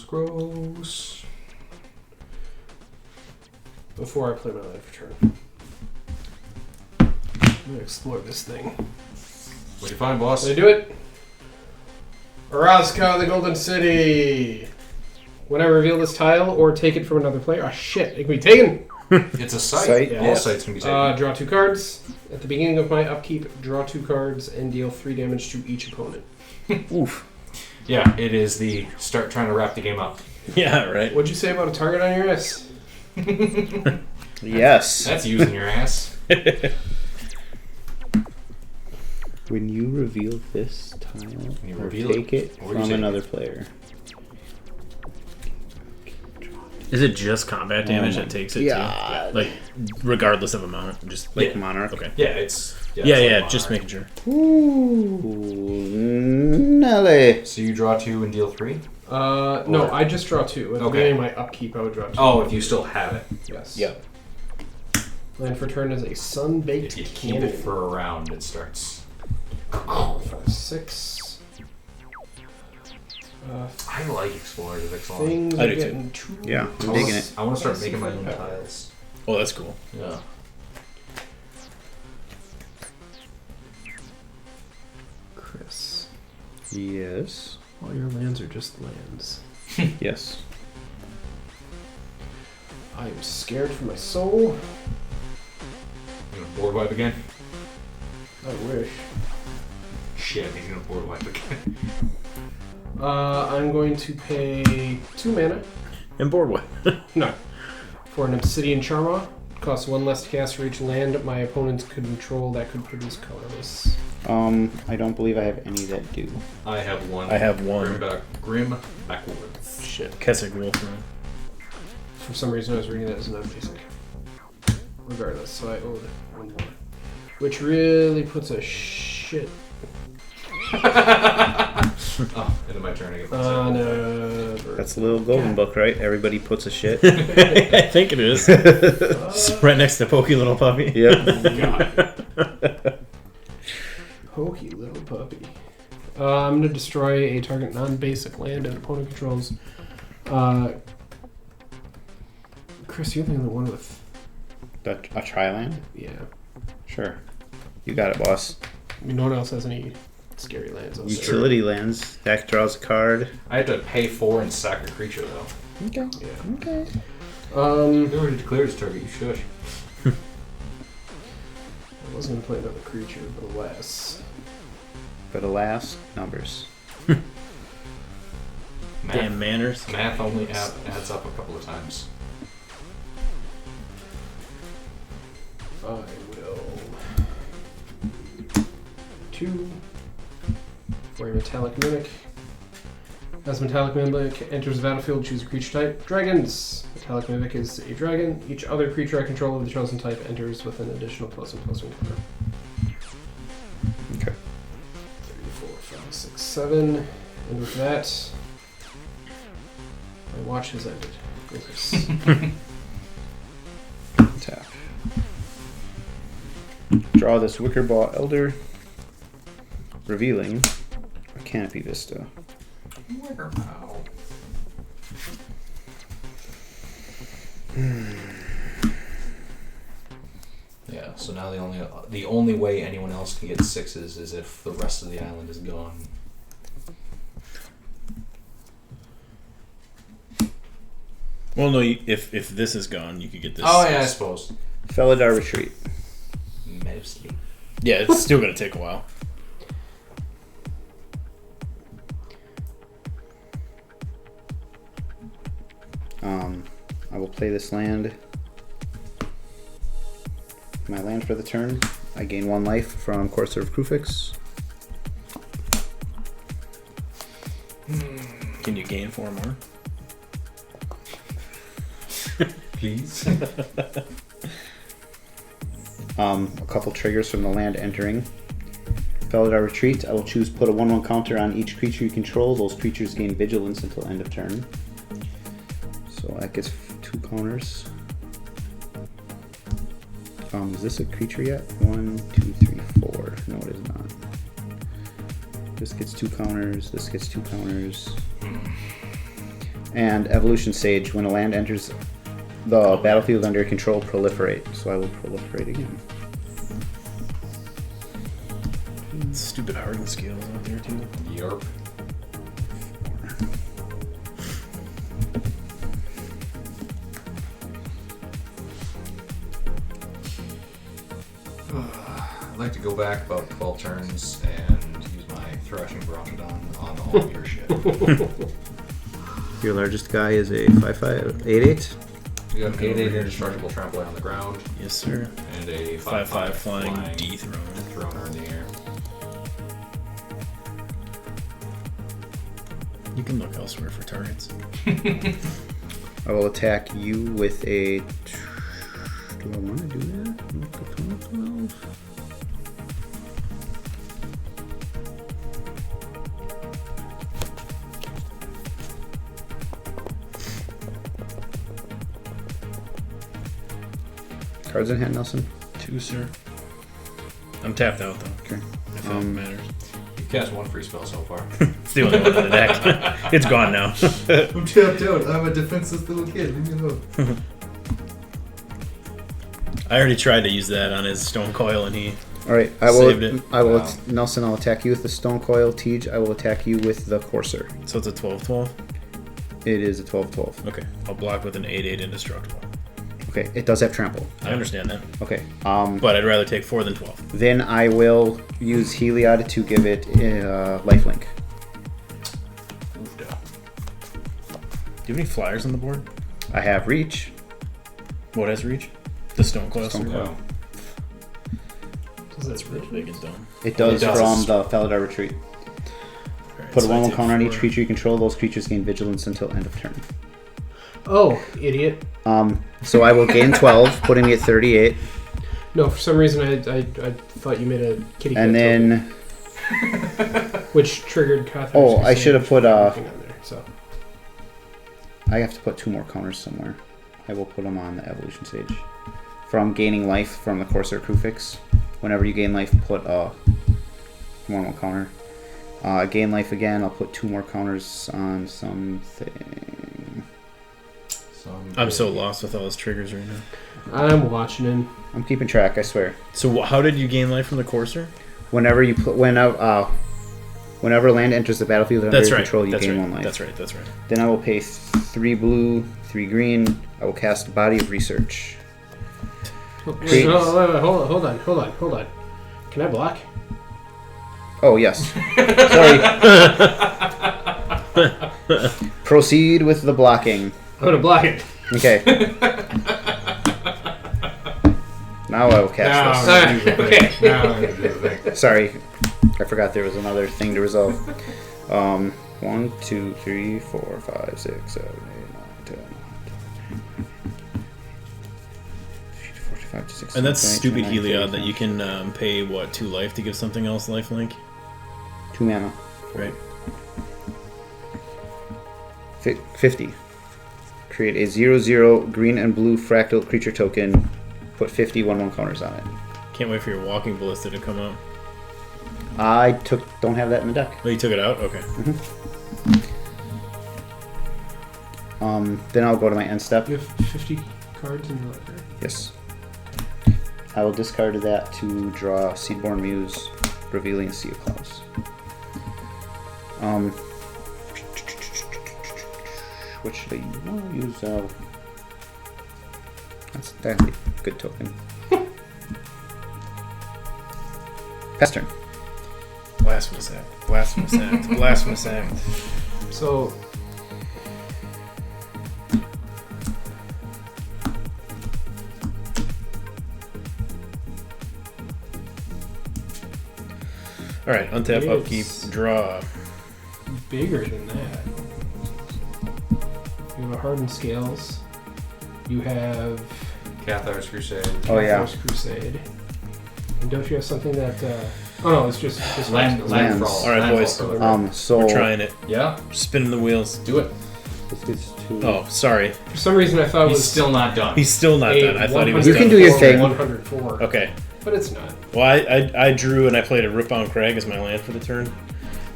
Gross. Before I play my land for turn, I'm gonna explore this thing. What do you find, boss? Did I do it? Orazka, the Golden City. When I reveal this tile or take it from another player, shit, it can be taken. It's a site. Yeah. All sites can be taken. Draw 2 cards. At the beginning of my upkeep, draw 2 cards and deal 3 damage to each opponent. Oof. Yeah, it is the start trying to wrap the game up. Yeah, right. What'd you say about a target on your ass? Yes. That's using your ass. When you reveal this tile, you or reveal take it or you from take another it. player. Is it just combat damage that takes it? God. Too? Like, regardless of amount, just Like yeah. Monarch. Okay. Yeah, it's Yeah, like just Monarch. making sure. Ooh, Nelly. So you draw 2 and deal 3? No, I just draw 2. At the Okay. beginning of my upkeep, I would draw 2. Oh, if you still have it. Yes. Yep. Land for turn is a sun-baked If you keep cannon. it for a round, it starts. 5, 6. I like Explorers of Ixalan. Things I are do too. getting too. Yeah, I'm digging it. I want to start making my own Okay. tiles. Oh, that's cool. Yeah. Chris, Yes. all your lands are just lands. Yes. I am scared for my soul. You gonna board wipe again? I wish. Shit, he's gonna board wipe again. I'm going to pay 2 mana. And board what? No. For an Obsidian Charma. Costs 1 less to cast for each land my opponents could control that could produce colorless. I don't believe I have any that do. I have one. I have one. Grim Backwoods. Shit. Keswick Wolfman. For some reason I was reading that as non-basic. Regardless, so I owed 1 more. Which really puts a shit. Oh, into my turn again. No. That's the little golden book, right? Everybody puts a shit. I think it is. Right next to Pokey Little Puppy. Yep. Pokey little puppy. I'm going to destroy a target non-basic land an opponent controls. Chris, you're the only one with... A tri-land? Yeah. Sure. You got it, boss. I mean, no one else has any scary lands. I'll say. Utility lands. Deck draws a card. I have to pay 4 and sack a creature, though. Okay. Yeah. Okay. You already declared his target, you shush. I was going to play another creature, but alas. But alas, numbers. Damn manners. Math only adds up a couple of times. I will. 2 for a Metallic Mimic. As Metallic Mimic enters the battlefield, choose a creature type. Dragons! Metallic Mimic is a dragon. Each other creature I control of the chosen type enters with an additional +1/+1 counter. Okay. 3, 4, 5, 6, 7. And with that, my watch has ended. Go, Chris. Tap. Draw this Wickerball Elder, revealing a Canopy Vista. Yeah, so now the only way anyone else can get 6s is if the rest of the island is gone. Well, no, if this is gone, you could get this. Oh yeah, I suppose. Felidar Retreat. Mostly. Yeah, it's still going to take a while. I will play this land. My land for the turn. I gain 1 life from Courser of Krufix. Can you gain 4 more? Please. A couple triggers from the land entering. Felidar Retreat. I will choose put a 1/1 counter on each creature you control. Those creatures gain vigilance until end of turn. So that gets 2 counters. Is this a creature yet? 1, 2, 3, 4. No, it is not. This gets 2 counters. This gets 2 counters. And Evolution Sage. When a land enters the battlefield under your control, proliferate. So I will proliferate again. Stupid hardened scales out there, too. Yarp. I'd like to go back about 12 turns and use my Thrashing Bronchodon on all of your shit. Your largest guy is a 5/5, 8/8. We got an 8/8 indestructible trample on the ground Yes, sir. and a 5/5 flying flying dethroner. throner in the air. You can look elsewhere for targets. I will attack you with a. Do I want to do that? 12. cards in hand, Nelson? 2, sir. I'm tapped out, though. Okay. If it matters. You've cast one free spell so far. It's the only one in the deck. It's gone now. I'm tapped out. I'm a defenseless little kid. Leave me alone. I already tried to use that on his stone coil, and he... All right, Saved it. Wow. Nelson, I'll attack you with the stone coil. Tej, I will attack you with the courser. So it's a 12-12? It is a 12-12. Okay. I'll block with an 8-8 indestructible. Okay, it does have trample. I understand that. Okay. But I'd rather take 4 than 12. Then I will use Heliod to give it lifelink. Do you have any flyers on the board? I have reach. What has reach? The stone coil. Stone coil. No. That's really big and dumb. It does It does. from the Felidar retreat. Alright, Put a so I 1/1 take counter on each 4. creature you control. Those creatures gain vigilance until end of turn. Oh, idiot. So I will gain 12, putting me at 38. No, for some reason I thought you made a kitty cat And then... token, which triggered Catherine's Oh, I Crusade should have put... on there, so. I have to put 2 more counters somewhere. I will put them on the evolution stage. From gaining life from the Corsair Crewfix. Whenever you gain life, put a 1/1 counter. Gain life again, I'll put 2 more counters on something. I'm so lost with all his triggers right now. I'm watching him. I'm keeping track, I swear. So how did you gain life from the Courser? Whenever you put... Whenever land enters the battlefield under That's your right. control, you That's gain right. 1 life. That's right. That's right. Then I will pay 3 blue, 3 green. I will cast Body of Research. Wait, Create- hold on. Can I block? Oh, yes. Sorry. Proceed with the blocking. I'm gonna block it. Okay. Now I will cast Okay. this. Sorry. I forgot there was another thing to resolve. 1, 2, 3, 4, 5, 6, 7, 8, 9, 10. 45 to 16, And that's 20, stupid 29, Heliod 30, that you can pay, 2 life to give something else lifelink? 2 mana. Right. 50. Create a 0/0 green and blue fractal creature token. Put 50 1/1 counters on it. Can't wait for your walking ballista to come out. I don't have that in the deck. Oh, you took it out? Okay. Then I'll go to my end step. You have 50 cards in your library. Yes. I will discard that to draw Seedborn Muse, revealing Sea of Clouds. What should I use? I'll use that's a good token. Pass turn. Blasphemous Act. Blasphemous Act. Blasphemous Act. So, Alright, untap, It's- upkeep, draw. bigger than that. You have a Hardened Scales. You have Cathar's Crusade. Oh, yeah. Cathar's Crusade. And don't you have something that... oh no, it's just Landfall. Lands. Alright, boys. So We're trying it. Yeah, Spinning the wheels. do it. this gets to Oh, sorry. For some reason I thought it He's was still not done. He's still not done. I thought he was You done. can do your thing. 104. Okay. But it's not. Well, I drew and I played a Ripbound Crag as my land for the turn.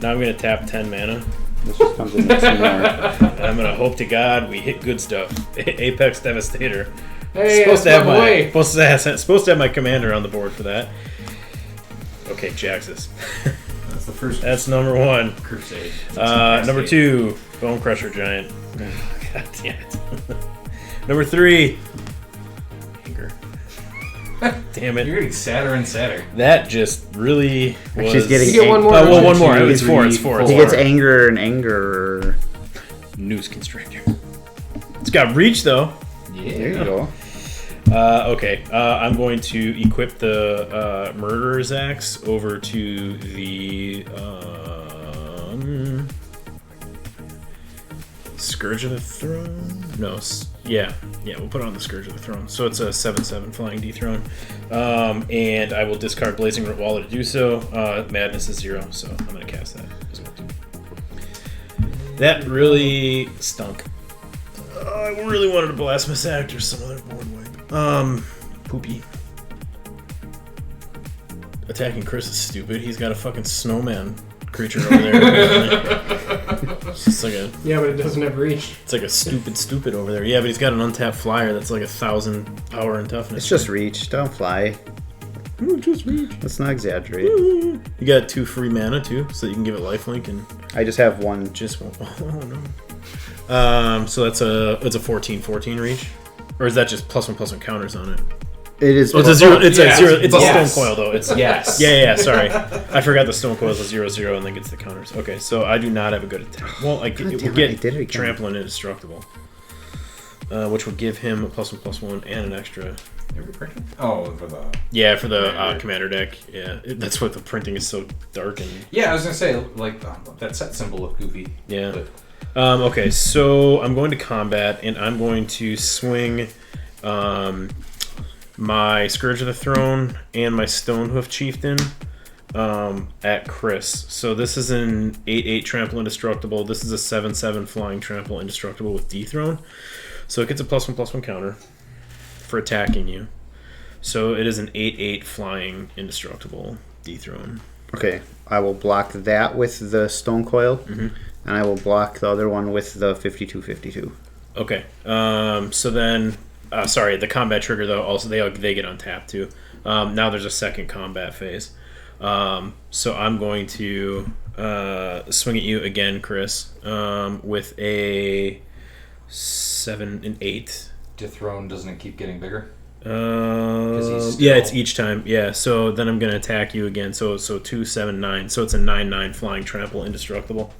Now I'm going to tap 10 mana. this just comes in 2 more. And I'm going to hope to God we hit good stuff. Apex Devastator. Hey, supposed to have away. supposed to have my commander on the board for that. Okay, Jaxus. That's the first That's number 1. Crusade. Number 2, Bone Crusher Giant. God damn it. Number 3, Anger. Damn it. You're getting sadder and sadder. That just really was... She's getting You get one more. Oh, well, one more. 2, It's 4. It's 3, 4. He It's gets 4. anger and anger. Noose Constrictor. It's got reach, though. There you go. Okay. I'm going to equip the Murderer's Axe over to the Scourge of the Throne? No. Yeah, we'll put it on the Scourge of the Throne. So it's a 7/7 Flying Dethrone. And I will discard Blazing Root Walla to do so. Madness is 0, so I'm going to cast that as well, too. That really stunk. I really wanted a Blasphemous Act or some other board wipe. Poopy. Attacking Chris is stupid. He's got a fucking snowman creature over there. It's just like a. Yeah, but it doesn't have reach. It's like a stupid over there. Yeah, but he's got an untapped flyer that's like 1,000 power and toughness. It's just reach. Don't fly. Ooh, just reach. Let's not exaggerate. You got 2 free mana too, so you can give it lifelink and I just have one. just. Oh no. So that's a 14/14 reach, or is that just +1/+1 counters on it? It is. Oh, it's a zero. It's Yes. a zero. It's Yes. a stone coil though. It's Yes. Yeah. Sorry, I forgot the stone coil is a 0/0 and then gets the counters. Okay, so I do not have a good attack. Well, it damn will it, I get did it again. trample and indestructible, which will give him a +1/+1 and an extra. Oh, for the. Yeah, for the commander deck. Yeah, that's what the printing is so dark and. Yeah, I was gonna say like that set symbol looked goofy. Yeah. But Okay, so I'm going to combat, and I'm going to swing my Scourge of the Throne and my Stonehoof Chieftain at Chris. So this is an 8/8 Trample Indestructible. This is a 7/7 Flying Trample Indestructible with Dethrone. So it gets a +1/+1 counter for attacking you. So it is an 8/8 Flying Indestructible Dethrone. Okay, I will block that with the stone coil, and I will block the other one with the 52/52. Okay. So then, sorry, the combat trigger though. Also, they get untapped too. Now there's a second combat phase. So I'm going to swing at you again, Chris, with a 7 and 8. Dethrone, doesn't it keep getting bigger? Yeah, it's each time. Yeah. So then I'm gonna attack you again. So 2, 7, 9. So it's a 9/9 Flying Trample Indestructible.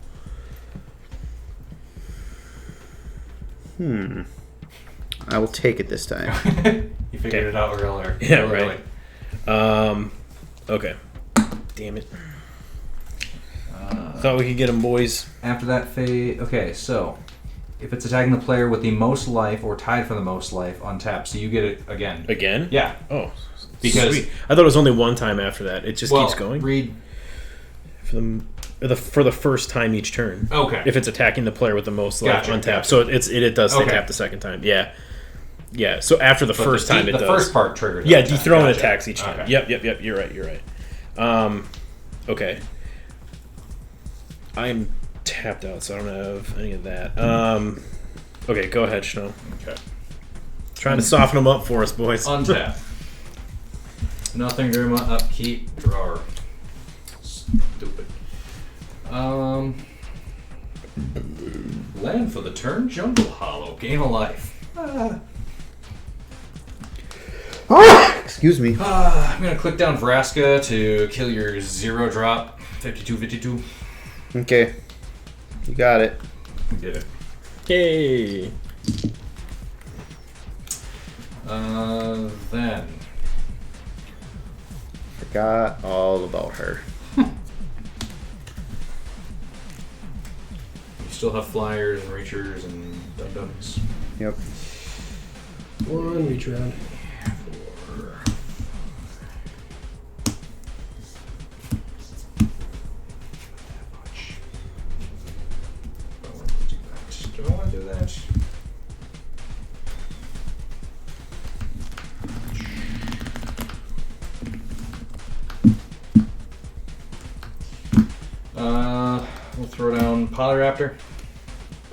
I will take it this time. You figured it out earlier. Yeah, Really right. Okay. Damn it. Thought we could get them, boys. After that phase, okay, so if it's attacking the player with the most life or tied for the most life, untap. So you get it again. Again? Yeah. Oh, Because- sweet. I thought it was only one time after that. It just keeps going Read. for the first time each turn. Okay. If it's attacking the player with the most life, Gotcha, untap. gotcha. So it does stay Okay. tapped the second time. Yeah. Yeah. So after the But first time, it the does. first part triggers. Yeah, every time. dethrone Gotcha. attacks each time. Okay. Yep. You're right. Okay. I'm tapped out, so I don't have any of that. Okay, go ahead, Snow. Okay. Trying to soften them up for us, boys. Untap. Nothing during my upkeep. Drawer. Stupid. Land for the turn. Jungle Hollow. Gain a life. Excuse me. I'm gonna click down Vraska to kill your 0-drop 52/52. Okay. You got it. We did it. Yay! Then Forgot all about her. you still have flyers and reachers and dum-dums. Yep. One reach around. Don't want to do that. We'll throw down Polyraptor.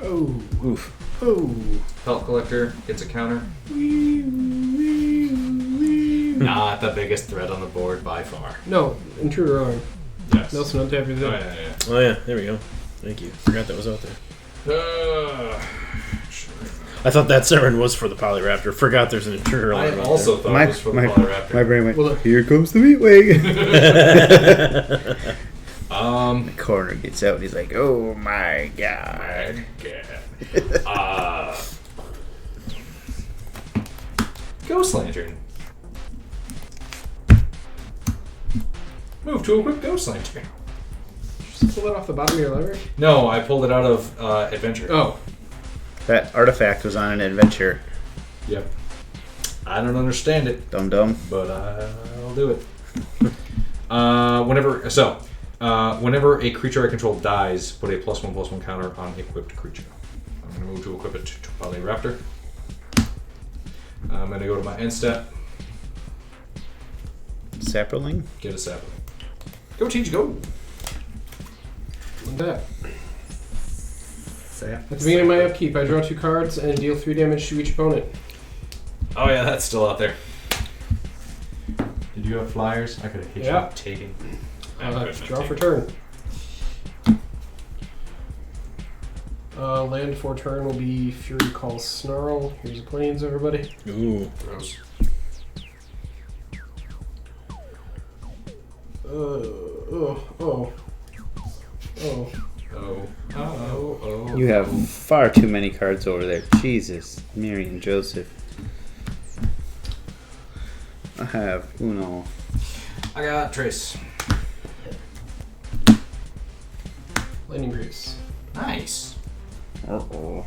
Oh. Oof. Oh. Pelt Collector gets a counter. Not the biggest threat on the board by far. No, intruder arm. Yes. Nelson untap your Oh, thing. yeah. Oh yeah, there we go. Thank you. Forgot that was out there. Sure. I thought that siren was for the Polyraptor. Forgot there's an intruder I alarm out also thought My, it was for the my, Polyraptor. my brain went, Well, here comes the meat wagon. Um, Corner gets out and he's like, oh my god. Ghost Lantern. Move to equip Ghost Lantern. Just pull it off the bottom of your lever. No, I pulled it out of Adventure. Oh. That artifact was on an adventure. Yep. I don't understand it, Dum dum. but I'll do it. Whenever a creature I control dies, put a +1/+1 counter on equipped creature. I'm going to move to equip it to Polyraptor. I'm going to go to my end step. Sapperling. Get a sapling. Go, Teach, go. With that. At the beginning of my upkeep, I draw 2 cards and deal 3 damage to each opponent. Oh yeah, that's still out there. Did you have flyers? I could have hit you Yeah. up taking. Draw for turn. Land for turn will be Fury Call Snarl. Here's the planes, everybody. Ooh. Gross. Oh. Oh. You have far too many cards over there. Jesus, Mary and Joseph. I have Uno. I got Trace. Lightning Grease. Nice. Uh-oh.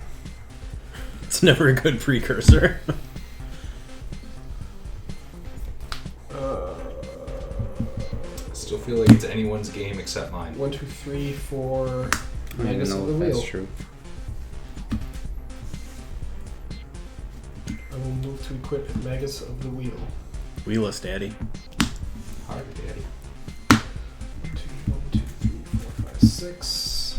It's never a good precursor. Still feel like it's anyone's game except mine. 1, 2, 3, 4. I don't even Magus know of the if Wheel. that's true. I will move to equip Magus of the Wheel. Wheelus, Daddy. Hard, Daddy. 1, 2, 3, 4, 5, 6.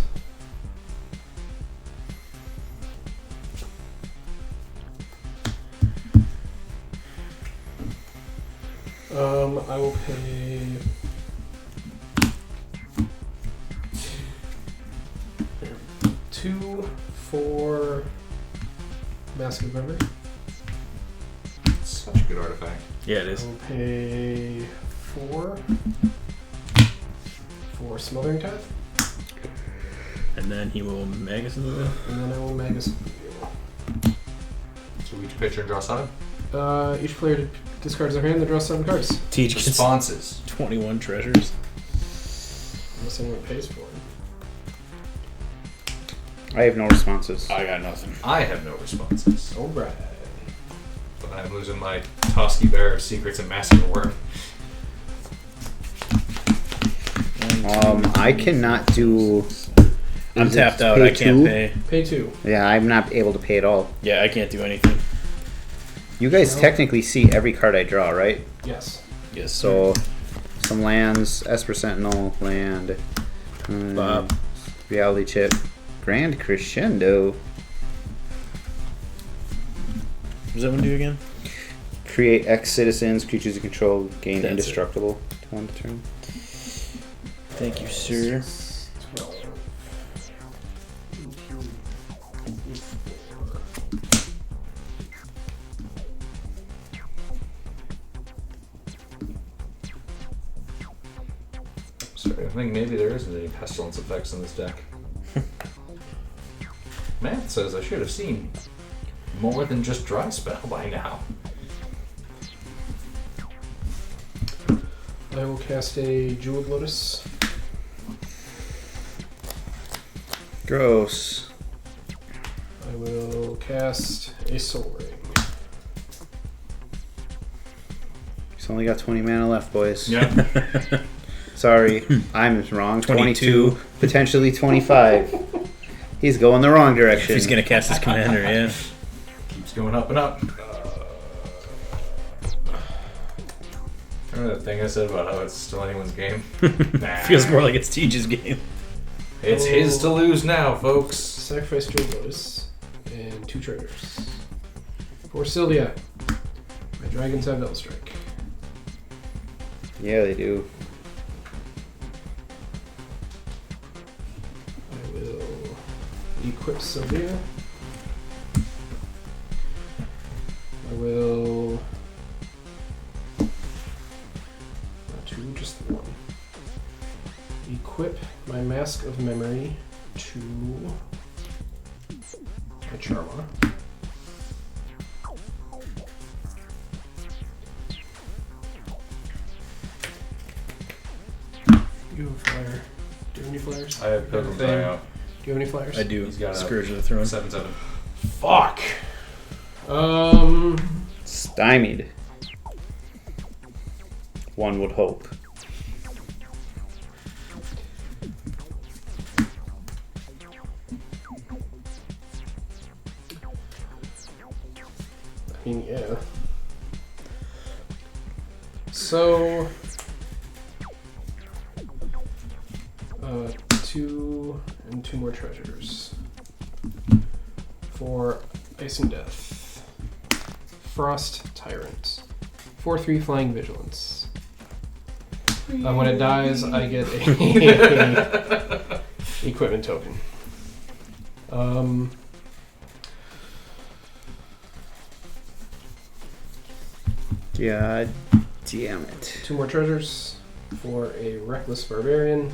I will pay 2 for Mask of Memory. Such a good artifact. Yeah, it I is. will pay 4 for Smothering Tithe, And then he will Magus into the. and then I will Magus of the Wheel. So each pitcher draw 7. Each player discards their hand and draws 7 cards. Teach gets Responses. 21 treasures. Unless anyone pays for it. I have no responses. I got nothing. I have no responses. Alright. But I'm losing my Tosky Bear of Secrets and Master Worm. I cannot do. I'm Is it tapped out. pay I can't two? pay. Pay 2. Yeah, I'm not able to pay at all. Yeah, I can't do anything. You guys No. technically see every card I draw, right? Yes. Yes. So, some lands, Esper Sentinel, land, Bob. Reality Chip, Grand Crescendo, What does that one do again? create X citizens, creatures you control, gain That's it. indestructible to one turn. Thank you, sir. 12. Sorry, I think maybe there isn't any pestilence effects in this deck. Math says I should have seen more than just dry spell by now. I will cast a Jeweled Lotus. Gross. I will cast a Soul Ring. He's only got 20 mana left, boys. Yeah. Sorry, I'm wrong. 22. 22, potentially 25. He's going the wrong If direction. he's gonna cast his commander, yeah. Keeps going up and up. Remember that thing I said about how it's still anyone's game? Nah. Feels more like it's Teach's game. It's his to lose now, folks. Sacrifice Jeweled Lotus. And 2 treasures. For Sylvia. My dragons have Veil Strike. Yeah, they do. I will equip Sylvia. I will. Not 2, just 1. Equip my Mask of Memory to my Charma. You have a flyer. Do you have any flyers? I have Pilgrim's Thing. Eye out. Do you have any flyers? I do. He's got a- Scourge of the Throne. 7/7. Fuck. Stymied. One would hope. I mean, yeah. So 2 and 2 more treasures. For Ice and Death. Frost Tyrant. 4/3 Flying Vigilance. When it dies, I get a equipment token. God damn it. 2 more treasures for a Reckless Barbarian.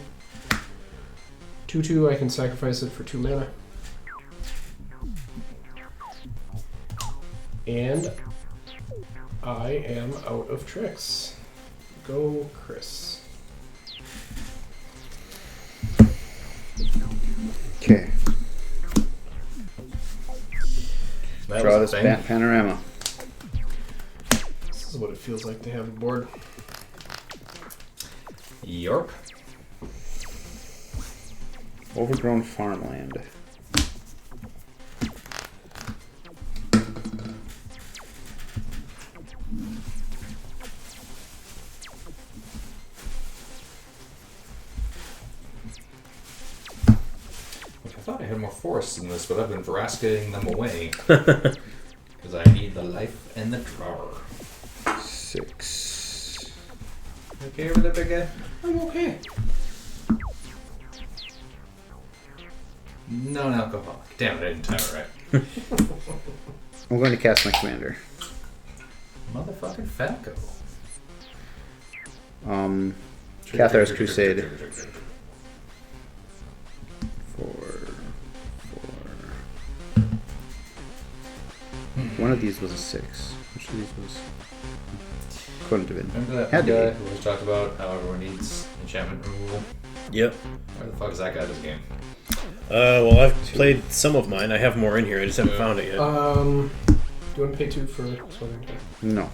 2/2, I can sacrifice it for 2 mana. And I am out of tricks. Go, Chris. Okay. Draw was this a thing. panorama. This is what it feels like to have a board. Yarp. Overgrown farmland. I thought I had more forests in this, but I've been Vraskating them away. Because I need the life and the drawer. 6. Okay over there, big guy? I'm okay. Non-alcoholic. Damn it, I didn't time it right. I'm going to cast my commander. Motherfucking Falco. Cathar's Crusade. 4. One of these was a 6. Which of these was? Couldn't have been. Remember that Had to guy be. who always talked about how everyone needs enchantment removal? Yep. Where the fuck is that guy this game? Well, I've played some of mine. I have more in here. I just haven't found it yet. Do you want to pay 2 for swimming? No.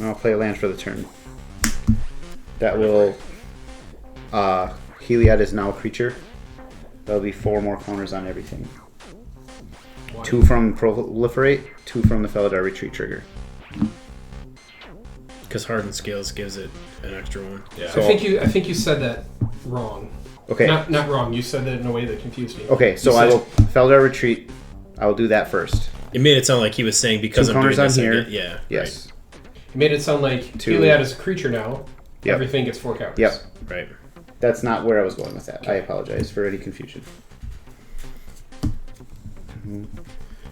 I'll play a land for the turn. That will. Heliod is now a creature. There'll be 4 more counters on everything. 2 from Proliferate, 2 from the Felidar Retreat trigger. Because Hardened Scales gives it an extra one. Yeah. So- I think you said that wrong. Okay. Not wrong. You said that in a way that confused me. Okay, so You I said- will Felidar Retreat. I will do that first. It made it sound like he was saying because 2 I'm doing counters this. on I here. get- yeah. Yes. You made it sound like 2. Heliod is a creature now. Yep. Everything gets 4 counters. Yep. Right. That's not where I was going with that. I apologize for any confusion.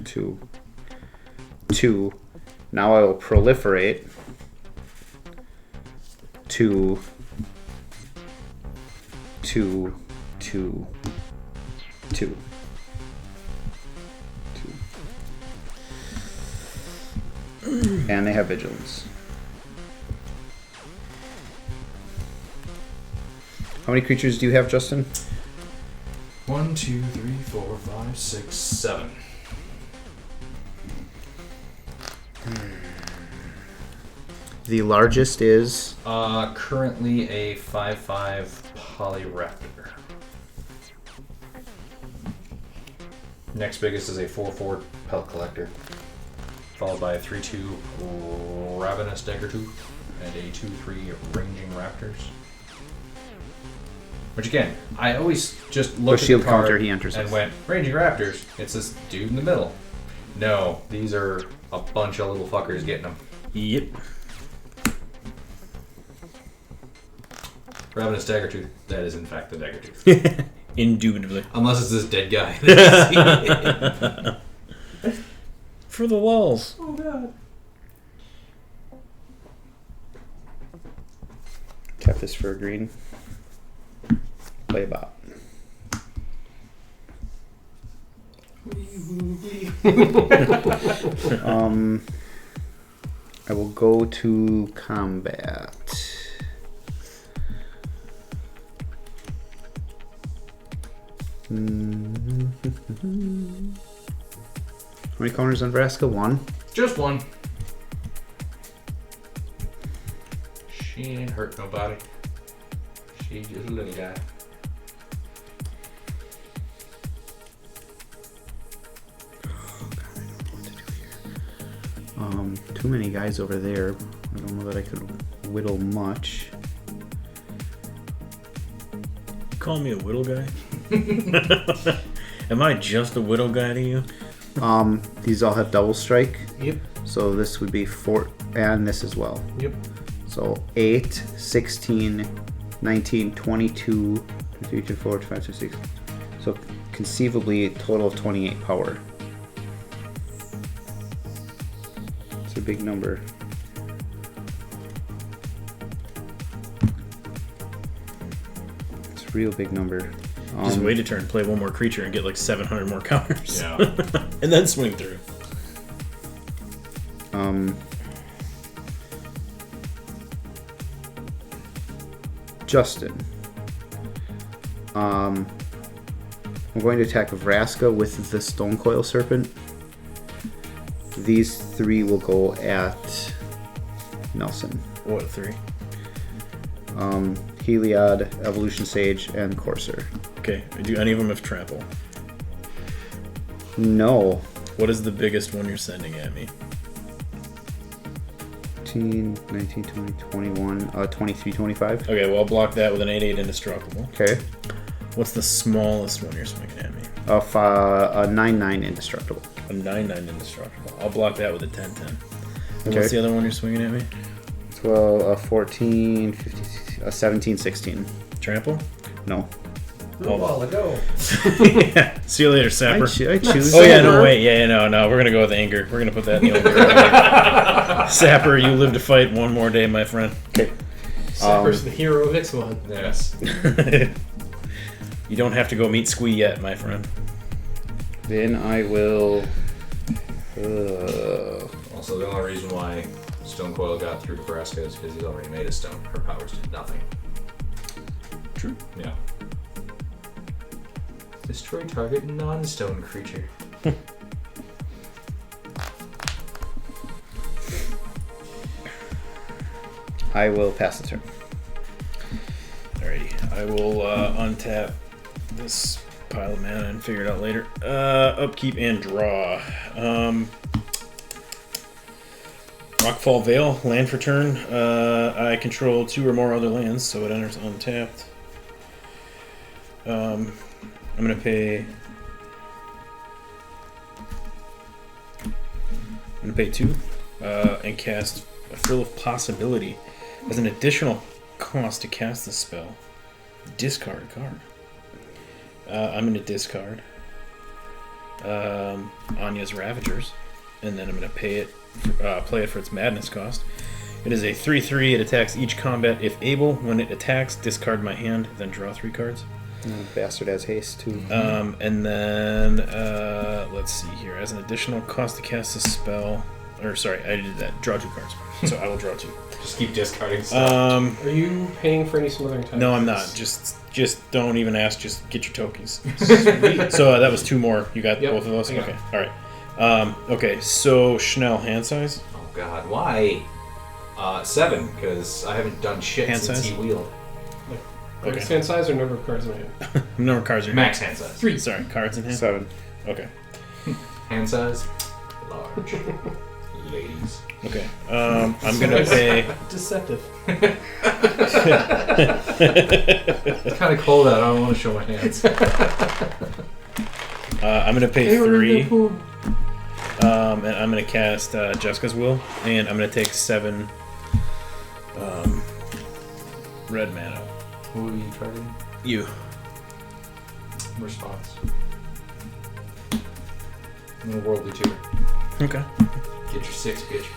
2. 2. Now I will proliferate. 2. 2. 2. 2. 2. And they have vigilance. How many creatures do you have, Justin? 1, 2, 3, 4, 5, 6, 7. The largest is Currently a 5/5 Polyraptor. Next biggest is a 4/4 Pelt Collector, followed by a 3/2 Ravenous Daggertooth and a 2/3 Ranging Raptors. Which again, I always just looked at shield the card counter he enters and with. went, Ranging Raptors, it's this dude in the middle. No, these are a bunch of little fuckers getting them. Yep. Ravenous Daggertooth, that is in fact the Daggertooth. Indubitably. Unless it's this dead guy. For the walls. Oh god. tap this for a green. Play a bot. I will go to combat. How many counters on Vraska? 1. Just one. She ain't hurt nobody. She's just a little guy. Too many guys over there. I don't know that I could whittle much. You call me a whittle guy? Am I just a whittle guy to you? These all have double strike. Yep. So this would be 4, and this as well. Yep. So 8, 16, 19, 22, 23, 24, 25, 26. So conceivably a total of 28 power. It's a big number. It's a real big number. Just wait a turn, play one more creature, and get like 700 more counters. Yeah. And then swing through. Justin. I'm going to attack Vraska with the Stone Coil Serpent. These 3 will go at Nelson. What, 3? Heliod, Evolution Sage, and Courser. Okay, do any of them have trample? No. What is the biggest one you're sending at me? 18, 19, 20, 21, 23, 25. Okay, well, I'll block that with an 8/8 indestructible. Okay. What's the smallest one you're swinging at me? A 9/9 Indestructible. A 9/9 indestructible. I'll block that with a 10/10. And Okay. what's the other one you're swinging at me? 12, 14, 15, 17, 16. Trample? No. A while ago. Yeah. See you later, Sapper. I choose. Oh yeah, no wait, yeah, no, we're gonna go with anger. We're gonna put that in the old Sapper, you live to fight one more day, my friend. Okay. Sapper's the hero of Ixalan. Yes. You don't have to go meet Squee yet, my friend. Then I will. Also, the only reason why Stone Coil got through to Vraska is because he's already made a stone. Her powers did nothing. True. Yeah. Destroy target non-stone creature. I will pass the turn. Alrighty, I will untap this pile of mana and figure it out later. Upkeep and draw. Rockfall Vale, land for turn. I control 2 or more other lands, so it enters untapped. I'm gonna pay. I'm gonna pay 2 and cast a Frill of Possibility as an additional cost to cast the spell. Discard a card. I'm gonna discard Anya's Ravagers, and then I'm gonna pay it. Play it for its madness cost. It is a 3/3. It attacks each combat if able. When it attacks, discard my hand, then draw 3 cards. Bastard has haste too. And then let's see here. As an additional cost to cast a spell, or sorry, I did that. Draw 2 cards. So I will draw 2. Just keep discarding stuff. Are you paying for any smothering type? No, I'm not. Just don't even ask. Just get your tokens. So that was 2 more. You got both of those. Yeah. Okay. All right. Okay. So Schnell, hand size. Oh God, why? 7, because I haven't done shit Hand since size? he wheeled. Like Okay. hand size or number of cards in my hand? Number of cards are Max hand size. 3. Sorry, cards in hand. 7. Okay. Hand size, large. Ladies. Okay. I'm gonna pay. Deceptive. It's kind of cold out. I don't want to show my hands. I'm gonna pay 3. And I'm gonna cast Jessica's Will, and I'm gonna take 7 red mana. Who are you targeting? You. Response. I'm gonna worldly tutor. Okay. Get your 6, bitch.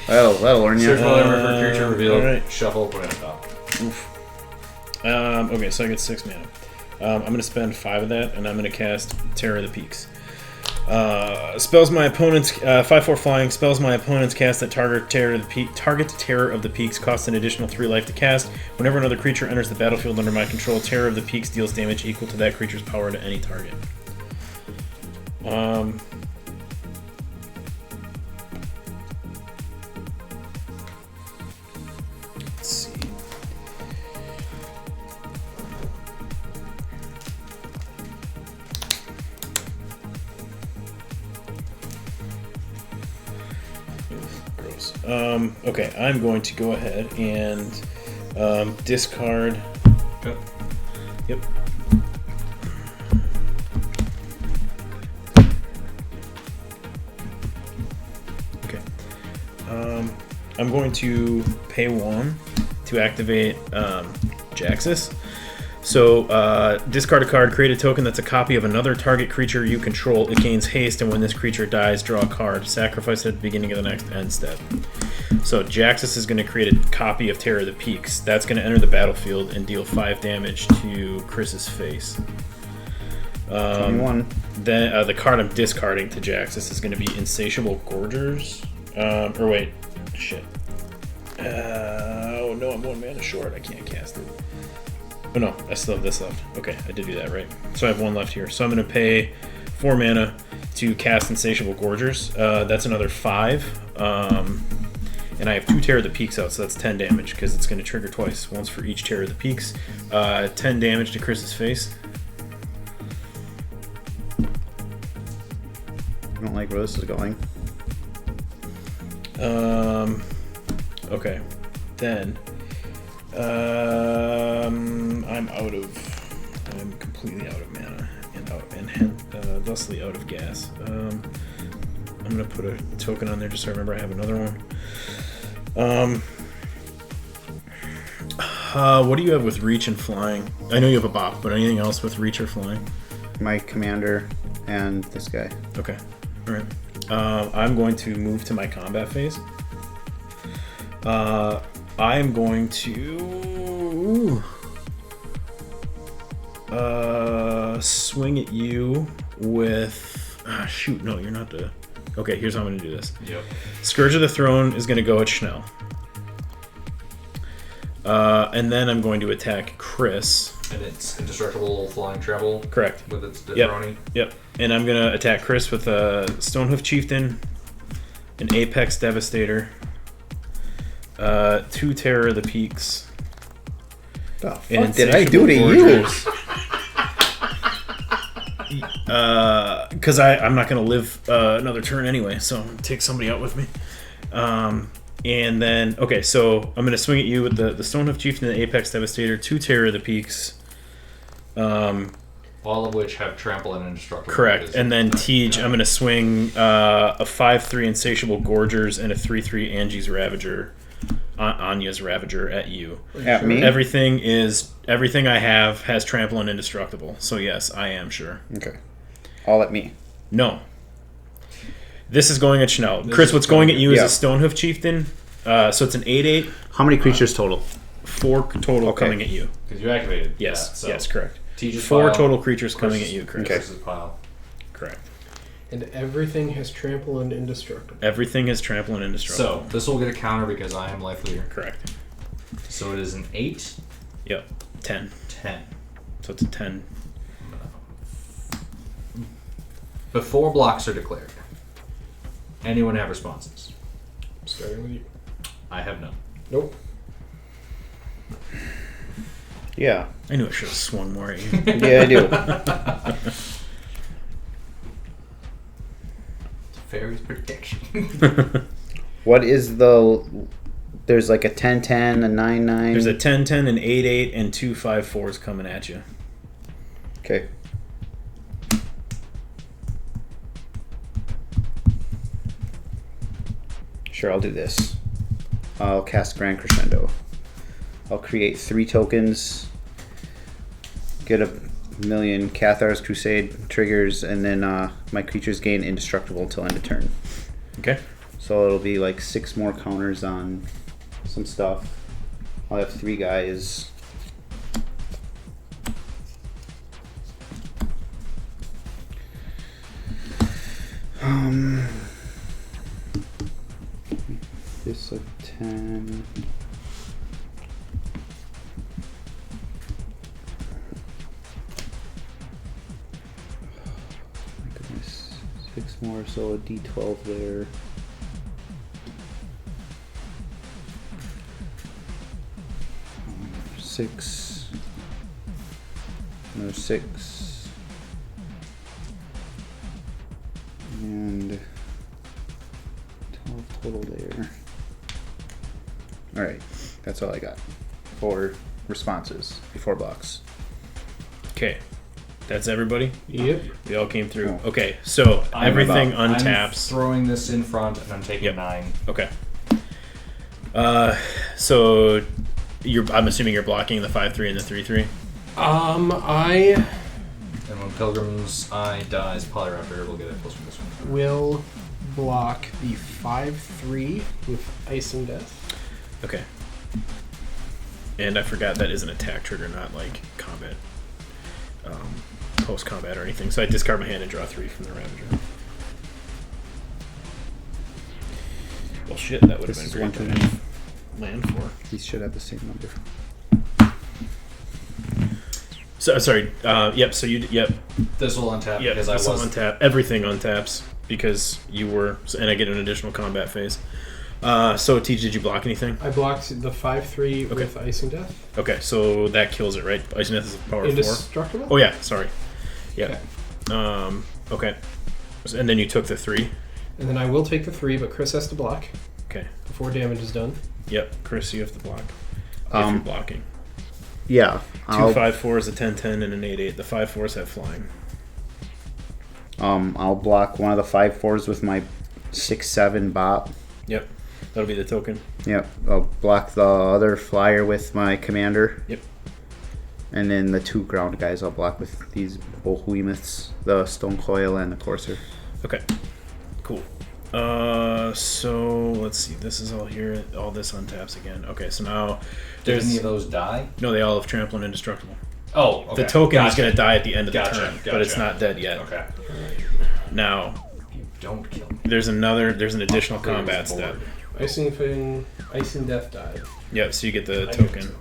That'll earn you. Search while ever for creature revealed. alright. Shuffle, put it on top. Okay, so I get 6 mana. I'm gonna spend 5 of that, and I'm gonna cast Terror of the Peaks. Spells my opponent's 5/4 flying. Spells my opponent's cast that target Terror of the Peaks costs an additional 3 life to cast. Whenever another creature enters the battlefield under my control, Terror of the Peaks deals damage equal to that creature's power to any target. Let's see. Oof, gross. Okay, I'm going to go ahead and discard. Good. Yep. Okay. I'm going to pay 1 to activate Jaxus. So, discard a card, create a token that's a copy of another target creature you control. It gains haste, and when this creature dies, draw a card. Sacrifice it at the beginning of the next end step. So, Jaxus is going to create a copy of Terror of the Peaks. That's going to enter the battlefield and deal 5 damage to Chris's face. 21. Then the card I'm discarding to Jaxus is going to be Insatiable Gorgers. Or wait, shit. Oh no, I'm 1 mana short. I can't cast it. Oh no, I still have this left. Okay, I did do that right. So I have 1 left here. So I'm going to pay 4 mana to cast Insatiable Gorgers. That's another 5. And I have 2 Terror of the Peaks out, so that's 10 damage because it's going to trigger twice. Once for each Terror of the Peaks. 10 damage to Chris's face. I don't like where this is going. Okay. Then I'm completely out of mana and thusly out of gas. I'm gonna put a token on there just so I remember I have another one. What do you have with reach and flying? I know you have a bop, but anything else with reach or flying? My commander and this guy. Okay. All right. I'm going to move to my combat phase. I'm going to swing at you with. Shoot, no, you're not the. Okay, here's how I'm going to do this. Yep. Scourge of the Throne is going to go at Schnell. And then I'm going to attack Chris. And it's indestructible flying travel. Correct. With its Death. Yep. And I'm going to attack Chris with a Stonehoof Chieftain, an Apex Devastator, 2 Terror of the Peaks. The fuck did I do to you? Because I'm not going to live another turn anyway, so take somebody out with me. And then, okay, so I'm going to swing at you with the Stonehoof Chieftain and the Apex Devastator, 2 Terror of the Peaks. All of which have trample and indestructible. Correct. And then Tej, I'm going to swing a 5/3 Insatiable Gorgers and a 3/3 Angie's Ravager, Anya's Ravager at you. At me? Everything I have has trample and indestructible. So yes, I am sure. Okay. All at me. No. This is going at Schnell. Chris, what's going at you is a Stonehoof Chieftain. So it's an 8/8. How many creatures total? 4 total coming at you. Because you activated. Yes. That, so. Yes, correct. Tej's 4 pile, total creatures coming at you, Chris. Okay. Chris's pile. Correct. And everything has trample and indestructible. Everything is trample and indestructible. So this will get a counter because I am life leader. Correct. So it is an 8. Yep. 10. 10. So it's a 10. Before blocks are declared, anyone have responses? Starting with you. I have none. Nope. Yeah. I knew I should have swung more at you. Yeah, I do. Fairy's protection. What is the... There's like a 10-10, a 9-9. There's a 10-10, an 8-8, and 2 5/4s coming at you. Okay. Sure, I'll do this. I'll cast Grand Crescendo. I'll create 3 tokens, get a million Cathar's Crusade triggers, and then my creatures gain indestructible until end of turn. Okay. So it'll be like 6 more counters on some stuff. I'll have 3 guys. This like 10. My goodness, 6 more, so a D12 there. Six. Another 6. And 12 total there. All right, that's all I got for responses before blocks. Okay. That's everybody? Yep. We all came through. Oh. Okay, so I'm everything I'm untaps. throwing this in front, and I'm taking Yep. 9. Okay. So I'm assuming you're blocking the 5-3 and the 3-3? I And when Pilgrim's Eye dies, Polyraptor will get it plus from this one. will block the 5-3 with Icing Death. Okay. And I forgot that is an attack trigger, not like combat, post combat or anything. So I discard my hand and draw 3 from the Ravager. Well, shit, that would have This been is great one to too have land for. These should have the same number. So sorry. Yep. So yep. This will untap Yep. because I This will was. untap. Everything untaps because you were, and I get an additional combat phase. So Teach, did you block anything? I blocked the 5-3 Okay. with Icing Death. Okay, so that kills it, right? Icing Death is power 4. Indestructible? Oh yeah, sorry. Yeah. Okay. Okay. And then you took the 3. And then I will take the 3, but Chris has to block Okay. before damage is done. Yep. Chris, you have to block. If Um, you're blocking. Yeah, 2 5-4s, a 10-10, and an 8-8. The 5-4s have flying. I'll block one of the 5-4s with my 6-7 bop. Yep. That'll be the token. Yep, I'll block the other flyer with my commander. Yep. And then the 2 ground guys I'll block with these behemoths, the Stone Coil and the Courser. Okay. Cool. So let's see. This is all here. All this untaps again. Okay, so now Did there's any of those die? no. They all have trample and indestructible. Oh, okay. The token is Gotcha. going to die at the end of the Gotcha, turn, but it's gotcha. not dead yet. Okay. Now You don't kill me. there's an additional Clear combat this board. step. Icing Death died. Yep. So you get the I get token.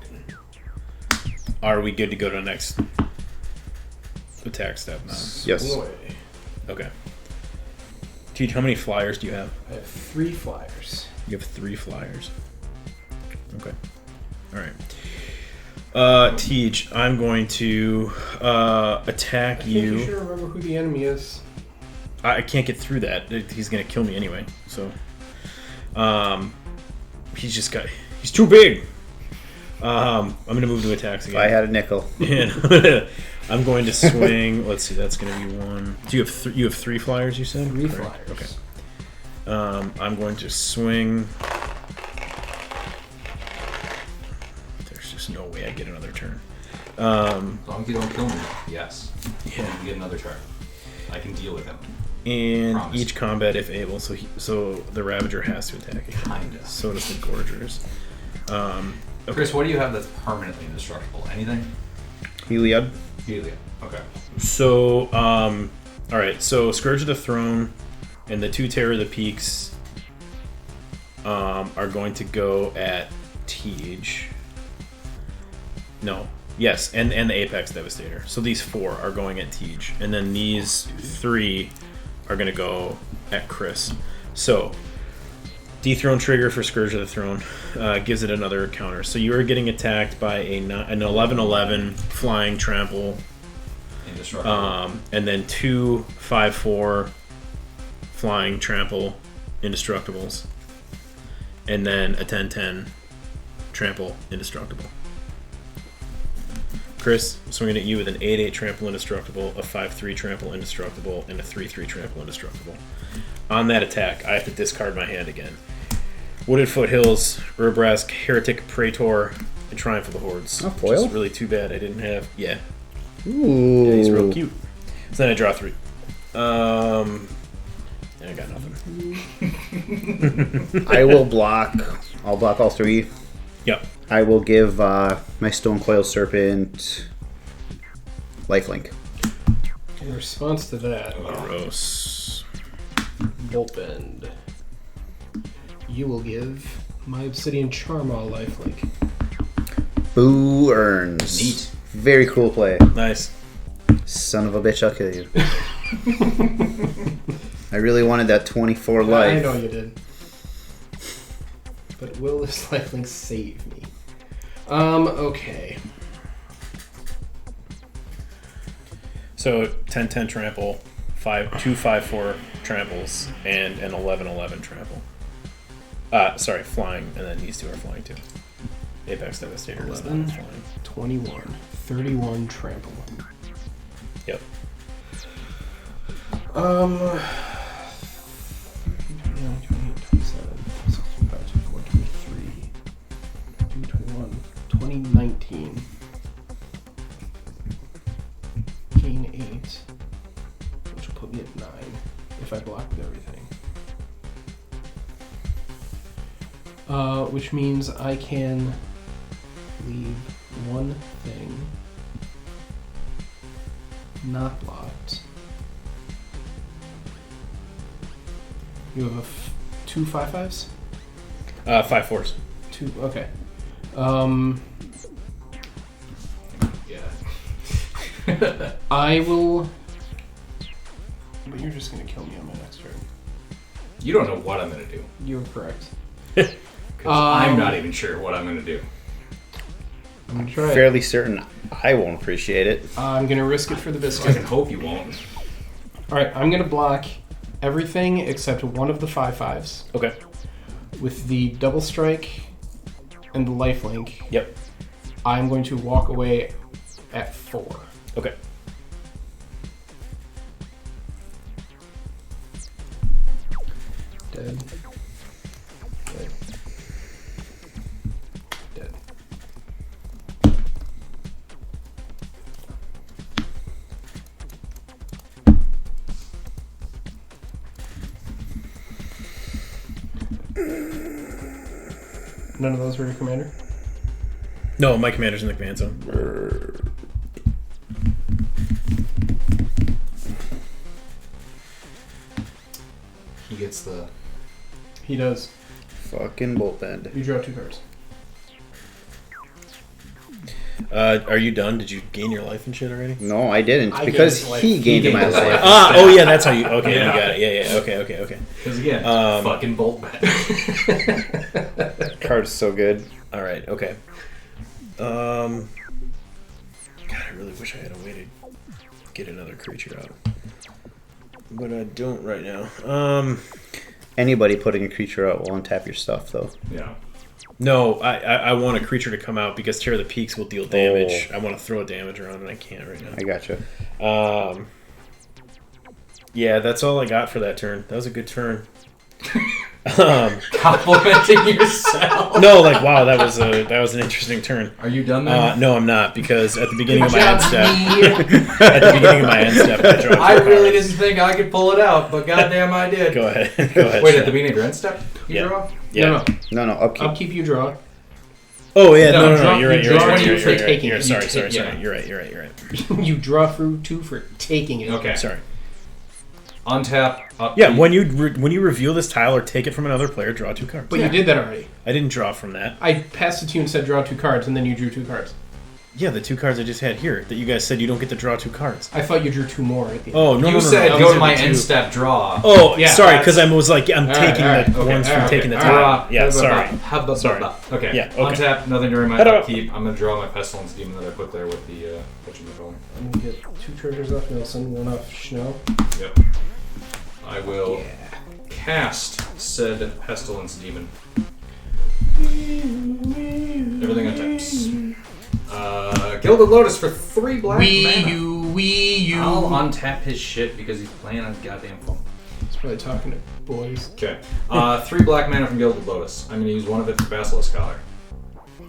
Are we good to go to the next attack step now? Yes. Away. Okay. Teach, how many flyers do you have? I have 3 flyers. You have 3 flyers. Okay. All right. Teach, I'm going to attack I think you you. should remember who the enemy is. I can't get through that. He's gonna kill me anyway. So, he's too big. I'm gonna move to attacks If again. I had a nickel. And I'm going to swing. Let's see. That's gonna be 1. Do you have you have 3 flyers? You said 3 Correct. flyers. Okay. I'm going to swing. There's just no way I get another turn. As long as you don't kill me, yes. Yeah. You get another turn. I can deal with him. In Promise. each combat, if able, so the Ravager has to attack again. Kinda. So does the Gorgers. Okay. Chris, what do you have that's permanently indestructible? Anything? Heliod. Helium. Okay. So, all right. So Scourge of the Throne and the 2 Terror of the Peaks are going to go at Tej. No. Yes, and the Apex Devastator. So these 4 are going at Tej, and then these 3 are going to go at Chris. So dethrone trigger for Scourge of the Throne gives it another counter. So you are getting attacked by an 11/11 flying trample. Indestructible. And then 2 5/4 flying trample indestructibles, and then a 10/10 trample indestructible. Chris, swinging at you with an 8/8 trample indestructible, a 5/3 trample indestructible, and a 3/3 trample indestructible. On that attack, I have to discard my hand again. Wooded Foothills, Urbrask, Heretic Praetor, and Triumph of the Hordes. Oh, Which foil? is really too bad I didn't have. Yeah. Ooh. Yeah, he's real cute. So then I draw 3. I got nothing. I will block. I'll block all 3. Yep. I will give my Stone Coil Serpent lifelink. In response to that, Gross. Bolt Bend, you will give my Obsidian Charm all lifelink. Boo earns. Neat. Very cool play. Nice. Son of a bitch, I'll kill you. I really wanted that 24 life. I know you did. But will this lifelink save me? Okay. So 10/10 trample, 2 5/4 tramples, and an 11/11 trample. Sorry, flying, and then these two are flying too. Apex Devastator is not 11, flying. 21, 31 trample. Yep. 2019. Gain 8, which will put me at 9 if I block with everything. Which means I can leave one thing not blocked. You have two 5/5s? 5/4s. Two, okay. Yeah. I will. But you're just gonna kill me on my next turn. You don't know what I'm gonna do. You're correct. 'Cause I'm not even sure what I'm gonna do. I'm gonna try it. Fairly certain I won't appreciate it. I'm gonna risk it for the I biscuit. can hope you won't. Alright, I'm gonna block everything except one of the 5/5s Okay. with the double strike and the lifelink. Yep. I'm going to walk away at 4. Okay. Dead. Dead. Dead. None of those were your commander? No, my commander's in the command zone. He gets the. He does. Fucking bolt bend. You draw 2 cards. Are you done? Did you gain your life and shit already? No, I didn't. I Because gained his life. he gained He my gained his life. life. Oh yeah, that's how you. Okay, Yeah. you got it. Yeah. Okay. Because again, fucking bolt bet. Card's so good. All right. Okay. God, I really wish I had a way to get another creature out, but I don't right now. Anybody putting a creature out will untap your stuff, though. Yeah. No, I want a creature to come out because Tear of the Peaks will deal damage. Oh. I want to throw a damage around and I can't right now. I gotcha. Yeah, that's all I got for that turn. That was a good turn. Complimenting yourself. No, like wow, that was an interesting turn. Are you done then? No, I'm not because at the beginning of my Good end job, step, me. at the beginning of my end step, I draw. I two really cards. didn't think I could pull it out, but goddamn I did. Go ahead. Go ahead. Wait, Sean. at the beginning of your end step? You Yeah. draw? Yeah. No. No, upkeep. Upkeep, you draw. Oh yeah. No, No. draw- You're right. you You're draw right. two You're for right. taking You're it. sorry. You Sorry. take- Sorry. yeah. You're right. You're right. You're right. You draw through 2 for taking it. Okay. Sorry. Untap, upkeep. Yeah. When you reveal this tile or take it from another player, draw 2 cards. But you did that already. I didn't draw from that. I passed it to you and said draw 2 cards, and then you drew 2 cards. Yeah, the 2 cards I just had here that you guys said you don't get to draw 2 cards. I thought you drew 2 more at the end. Oh no! You no, said no, go these to are my the end 2. step draw. Oh, Yeah, sorry, that's- because I was like, I'm All right, taking all right, the okay, ones all from right, taking the okay, tile. Yeah, sorry. Sorry. Okay. Yeah, okay. Untap, nothing during my Hello. upkeep. I'm gonna draw my Pestilence Demon that I put there with the whatchamacallit. I'm going to get 2 treasures off Nelson, 1 off Schnell. Yep. I will cast said Pestilence Demon. Everything untaps. Gilded Lotus for 3 black mana. I'll untap his shit because he's playing on his goddamn phone. He's probably talking to boys. Okay. 3 black mana from Gilded Lotus. I'm going to use 1 of it for Basilisk Scholar.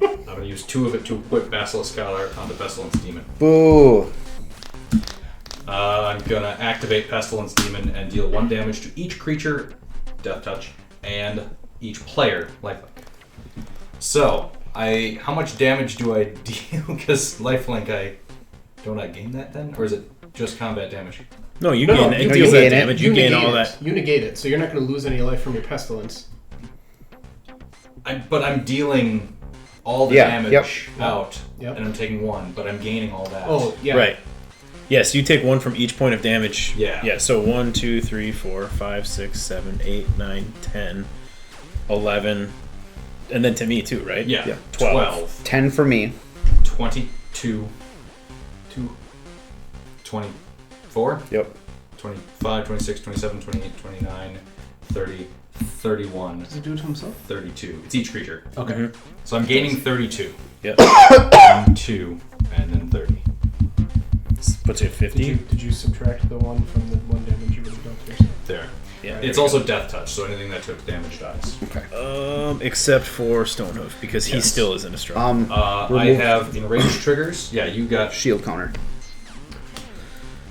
I'm going to use 2 of it to equip Basilisk Scholar onto Pestilence Demon. Boo! I'm going to activate Pestilence Demon and deal 1 damage to each creature, Death Touch, and each player, lifelink. So, how much damage do I deal? Because lifelink, don't I gain that then? Or is it just combat damage? No, you No, gain no, it. you It deals gain that it. damage. You gain negate all it. that. You negate it, so you're not going to lose any life from your pestilence. But I'm dealing all the Yeah, damage out, Yep. and I'm taking 1, but I'm gaining all that. Oh, yeah. Right. Yes, you take 1 from each point of damage. Yeah. Yeah, so 1, 2, 3, 4, 5, 6, 7, 8, 9, 10, 11. And then to me too, right? Yeah. 12. 10 for me. 22, 24, Yep. 25, 26, 27, 28, 29, 30, 31, Does he do it to himself? 32. It's each creature. Okay. Mhm. So I'm gaining 32. Yep. 1, 2, and then 30. Puts you at 50. Did you subtract the one from the one damage you would have done to yourself? There. Yeah. It's also death touch, so anything that took damage dies. Except for Stonehoof, because he Yes. still isn't a strong. I Remove- have enraged triggers. Yeah, you got Shield counter.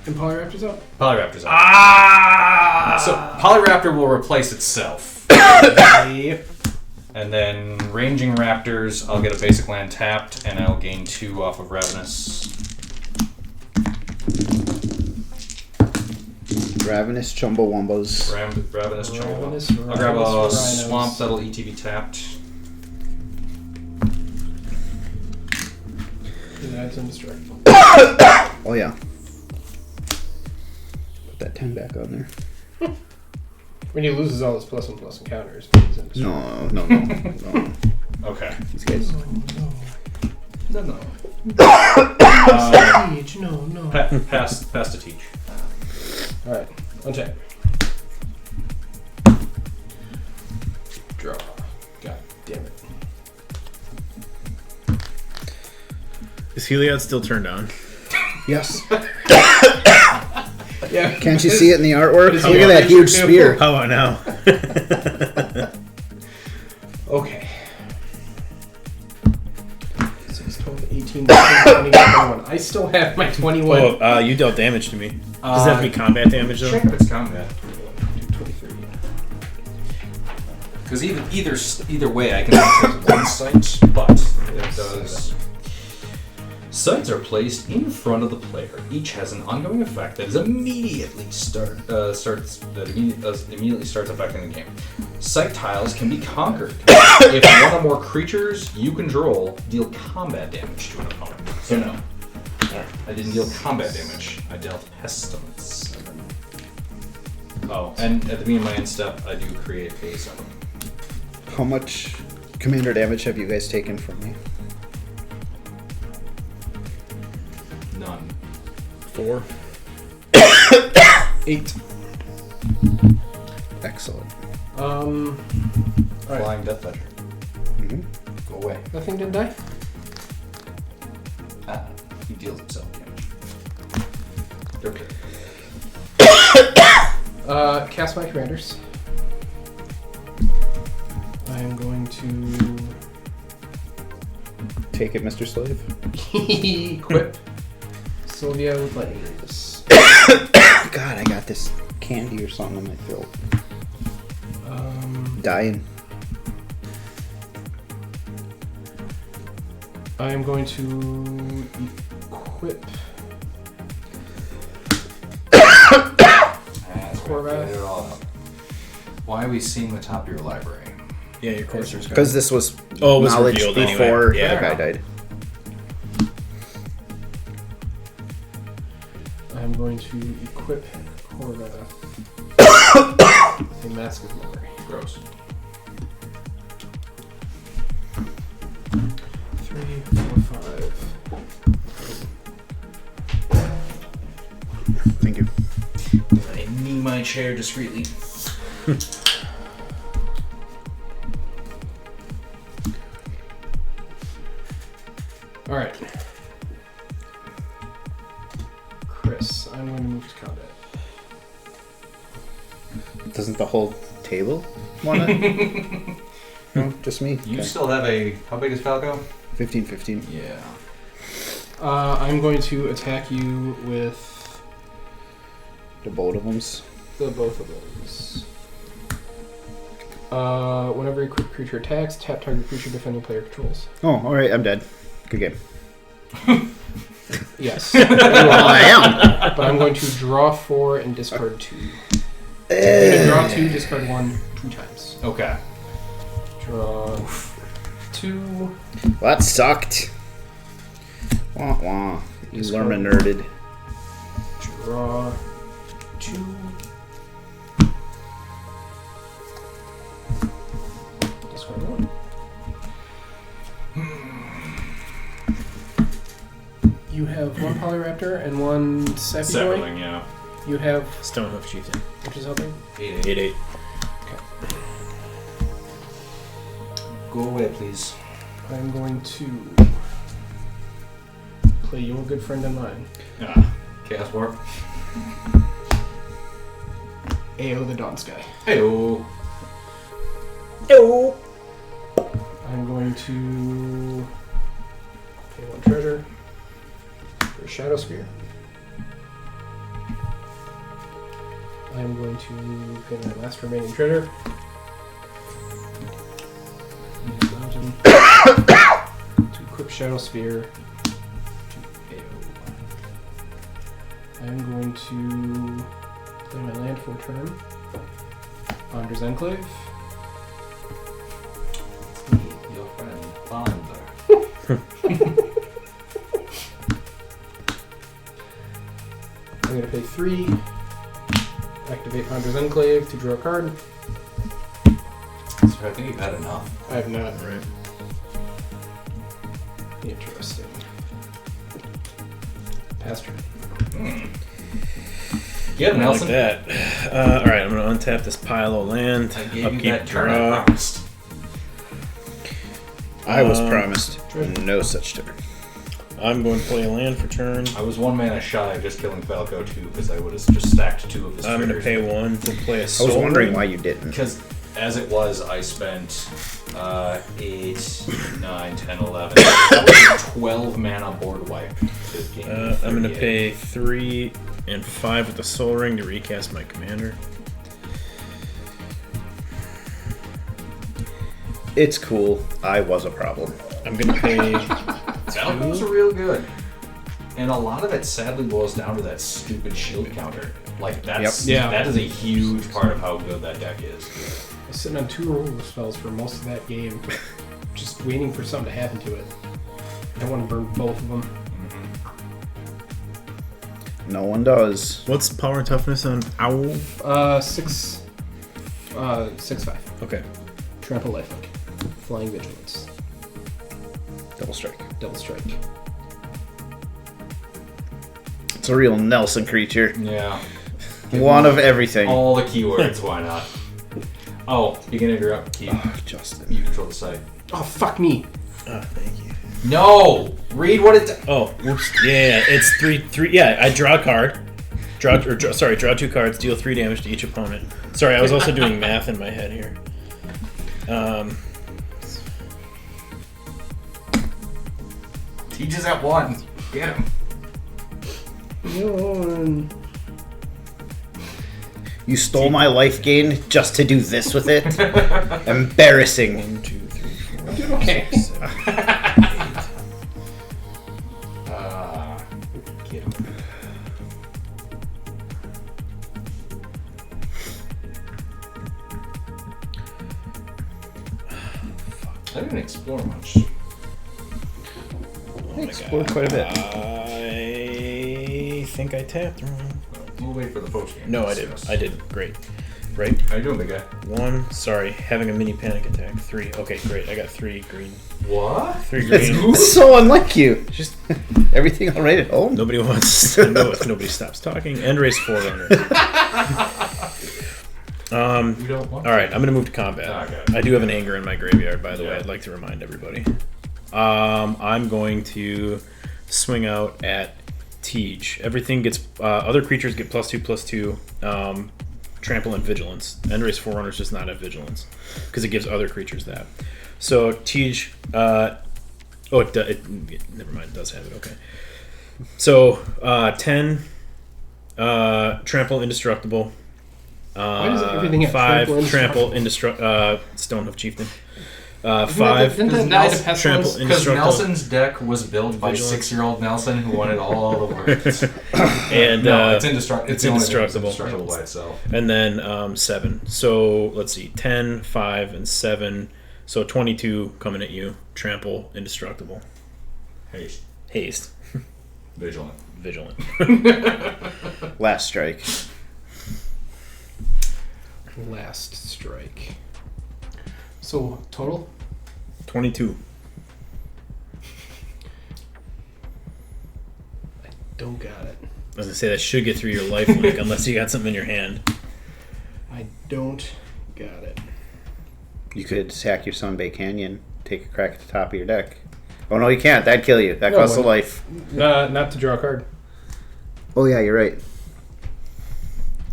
And Polyraptor's up? Polyraptor's up. Ah! So Polyraptor will replace itself. Yep. And then ranging raptors, I'll get a basic land tapped, and I'll gain 2 off of Ravenous. Ravenous Chumbawambas. Ravenous Chomba. Ravenous, I'll grab a Rhinos. swamp that'll ETB tapped. That's indestructible. Oh yeah. Put that 10 back on there. When he loses all his +1/+1 encounters, but he's indestructible. No. Okay. These guys. No. Teach, no. Pass to teach. Alright, uncheck. Draw. God damn it. Is Heliod still turned on? Yes. Yeah. Can't you see it in the artwork? Is Look he at that on huge picture spear. How about now? Okay. 6, 12, 18, 19, 20, 21. I still have my 21. Oh, you dealt damage to me. Does that have to be combat damage though? Check if it's combat. 23. Because either way, I can only take 1 sight, but it does. Sights are placed in front of the player. Each has an ongoing effect that is immediately starts affecting the game. Sight tiles can be conquered if one or more creatures you control deal combat damage to an opponent. So no, I didn't deal combat damage. I dealt pestilence. Oh, and at the beginning of my end step, I do create a summon. How much commander damage have you guys taken from me? None. 4. 8. Excellent. Alright. Flying Death Ledger. Mhm. Go away. Nothing didn't die? He deals himself damage. Okay. Cast my commanders. I am going to Take it, Mr. Slave. equip Sylvia with lightning radius. God, I got this candy or something in my throat. Dying. I am going to equip Corvath. Why are we seeing the top of your library? Yeah, your courser's Because this was it was knowledge revealed anyway. before Yeah. the guy died. I'm going to equip Corvath a Mask of Memory. Gross. 3, 4, 5. Thank you. I knee my chair discreetly. Alright. Chris, I'm going to move to combat. Doesn't the whole table want it? No, just me. You Okay. still have a. How big is Falco? 15. Yeah. I'm going to attack you with The both of them's. both of those. Whenever a creature attacks, tap target creature defending player controls. Oh, alright, I'm dead. Good game. Yes. Well, I am. But I'm going to draw 4 and discard 2. I'm going to draw 2, discard 1, 2 times. Okay. Draw 2. Well, that sucked. Wah wah. You learn a nerded. Draw 2. Discard 1. You have 1 Polyraptor and 1 Sappy Boy. Sapling, yeah. You have, Stonehoof Chieftain. which is helping. 8/8. 8/8. Go away, please. I'm going to play your good friend and mine. Chaos Warp. AO the Dawn Sky. Heyo. I'm going to pay 1 treasure for a Shadow Spear. I'm going to pay my last remaining treasure. To equip Shadow Spear to AO. I'm going to play my land for a turn. Ponder's Enclave. Your friend, Ponder. I'm going to pay 3. Activate Ponder's Enclave to draw a card. So I think you've had enough. I have not. Right. Interesting. Pass turn. Get him, I like Nelson. that. All right, I'm going to untap this pile of land. I gave you Upkeep that turn I draw. promised. I was promised Treasure. no such turn. I'm going to play a land for turn. I was 1 mana shy of just killing Falco too, because I would have just stacked 2 of his I'm going to triggers. pay 1 to play a I soul. was wondering ring. why you didn't. Because as it was, I spent 8, 9, 10, 11. That was a 12 mana board wipe. I'm going to pay 3 and 5 with the soul ring to recast my commander. It's cool. I was a problem. I'm going to pay... Falcos are real good. And a lot of it sadly boils down to that stupid shield counter. Like, that's Yep. Yeah. that is a huge part of how good that deck is. I was sitting on 2 removal spells for most of that game, just waiting for something to happen to it. I want to burn both of them. No one does. What's power and toughness on Owl? 6, 6/5. Okay. Trample lifelink. Flying vigilance. Double strike. Double strike. It's a real Nelson creature. Yeah. One of everything. All the keywords, why not? Oh, speaking of your upkeep, Oh, Justin. you control the site. Oh, fuck me. Oh, thank you. No! Read what it. Oh, whoops. Yeah, it's 3. Yeah, I draw a card. Draw 2 cards, deal 3 damage to each opponent. Sorry, I was also doing math in my head here. Teaches at 1. Get him. You stole my life gain just to do this with it? Embarrassing. 1, 2, 3, 4. I'm doing okay. Get him. I didn't explore much. Oh my Explored God. quite a bit. I think I tapped wrong. We'll wait for the post game. No, I didn't. I did. Great. Right? How you doing, big guy? 1. Sorry, having a mini panic attack. 3. Okay, great. I got 3 green. What? 3 green. It's so unlike you. Just everything all right at home. Nobody wants to know if nobody stops talking. End race 4-runner. You don't want All right, I'm going to move to combat. Okay. I do have an anger in my graveyard, by the way. Yeah. I'd like to remind everybody. I'm going to swing out at Tej. Everything gets... other creatures get +2/+2. Trample and Vigilance. End race 4-runners does not have Vigilance because it gives other creatures that. So Tej... never mind. It does have it. Okay. So 10... Trample Indestructible. Why does everything have 5 trample Stone of Chieftain. Didn't 5 that die to Nelson- pestilence? trample Because indestructible Nelson's deck was built by Vigilance. 6-year-old Nelson who wanted all the words. and No, it's indestructible. it's indestructible. Indestructible by itself. and then 7. So let's see, 10, 5, and 7. So 22 coming at you. Trample Indestructible. Haste. Haste. Vigilant. Vigilant. Last strike. Last strike. So, total? 22. Don't got it. I was gonna say that should get through your life link unless you got something in your hand. I don't got it. You could sack your Sunbay Canyon, take a crack at the top of your deck. Oh no, you can't. That'd kill you. That costs a life. Not to draw a card. Oh yeah, you're right.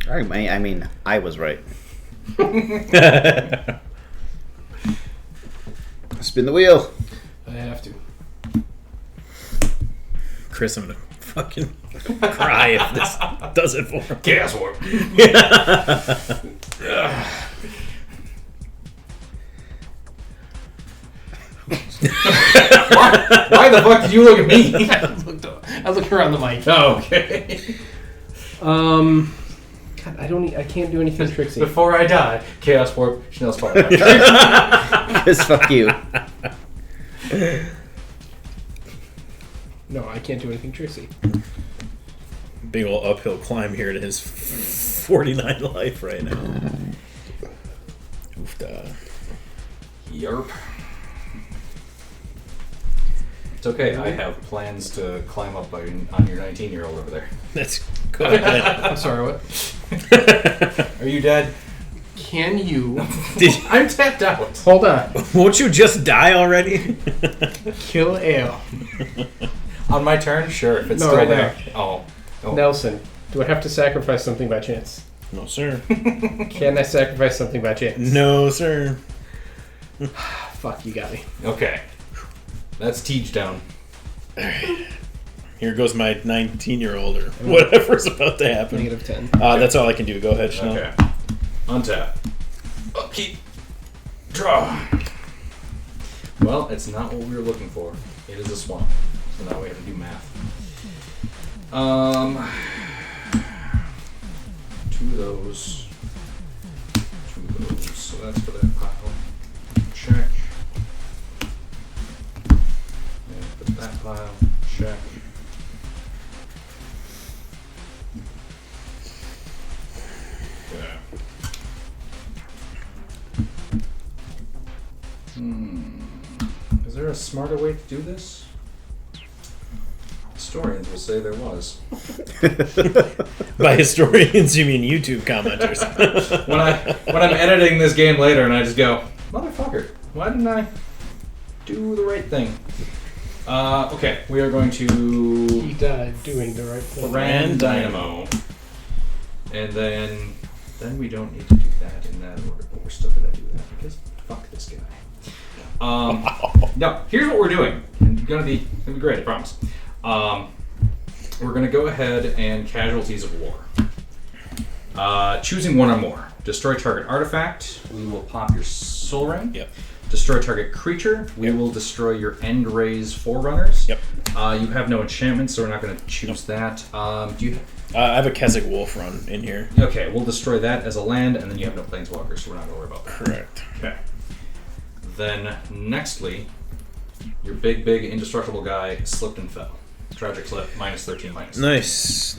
I mean, I was right. Spin the wheel. I have to. Chris, I'm gonna fucking cry if this does it for him. Chaos Warp. Why the fuck did you look at me? I look around the mic. Oh, okay. God, I can't do anything tricksy. Before I die, Chaos Warp, Chanel Spark. Because fuck you. No, I can't do anything tricksy. Big ol' uphill climb here to his 49 life right now. Oofda. Yerp. It's okay, I have plans to climb up on your 19-year-old over there. Let's go ahead. I'm sorry, what? Are you dead? Can you... I'm tapped out. Hold on. Won't you just die already? Kill Ale. On my turn? Sure, if it's No, still right there. Oh. Nelson, do I have to sacrifice something by chance? No, sir. Can I sacrifice something by chance? No, sir. Fuck, you got me. Okay. That's Teach down. Here goes my 19-year-old or whatever's about to happen. -10. That's all I can do. Go ahead, Chanel. Okay. Untap. Upkeep. Draw. Well, it's not what we were looking for. It is a swamp. So now we have to do math. Two of those. So that's for that pile. Check. And put that pile. Check. Okay. Is there a smarter way to do this? Historians will say there was. By historians, you mean YouTube commenters. When I'm editing this game later and I just go, motherfucker, why didn't I do the right thing? Okay, we are going He to died doing the right thing. Ran Dynamo. And then we don't need to do that in that order, but we're still gonna do that because fuck this guy. Now, here's what we're doing. It's gonna be great, I promise. We're gonna go ahead and casualties of war. Choosing one or more. Destroy target artifact. We will pop your soul ring. Yep. Destroy target creature. We will destroy your end rays forerunners. Yep. You have no enchantments, so we're not going to choose that. Do you? I have a Keswick Wolf run in here. Okay, we'll destroy that as a land, and then you have no planeswalkers, so we're not going to worry about that. Correct. Okay. Then, nextly, your big indestructible guy slipped and fell. Tragic slip, -13, minus. Nice.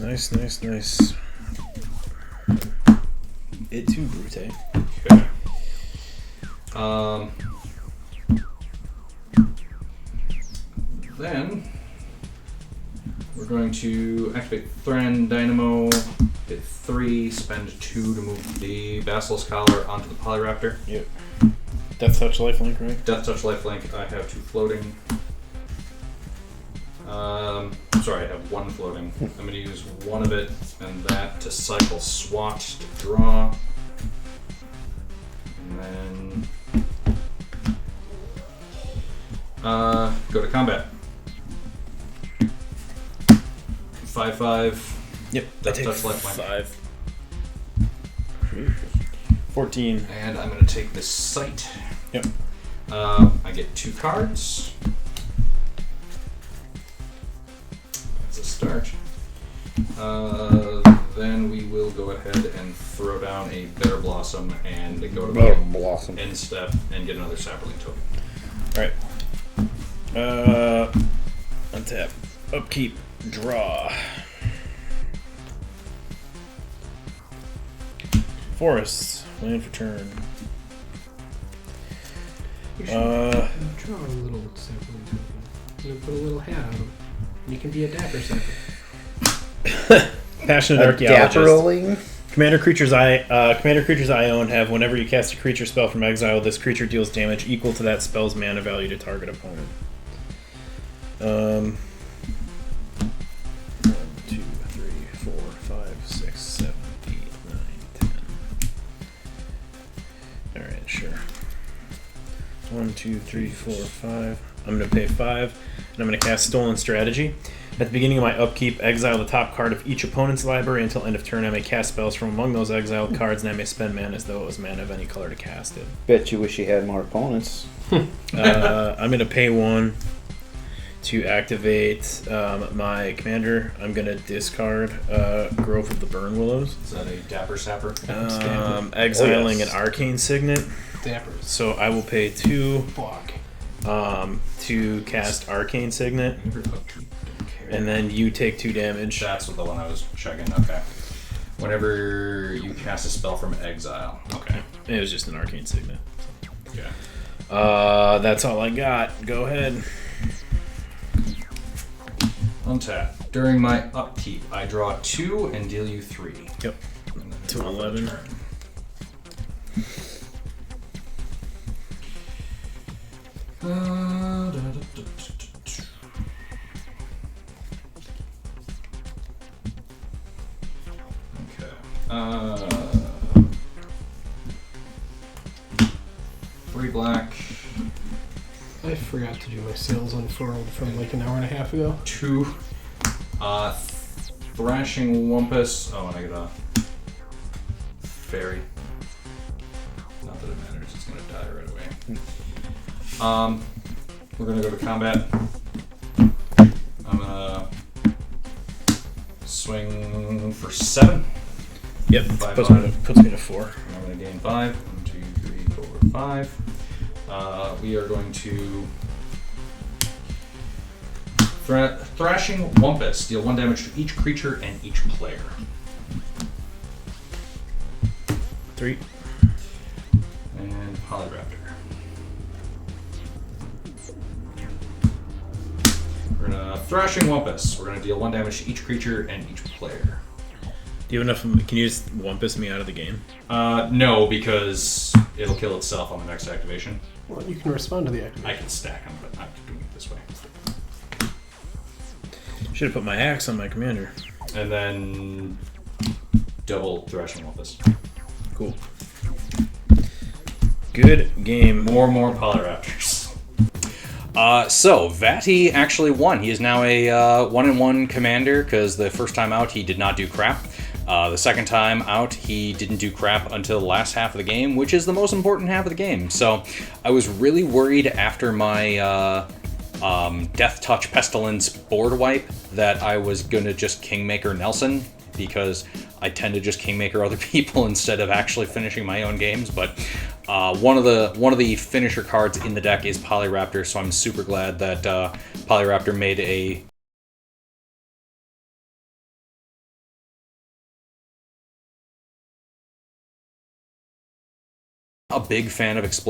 It too, Brute. Okay. Then we're going to activate Thran Dynamo, hit 3, spend 2 to move the Basilisk Collar onto the Polyraptor. Yep. Death Touch Lifelink, right? Death Touch Lifelink, I have 2 floating. Sorry, I have 1 floating. I'm going to use 1 of it and that to cycle SWAT to draw. And then go to combat. 5/5. Yep. Death Take Touch Lifelink. 5. 14. And I'm going to take this sight. Yep. I get 2 cards. That's a start. Then we will go ahead and throw down a Better Blossom and go to the end step and get another Sapperling token. Alright. Untap. Upkeep. Draw. Forests. Land for turn. You should draw a little sapling token. You put a little hat on him. You can be a dapper sapling. Passionate archaeologist. Dapperling? Commander creatures I own have whenever you cast a creature spell from exile, this creature deals damage equal to that spell's mana value to target opponent. 1, 2, 3, 4, 5, 6, 7, 8, 9, 10. Alright, sure. 1, 2, 3, 4, 5. I'm going to pay 5, and I'm going to cast Stolen Strategy. At the beginning of my upkeep, exile the top card of each opponent's library. Until end of turn, I may cast spells from among those exiled cards, and I may spend mana as though it was mana of any color to cast it. Bet you wish you had more opponents. I'm going to pay 1 to activate my commander. I'm going to discard Growth of the Burn Willows. Is that a Dapper Sapper? Exiling an Arcane Signet. Dappers. So I will pay 2 Block. to cast Arcane Signet. And then you take 2 damage. That's what the one I was checking. Okay. Whenever you cast a spell from exile. Okay. It was just an Arcane Signet. Yeah. That's all I got. Go ahead. Untap. During my upkeep, I draw 2 and deal you 3. Yep. To 11. Okay. 3 black. I forgot to do my Sails Unfurled from like an hour and a half ago. 2 Thrashing Wumpus. Oh, and I get a fairy. Not that it matters, it's gonna die right away. We're gonna go to combat. I'm gonna swing for 7. Yep. 5 Puts on. me to 4. And I'm gonna gain 5. 1, 2, 3, 4, 5. We are going to Thrashing Wumpus. Deal 1 damage to each creature and each player. 3. And Polyraptor. We're gonna Thrashing Wumpus. We're gonna deal 1 damage to each creature and each player. Do you have enough? Can you just Wumpus me out of the game? No, because it'll kill itself on the next activation. Well, you can respond to the I activation. can stack them, but I'm doing it this way. Should have put my axe on my commander. And then double Thrashing Wumpus. Cool. Good game. More Polyraptors. So Vati actually won. He is now a 1-1 commander because the first time out he did not do crap. The second time out he didn't do crap until the last half of the game, which is the most important half of the game. So I was really worried after my Death Touch Pestilence board wipe that I was gonna just Kingmaker Nelson, because I tend to just Kingmaker other people instead of actually finishing my own games. But one of the finisher cards in the deck is Polyraptor, so I'm super glad that Polyraptor made a big fan of Explore